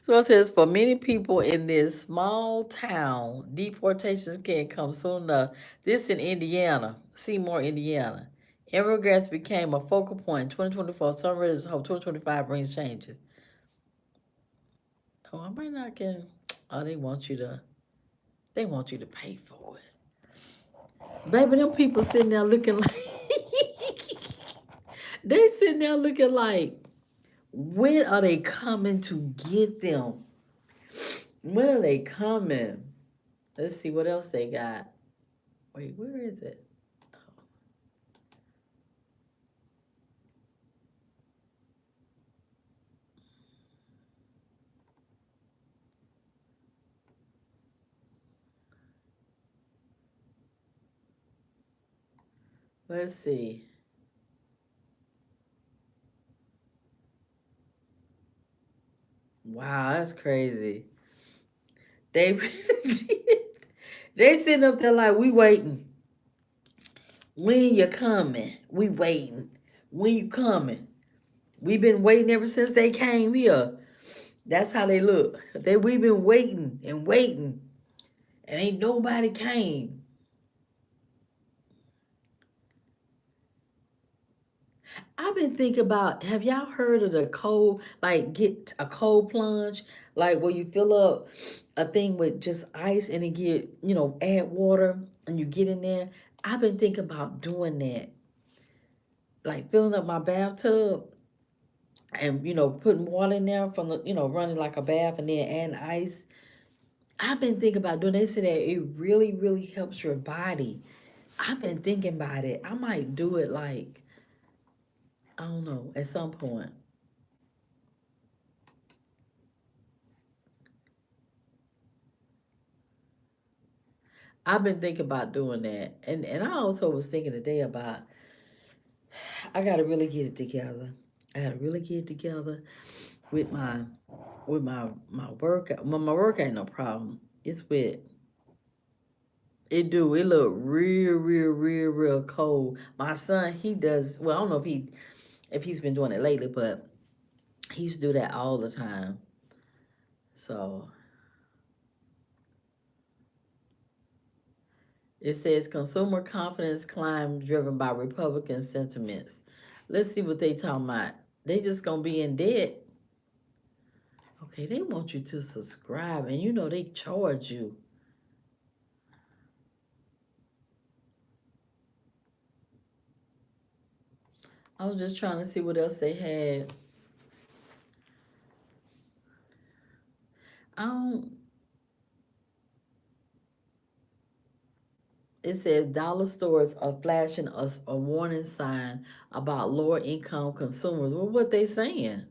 So it says for many people in this small town, deportations can't come soon enough. This in Indiana, Seymour, Indiana. Immigrants became a focal point in 2024. Some readers hope 2025 brings changes. Oh, I might not get. Oh, they want you to pay for it. Baby, them people sitting there looking like, they sitting there looking like, when are they coming to get them? When are they coming? Let's see what else they got. Wait, where is it? Let's see. Wow, that's crazy. They they sitting up there like we waiting. When you coming? We waiting. When you coming? We been waiting ever since they came here. That's how they look. We been waiting and waiting, and ain't nobody came. I've been thinking about. Have y'all heard of the cold? Like get a cold plunge, like where you fill up a thing with just ice and it get add water and you get in there. I've been thinking about doing that, like filling up my bathtub and putting water in there from the running like a bath and then adding ice. I've been thinking about doing. They say that it really helps your body. I've been thinking about it. I might do it like I don't know at some point. I've been thinking about doing that, and I also was thinking today about I got to really get it together. I got to really get it together with my work. Well, my work ain't no problem. It's with it do. It look real cold. My son, he does well. I don't know if he's been doing it lately, but he used to do that all the time. So it says consumer confidence climb driven by Republican sentiments. Let's see what they talking about. They just gonna be in debt. Okay, they want you to subscribe, and they charge you. I was just trying to see what else they had. I don't. It says dollar stores are flashing us a warning sign about lower income consumers. Well, what they saying?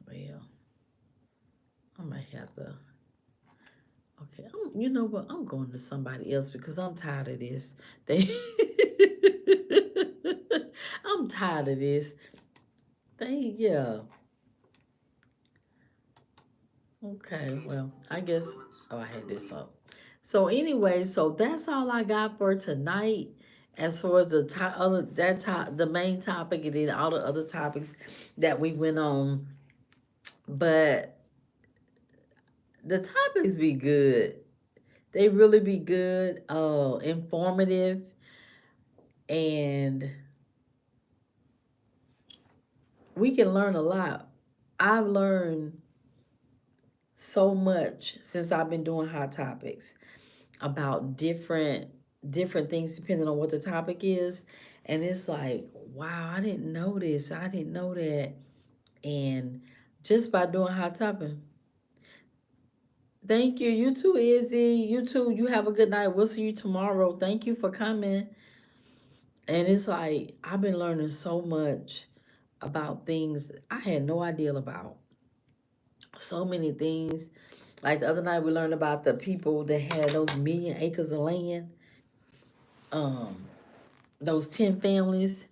Well, I might have to. Okay, you know what? I'm going to somebody else because I'm tired of this. They, I'm tired of this. Yeah. Okay, well, I guess. Oh, I had this up. So anyway, so that's all I got for tonight. As far as the main topic, and then all the other topics that we went on. But The topics be good. They really be good, informative, and we can learn a lot. I've learned so much since I've been doing hot topics about different things depending on what the topic is. And it's like, wow, I didn't know this. I didn't know that. And just by doing hot topic. Thank you. You too, Izzy. You too. You have a good night. We'll see you tomorrow. Thank you for coming. And it's like I've been learning so much about things I had no idea about. So many things. Like the other night, we learned about the people that had those million acres of land. Um, those 10 families.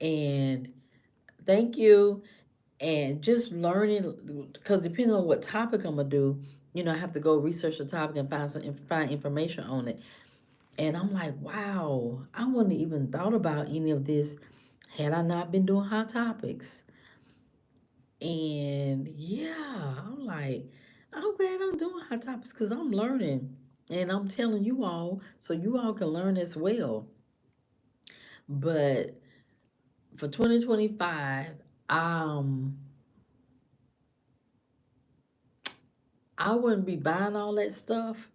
And thank you. And just learning, because depending on what topic I'm gonna do, I have to go research the topic and find information on it. And I'm like, wow, I wouldn't even thought about any of this had I not been doing hot topics. And yeah, I'm like, I'm glad I'm doing hot topics because I'm learning. And I'm telling you all so you all can learn as well. But for 2025, um, I wouldn't be buying all that stuff.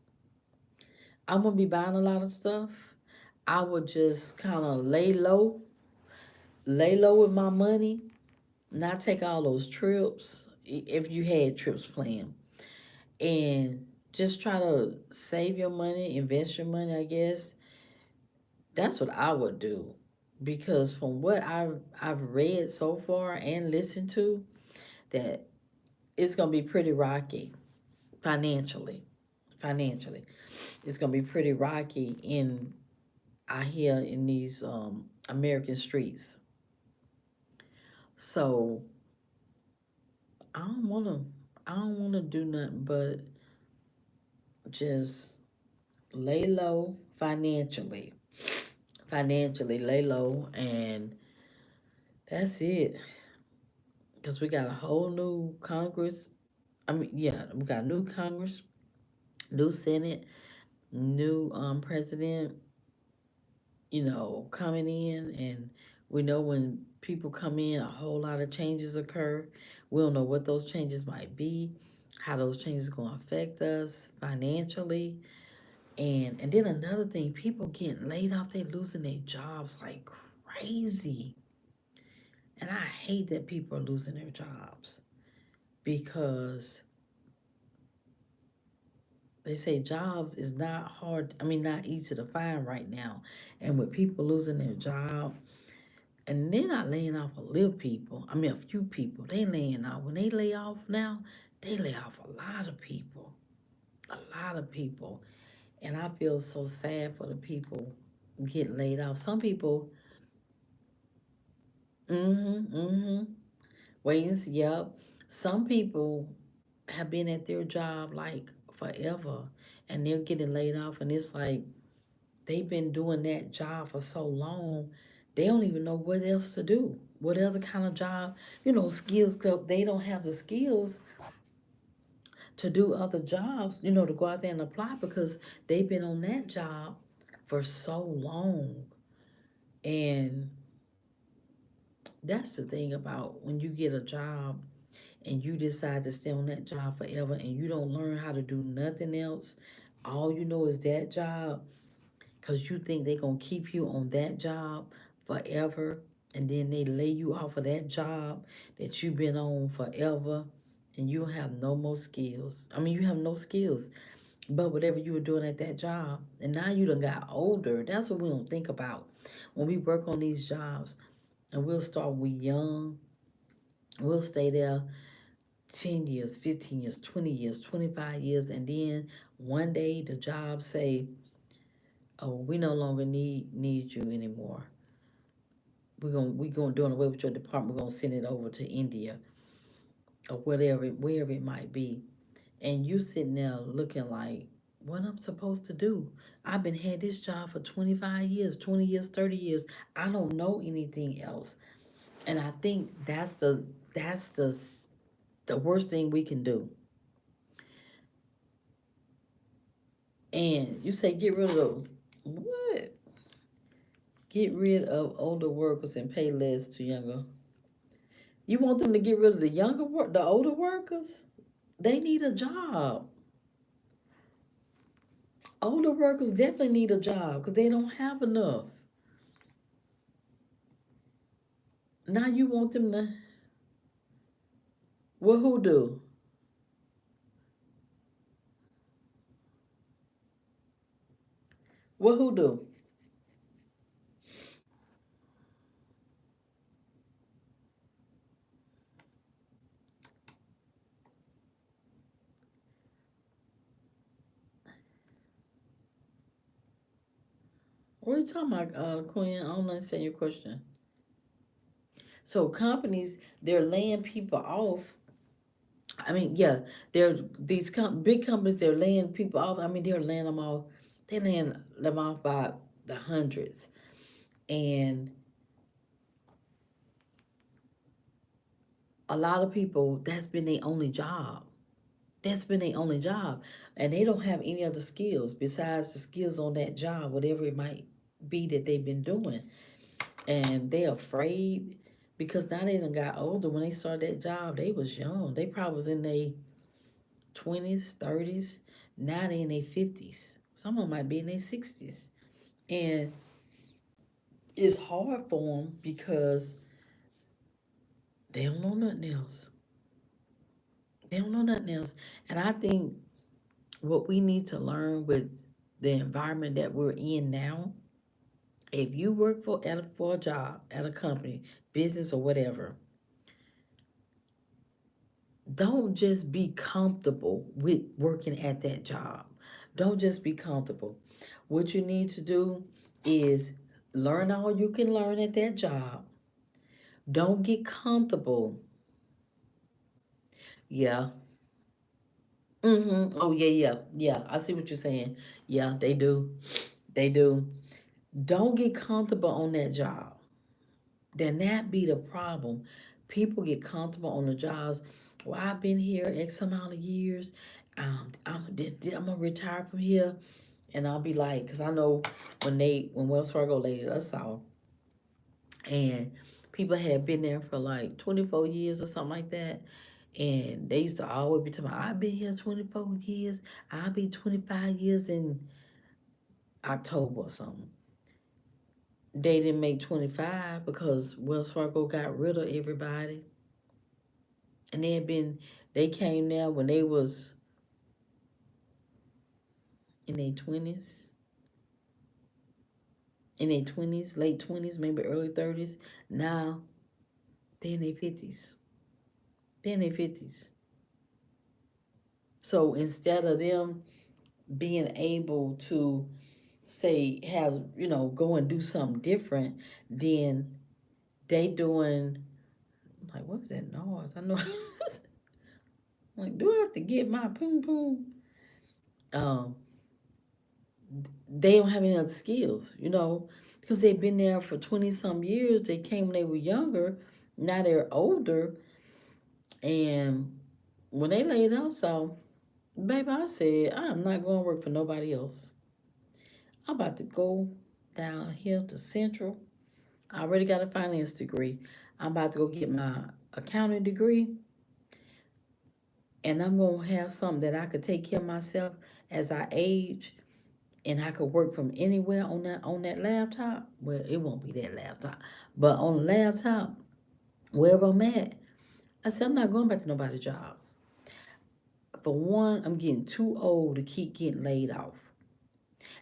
I wouldn't be buying a lot of stuff. I would just kind of lay low with my money, not take all those trips if you had trips planned, and just try to save your money, invest your money. I guess that's what I would do, because from what I've read so far and listened to, that it's gonna be pretty rocky financially. Financially, it's gonna be pretty rocky in I hear in these American streets. So I don't wanna I don't wanna do nothing but just lay low financially. Financially lay low, and that's it. Cause we got a whole new Congress. I mean, yeah, we got new Congress, new Senate, new president, coming in, and we know when people come in, a whole lot of changes occur. We don't know what those changes might be, how those changes going to affect us financially, and then another thing, people getting laid off, they losing their jobs like crazy, and I hate that people are losing their jobs because they say jobs is not hard. I mean, not easy to find right now, and with people losing their job. And they're not laying off a little people. I mean, a few people. They laying off. When they lay off now, they lay off a lot of people. A lot of people. And I feel so sad for the people getting laid off. Some people, mm-hmm. Wait and see, yep. Some people have been at their job like forever and they're getting laid off. And it's like they've been doing that job for so long, they don't even know what else to do. What other kind of job, skills, 'cause they don't have the skills to do other jobs, to go out there and apply because they've been on that job for so long. And that's the thing about when you get a job and you decide to stay on that job forever and you don't learn how to do nothing else, all you know is that job, because you think they're going to keep you on that job forever, and then they lay you off of that job that you've been on forever, and you have no more skills. I mean, you have no skills but whatever you were doing at that job, and now you done got older. That's what we don't think about when we work on these jobs. And we'll start we young, we'll stay there 10 years, 15 years, 20 years, 25 years, and then one day the job say, oh, we no longer need you anymore. We're gonna do away with your department. We're gonna send it over to India or wherever it might be. And you sitting there looking like, what I'm supposed to do? I've been had this job for 25 years, 20 years, 30 years. I don't know anything else. And I think that's the worst thing we can do. And you say get rid of what? Get rid of older workers and pay less to younger. You want them to get rid of the the older workers? They need a job. Older workers definitely need a job because they don't have enough. Now you want them to, well, who do? Well, who do? What are you talking about, Queen? I don't understand your question. So companies, they're laying people off. I mean, yeah, they're these big companies. They're laying people off. I mean, they're laying them off. They laying them off by the hundreds, and a lot of people. That's been their only job. That's been their only job, and they don't have any other skills besides the skills on that job, whatever it might be that they've been doing, and they're afraid because now they done got older. When they started that job, they was young. They probably was in their 20s, 30s. Now they in their 50s. Some of them might be in their 60s. And it's hard for them because they don't know nothing else. They don't know nothing else. And I think what we need to learn with the environment that we're in now, if you work for a job at a company, business or whatever, don't just be comfortable with working at that job. Don't just be comfortable. What you need to do is learn all you can learn at that job. Don't get comfortable. Yeah. Oh yeah, yeah, yeah. I see what you're saying. Yeah, they do. They do. Don't get comfortable on that job. Then that be the problem. People get comfortable on the jobs. Well, I've been here X amount of years. I'm gonna retire from here, and I'll be like, because I know when Wells Fargo laid us off, and people had been there for like 24 years or something like that. And they used to always be talking about, I've been here 24 years. I'll be 25 years in October or something. They didn't make 25 because Wells Fargo got rid of everybody. And they came there when they was in their 20s, late 20s, maybe early 30s. Now they're in their 50s. They're in their 50s. So instead of them being able to say have go and do something different, then they doing like what was that noise? I know like do I have to get my poom poom? Um, they don't have any other skills, because they've been there for 20 some years. They came when they were younger. Now they're older, and when they laid out, so baby, I said I'm not going to work for nobody else. I'm about to go down here to Central. I already got a finance degree. I'm about to go get my accounting degree, and I'm gonna have something that I could take care of myself as I age, and I could work from anywhere on that laptop. Well, it won't be that laptop, but on the laptop, wherever I'm at. I said I'm not going back to nobody's job. For one, I'm getting too old to keep getting laid off.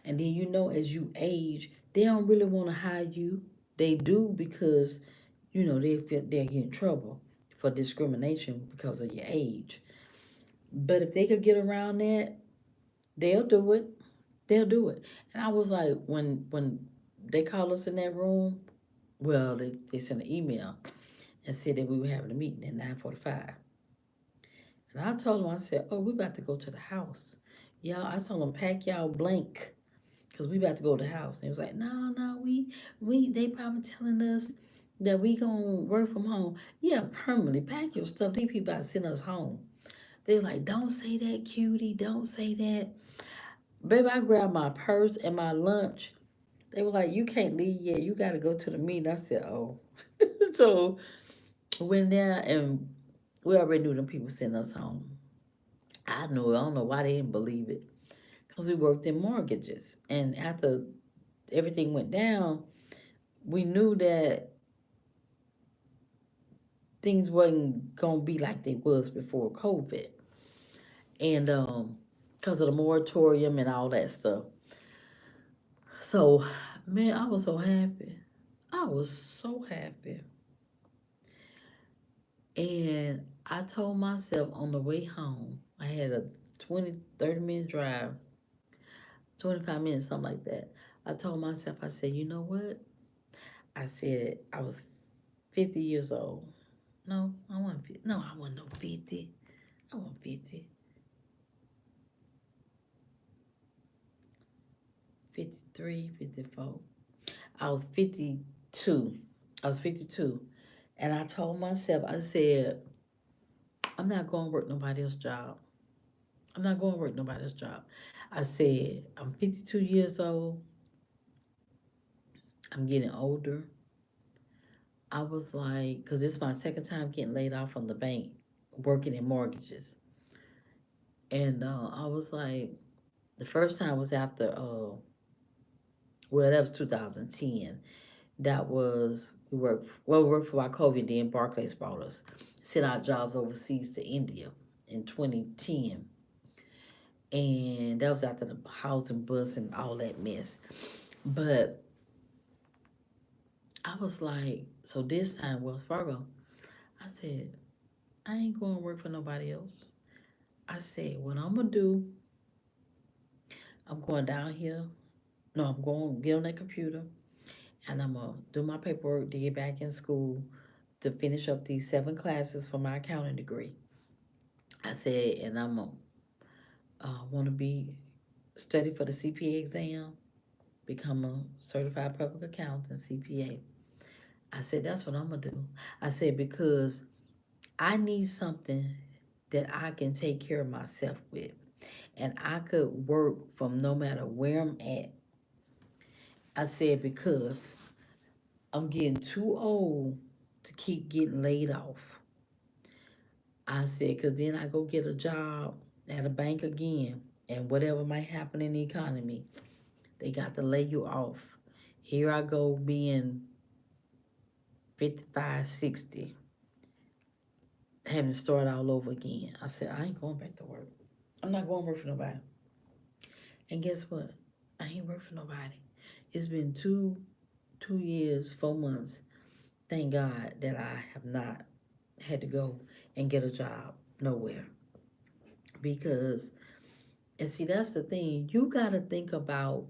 And then as you age, they don't really want to hire you. They do because they feel they get in trouble for discrimination because of your age. But if they could get around that, they'll do it. They'll do it. And I was like, when they called us in that room, well, they sent an email and said that we were having a meeting at 9:45. And I told them, I said, oh, we about to go to the house. Y'all, I told them, pack y'all blank because we about to go to the house. And they was like, no, no, they probably telling us that we gonna work from home. Yeah, permanently. Pack your stuff. These people about to send us home. They're like, don't say that, cutie. Don't say that. Baby, I grabbed my purse and my lunch. They were like, "You can't leave yet. You got to go to the meeting." I said, "Oh." So went there and we already knew them people sent us home. I knew it. I don't know why they didn't believe it. Because we worked in mortgages. And after everything went down, we knew that things wasn't going to be like they was before COVID. And because of the moratorium and all that stuff. So, man, I was so happy. I was so happy. And I told myself on the way home, I had a 20, 30 minute drive, 25 minutes, something like that. I told myself, I said, you know what? I said, I was 50 years old. No, I wasn't 50. No, I wasn't no 50. I wasn't 50. 53, 54. I was 52. I was 52. And I told myself, I said, I'm not going to work nobody else's job. I'm not going to work nobody else's job. I said, I'm 52 years old. I'm getting older. I was like, because this is my second time getting laid off from the bank, working in mortgages. And I was like, the first time was after, well, that was 2010. That was, we worked for our COVID, then Barclays brought us, sent our jobs overseas to India in 2010. And that was after the housing bust and all that mess. But I was like, so this time, Wells Fargo, I said, I ain't going to work for nobody else. I said, what I'm going to do, I'm going down here. No, I'm going to get on that computer and I'm going to do my paperwork to get back in school to finish up these 7 classes for my accounting degree. I said, and I'm going to want to be study for the CPA exam, become a certified public accountant, CPA. I said, that's what I'm going to do. I said, because I need something that I can take care of myself with. And I could work from no matter where I'm at. I said, because I'm getting too old to keep getting laid off. I said, because then I go get a job at a bank again. And whatever might happen in the economy, they got to lay you off. Here I go being 55, 60, having to start all over again. I said, I ain't going back to work. I'm not going to work for nobody. And guess what? I ain't work for nobody. It's been 2 years, 4 months. Thank God that I have not had to go and get a job nowhere. Because, and see, that's the thing. You got to think about,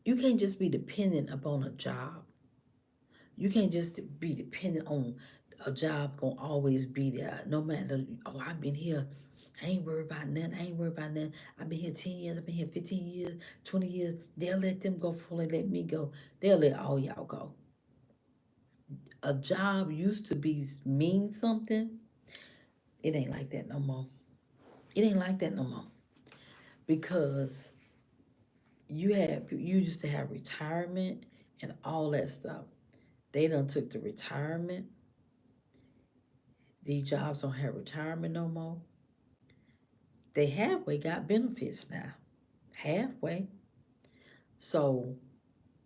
you can't just be dependent upon a job. You can't just be dependent on a job gonna always be there. No matter, oh, I've been here. I ain't worried about nothing. I ain't worried about nothing. I've been here 10 years. I've been here 15 years, 20 years. They'll let them go before they let me go. They'll let all y'all go. A job used to be mean something. It ain't like that no more. It ain't like that no more. Because you used to have retirement and all that stuff. They done took the retirement. These jobs don't have retirement no more. They halfway got benefits now. Halfway. So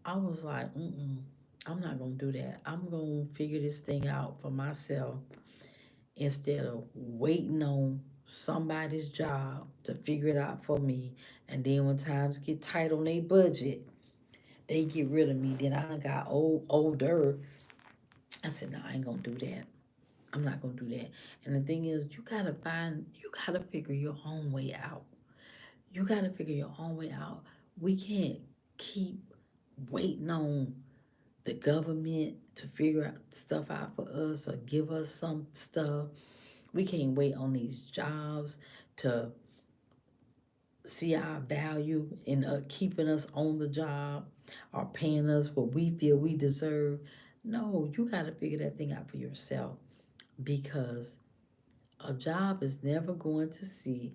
I was like, I'm not gonna do that. I'm gonna figure this thing out for myself instead of waiting on somebody's job to figure it out for me. And then when times get tight on their budget, they get rid of me. Then I got older. I said, no, I ain't gonna do that. I'm not gonna do that. And the thing is, you gotta figure your own way out. You gotta figure your own way out. We can't keep waiting on the government to figure out stuff out for us or give us some stuff. We can't wait on these jobs to see our value in keeping us on the job or paying us what we feel we deserve. No, you got to figure that thing out for yourself because a job is never going to see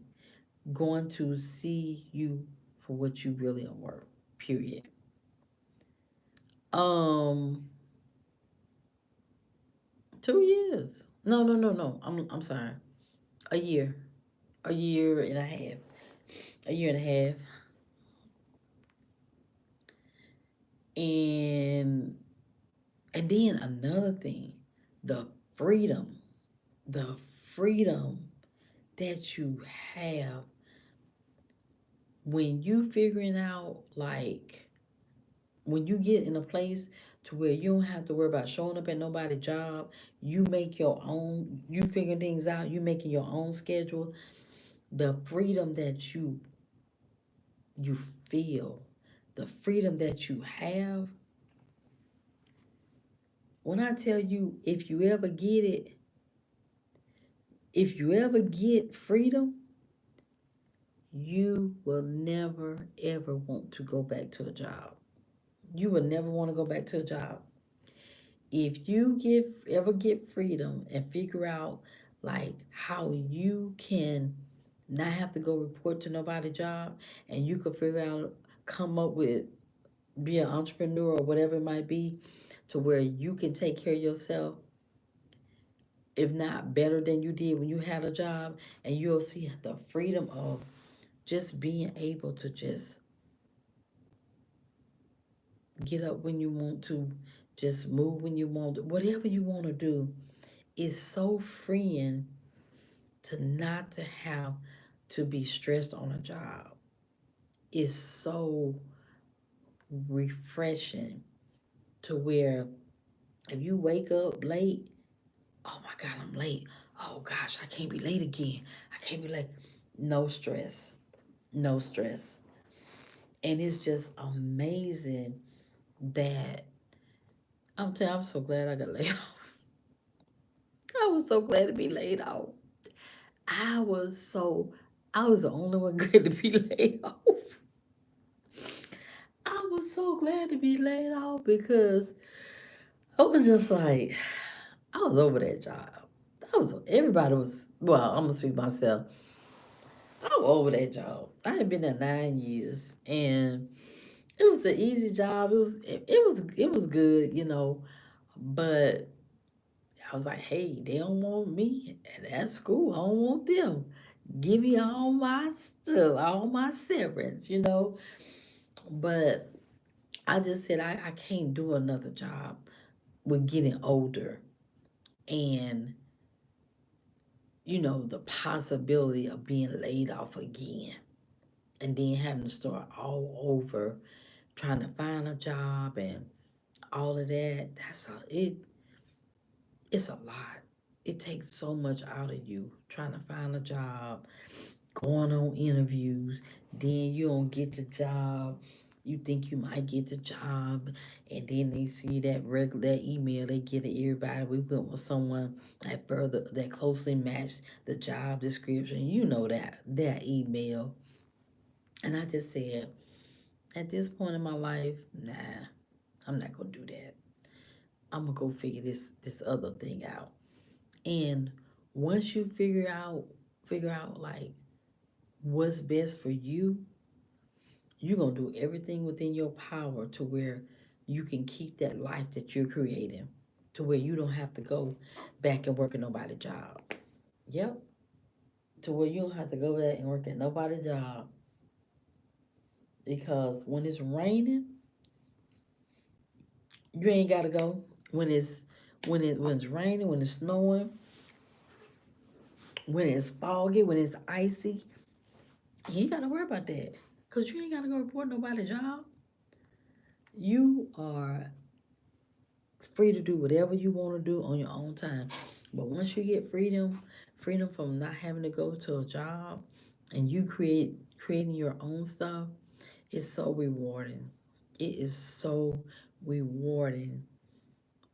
going to see you for what you really are worth. Period. Um, 2 years. No, no, no, no. I'm sorry. A year. A year and a half. A year and a half. And then another thing, the freedom. The freedom that you have when you figuring out, like, when you get in a place to where you don't have to worry about showing up at nobody's job, you make your own, you figure things out, you making your own schedule, the freedom that you feel, the freedom that you have. When I tell you, if you ever get it, if you ever get freedom, you will never ever want to go back to a job. You will never want to go back to a job. If you ever get freedom and figure out, like, how you can not have to go report to nobody job, and you can figure out, come up with, be an entrepreneur or whatever it might be, to where you can take care of yourself, if not better than you did when you had a job, and you'll see the freedom of just being able to just get up when you want to, just move when you want to, whatever you want to do. Is so freeing to not to have to be stressed on a job. It's so refreshing to where if you wake up late, oh my God, I'm late. Oh gosh, I can't be late again. I can't be late. No stress. No stress. And it's just amazing that I'm so glad I got laid off. I was so glad to be laid off. I was so I was the only one good to be laid off. I was so glad to be laid off because I was just like, I was over that job. Everybody was, well, I'm gonna speak myself. I was over that job. I had been there 9 years, and it was an easy job. It was good, but I was like, hey, they don't want me, and that's cool. I don't want them. Give me all my stuff, all my severance. But I just said I can't do another job with getting older, and the possibility of being laid off again, and then having to start all over trying to find a job and all of that. It's a lot. It takes so much out of you trying to find a job, going on interviews, then you don't get the job. You think you might get the job, and then they see that email they get to everybody. We went with someone that closely matched the job description. That email, and I just said, at this point in my life, nah, I'm not gonna do that. I'm gonna go figure this other thing out. And once you figure out like what's best for you, you're going to do everything within your power to where you can keep that life that you're creating, to where you don't have to go back and work at nobody's job. Yep. To where you don't have to go back and work at nobody's job, because when it's raining, you ain't got to go. When it's raining, when it's snowing, when it's foggy, when it's icy, you ain't got to worry about that, because you ain't got to go report nobody's job. You are free to do whatever you want to do on your own time. But once you get freedom from not having to go to a job, and you creating your own stuff, it's so rewarding. It is so rewarding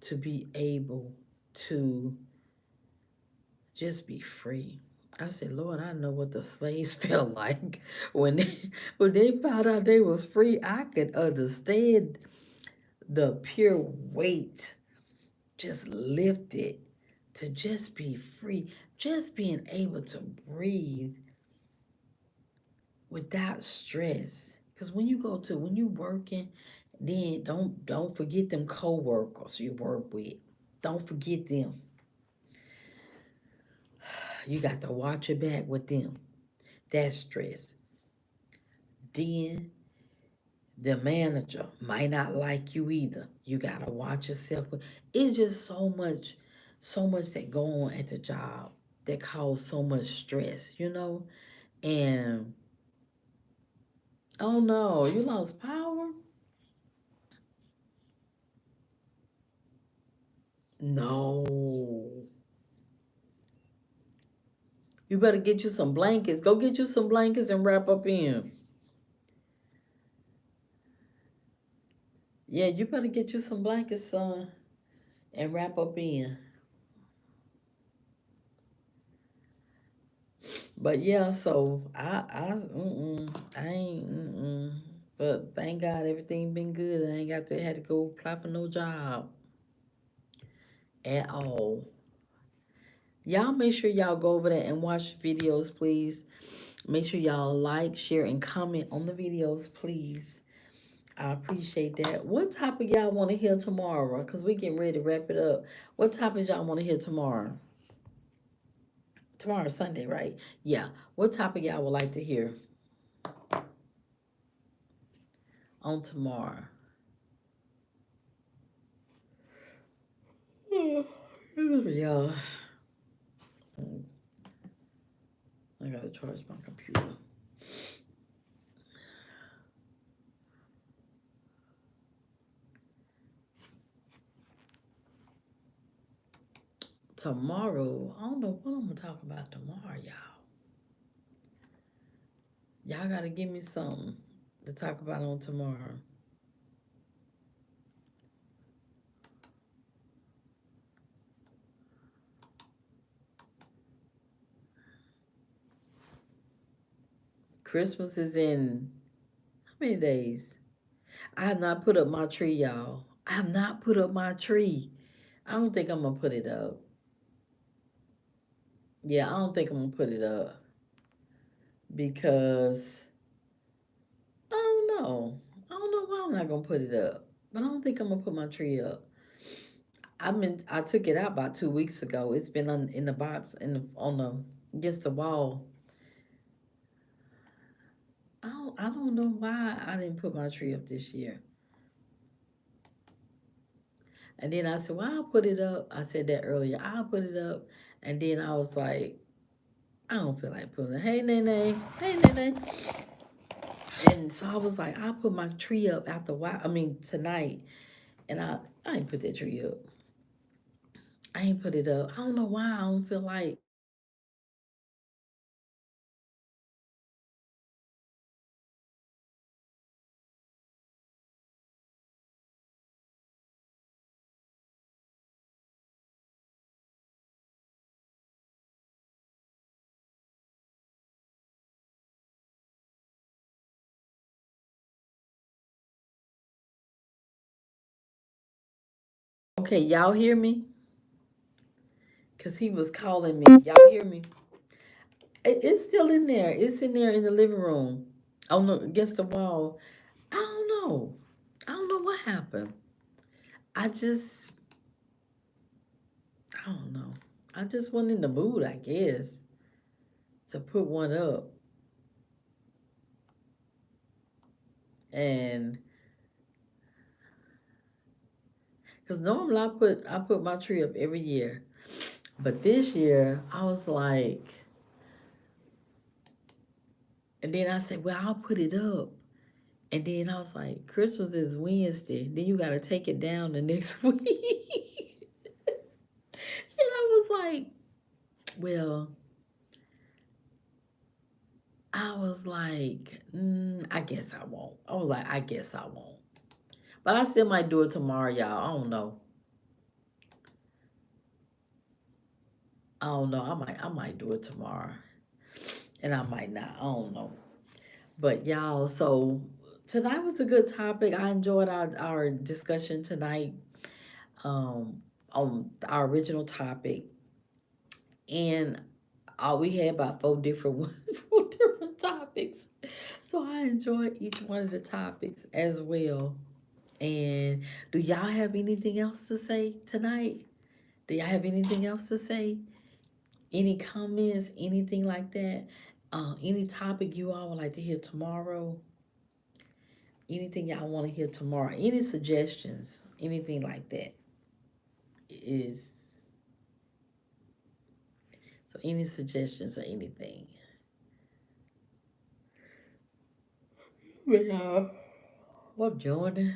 to be able to just be free. I said, Lord, I know what the slaves felt like when they found out they was free. I could understand the pure weight just lifted, to just be free, just being able to breathe without stress. Because when you working, then don't forget them co-workers you work with. Don't forget them. You got to watch your back with them. That's stress. Then the manager might not like you either. You gotta watch yourself. It's just so much that go on at the job that cause so much stress, you know? And oh no, you lost power? No. You better get you some blankets. Go get you some blankets and wrap up in. Yeah, you better get you some blankets, son, and wrap up in. But yeah, so I ain't, but thank God everything been good. I ain't got to had to go apply for no job at all. Y'all make sure y'all go over there and watch videos, please. Make sure y'all like, share, and comment on the videos, please. I appreciate that. What topic y'all want to hear tomorrow? Because we getting ready to wrap it up. What topic y'all want to hear tomorrow? Tomorrow's Sunday, right? Yeah. What topic y'all would like to hear on tomorrow? Y'all, I gotta charge my computer. Tomorrow, I don't know what I'm gonna talk about tomorrow, y'all. Y'all gotta give me something to talk about on tomorrow. Christmas is in how many days? I have not put up my tree, y'all. I have not put up my tree. I don't think I'm gonna put it up. Yeah, I don't think I'm gonna put it up because I don't know. I don't know why I'm not gonna put it up. But I don't think I'm gonna put my tree up. I took it out about 2 weeks ago. It's been in the box on the against the wall. I don't know why I didn't put my tree up this year. And then I said, well, I'll put it up. I said that earlier. I'll put it up. And then I was like, I don't feel like putting it. Hey, Nene. Hey, Nene. And so I was like, I'll put my tree up after while. I mean, tonight. And I ain't put that tree up. I ain't put it up. I don't know why I don't feel like. Okay, y'all hear me? Because he was calling me. Y'all hear me? It's still in there. It's in there in the living room. On the against the wall. I don't know. I don't know what happened. I just I don't know. I just wasn't in the mood, I guess, to put one up. And because normally I put my tree up every year. But this year I was like, and then I said, well, I'll put it up. And then I was like, Christmas is Wednesday. Then you gotta take it down the next week. And I was like, well, I was like, I guess I won't. I was like, I guess I won't. But I still might do it tomorrow, y'all. I don't know. I don't know. I might do it tomorrow. And I might not. I don't know. But y'all, so tonight was a good topic. I enjoyed our discussion tonight on our original topic. And we had about four different ones, 4 different topics. So I enjoy each one of the topics as well. And do y'all have anything else to say tonight? Do y'all have anything else to say? Any comments, anything like that? Any topic you all would like to hear tomorrow? Anything y'all want to hear tomorrow? Any suggestions? Anything like that? Is so any suggestions or anything? Yeah. Well, Jordan.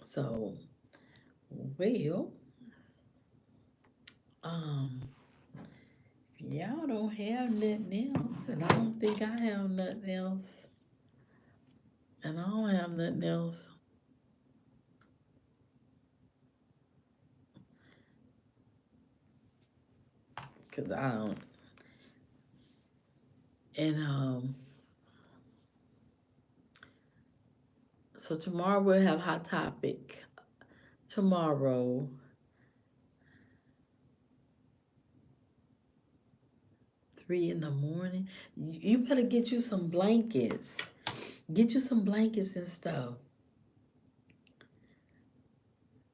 So, well, um, y'all don't have nothing else, and I don't think I have nothing else, and I don't have nothing else, cause I don't. And so tomorrow we'll have hot topic. Tomorrow, 3 in the morning. You better get you some blankets. Get you some blankets and stuff.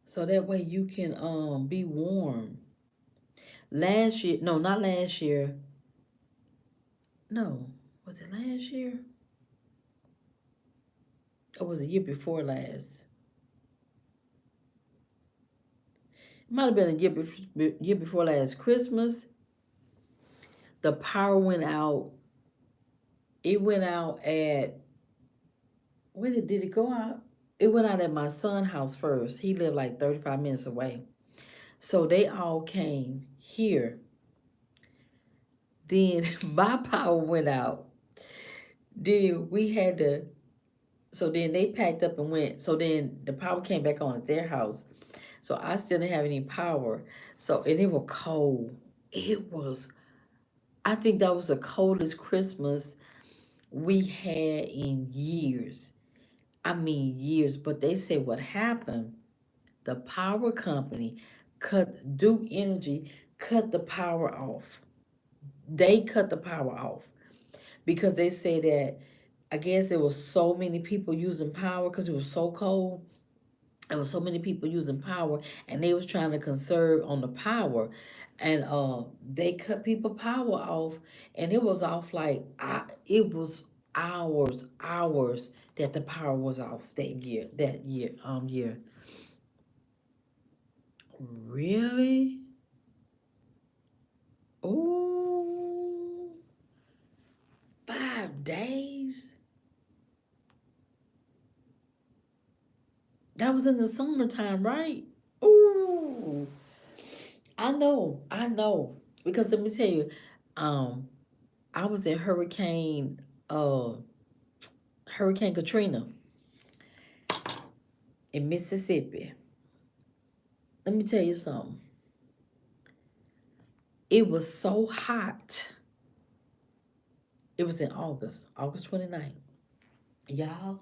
So that way you can be warm. Last year, no, not last year. No, was it last year? Or was it year before last? It might have been a year before last. Christmas, the power went out. It went out at, where did it go out? It went out at my son's house first. He lived like 35 minutes away. So they all came here. Then my power went out. Then we had to, so then they packed up and went. So then the power came back on at their house. So I still didn't have any power. So, and it was cold. It was, I think that was the coldest Christmas we had in years. I mean, years. But they said what happened, the power company Duke Energy cut the power off. They cut the power off because they say that, I guess there was so many people using power because it was so cold. There was so many people using power, and they was trying to conserve on the power, and they cut people power off, and it was off like it was hours that the power was off that year. Really? Oh, 5 days. That was in the summertime, right? Ooh, I know. Because let me tell you, um, I was in Hurricane Katrina in Mississippi. Let me tell you something. It was so hot. It was in August 29th. Y'all,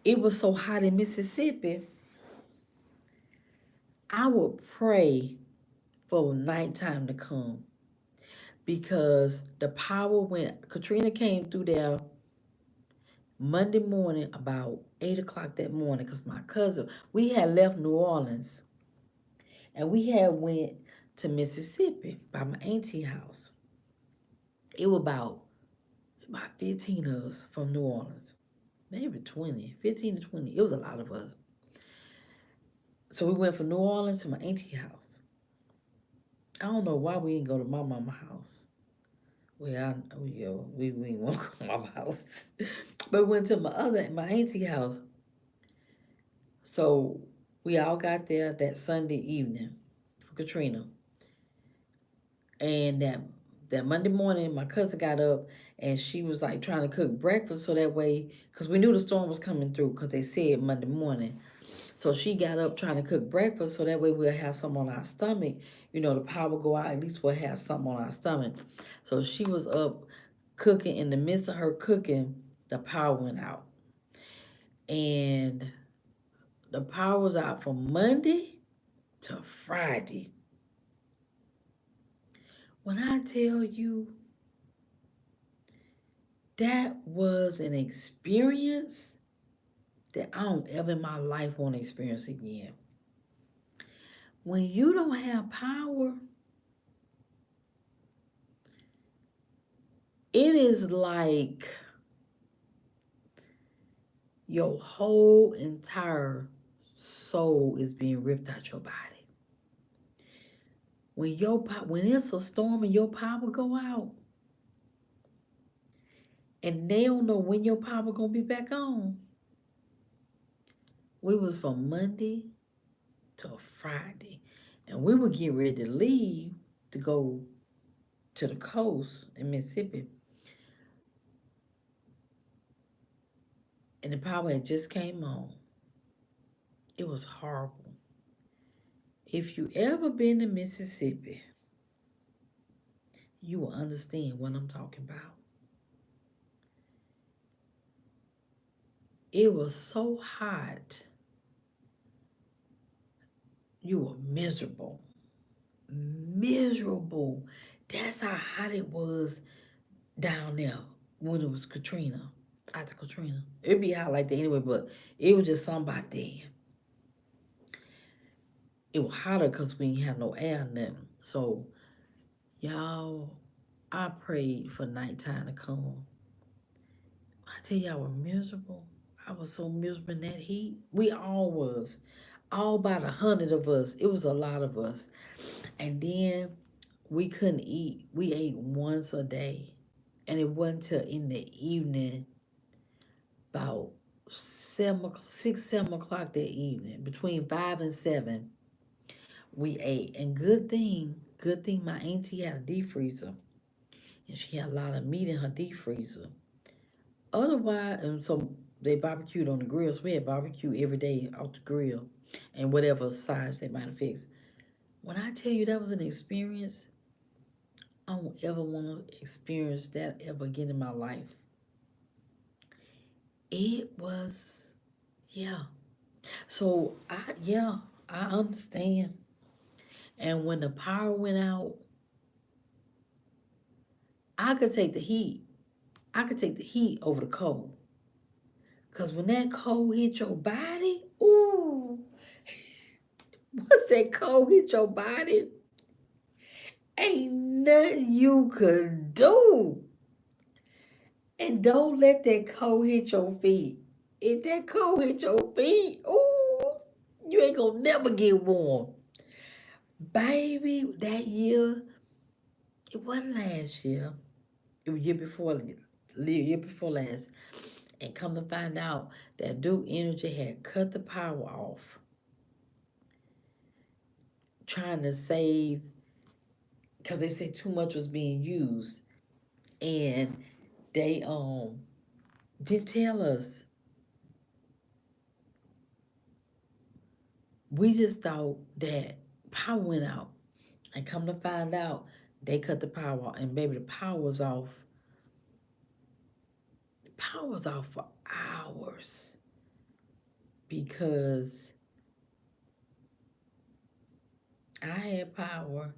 it was so hot in Mississippi. I would pray for nighttime to come because the power went. Katrina came through there Monday morning about 8 o'clock that morning because my cousin, we had left New Orleans and we had went to Mississippi by my auntie house. It was about 15 of us from New Orleans, maybe 20, 15 to 20. It was a lot of us. So we went from New Orleans to my auntie house. I don't know why we didn't go to my mama house. Well, we ain't want to go to my house, but we went to my auntie house. So we all got there that Sunday evening for Katrina, and that Monday morning, my cousin got up and she was like trying to cook breakfast so that way, because we knew the storm was coming through because they said Monday morning. So she got up trying to cook breakfast so that way we'll have something on our stomach. You know, the power go out, at least we'll have something on our stomach. So she was up cooking. In the midst of her cooking, the power went out. And the power was out from Monday to Friday. When I tell you that was an experience that I don't ever in my life want to experience again. When you don't have power, it is like your whole entire soul is being ripped out your body. When it's a storm and your power go out, and they don't know when your power gonna be back on. We was from Monday to Friday, and we were getting ready to leave to go to the coast in Mississippi, and the power had just came on. It was horrible. If you ever been to Mississippi, you will understand what I'm talking about. It was so hot, you were miserable. Miserable. That's how hot it was down there when it was Katrina. After Katrina. It'd be hot like that anyway, but it was just something about then. It was hotter because we didn't have no air and nothing. So, y'all, I prayed for nighttime to come. I tell you, I was miserable. I was so miserable in that heat. We all was. All about 100 of us. It was a lot of us. And then we couldn't eat. We ate once a day. And it wasn't till in the evening, about 7 o'clock that evening, between 5 and 7, we ate. And good thing my auntie had a deep freezer. And she had a lot of meat in her deep freezer. Otherwise, and so they barbecued on the grill. So we had barbecue every day off the grill and whatever size they might have fixed. When I tell you that was an experience, I don't ever want to experience that ever again in my life. It was, yeah. Yeah, I understand. And when the power went out, I could take the heat. I could take the heat over the cold. Cause when that cold hit your body, ooh, once that cold hit your body, ain't nothing you could do. And don't let that cold hit your feet. If that cold hit your feet, ooh, you ain't gonna never get warm. Baby, that year, it wasn't last year. It was year before last. And come to find out that Duke Energy had cut the power off, trying to save, because they said too much was being used. And they didn't tell us. We just thought that power went out. And come to find out, they cut the power off. And baby, the power was off. The power was off for hours. Because I had power.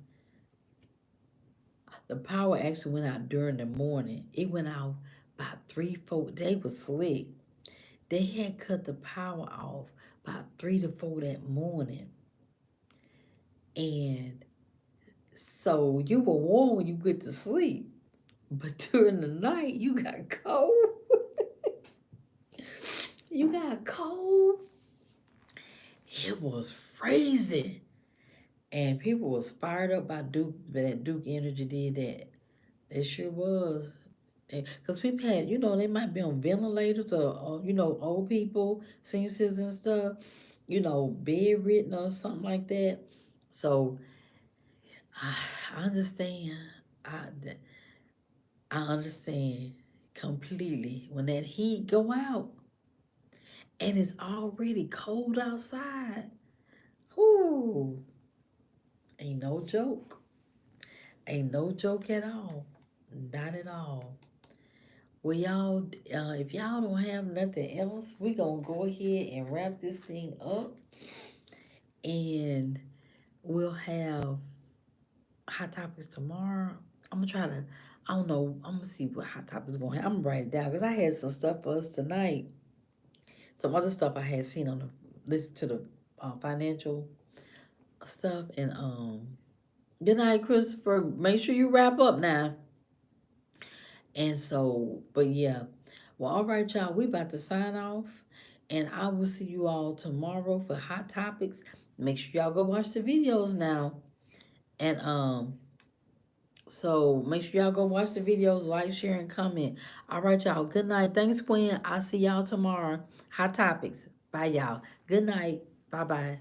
The power actually went out during the morning. It went out about 3, 4. They was slick. They had cut the power off about 3 to 4 that morning. And so you were warm when you get to sleep. But during the night, you got cold. You got cold. It was freezing. And people was fired up by Duke, that Duke Energy did that. It sure was. Because people had, they might be on ventilators or, old people, senior citizens and stuff, bedridden or something like that. So I understand. I, I understand completely when that heat go out and it's already cold outside. Whoo, ain't no joke. Ain't no joke at all. Not at all. Well, y'all, if y'all don't have nothing else, we gonna go ahead and wrap this thing up, and we'll have hot topics tomorrow. I'm gonna try to. I don't know. I'm gonna see what hot topics going. I'm gonna write it down because I had some stuff for us tonight. Some other stuff I had seen on the listen to the financial stuff and good night, Christopher. Make sure you wrap up now. And so, but yeah. Well, all right, y'all. We about to sign off, and I will see you all tomorrow for hot topics. Make sure y'all go watch the videos now, and so make sure y'all go watch the videos, like, share, and comment. All right, y'all. Good night. Thanks, Quinn. I'll see y'all tomorrow. Hot topics. Bye, y'all. Good night. Bye bye.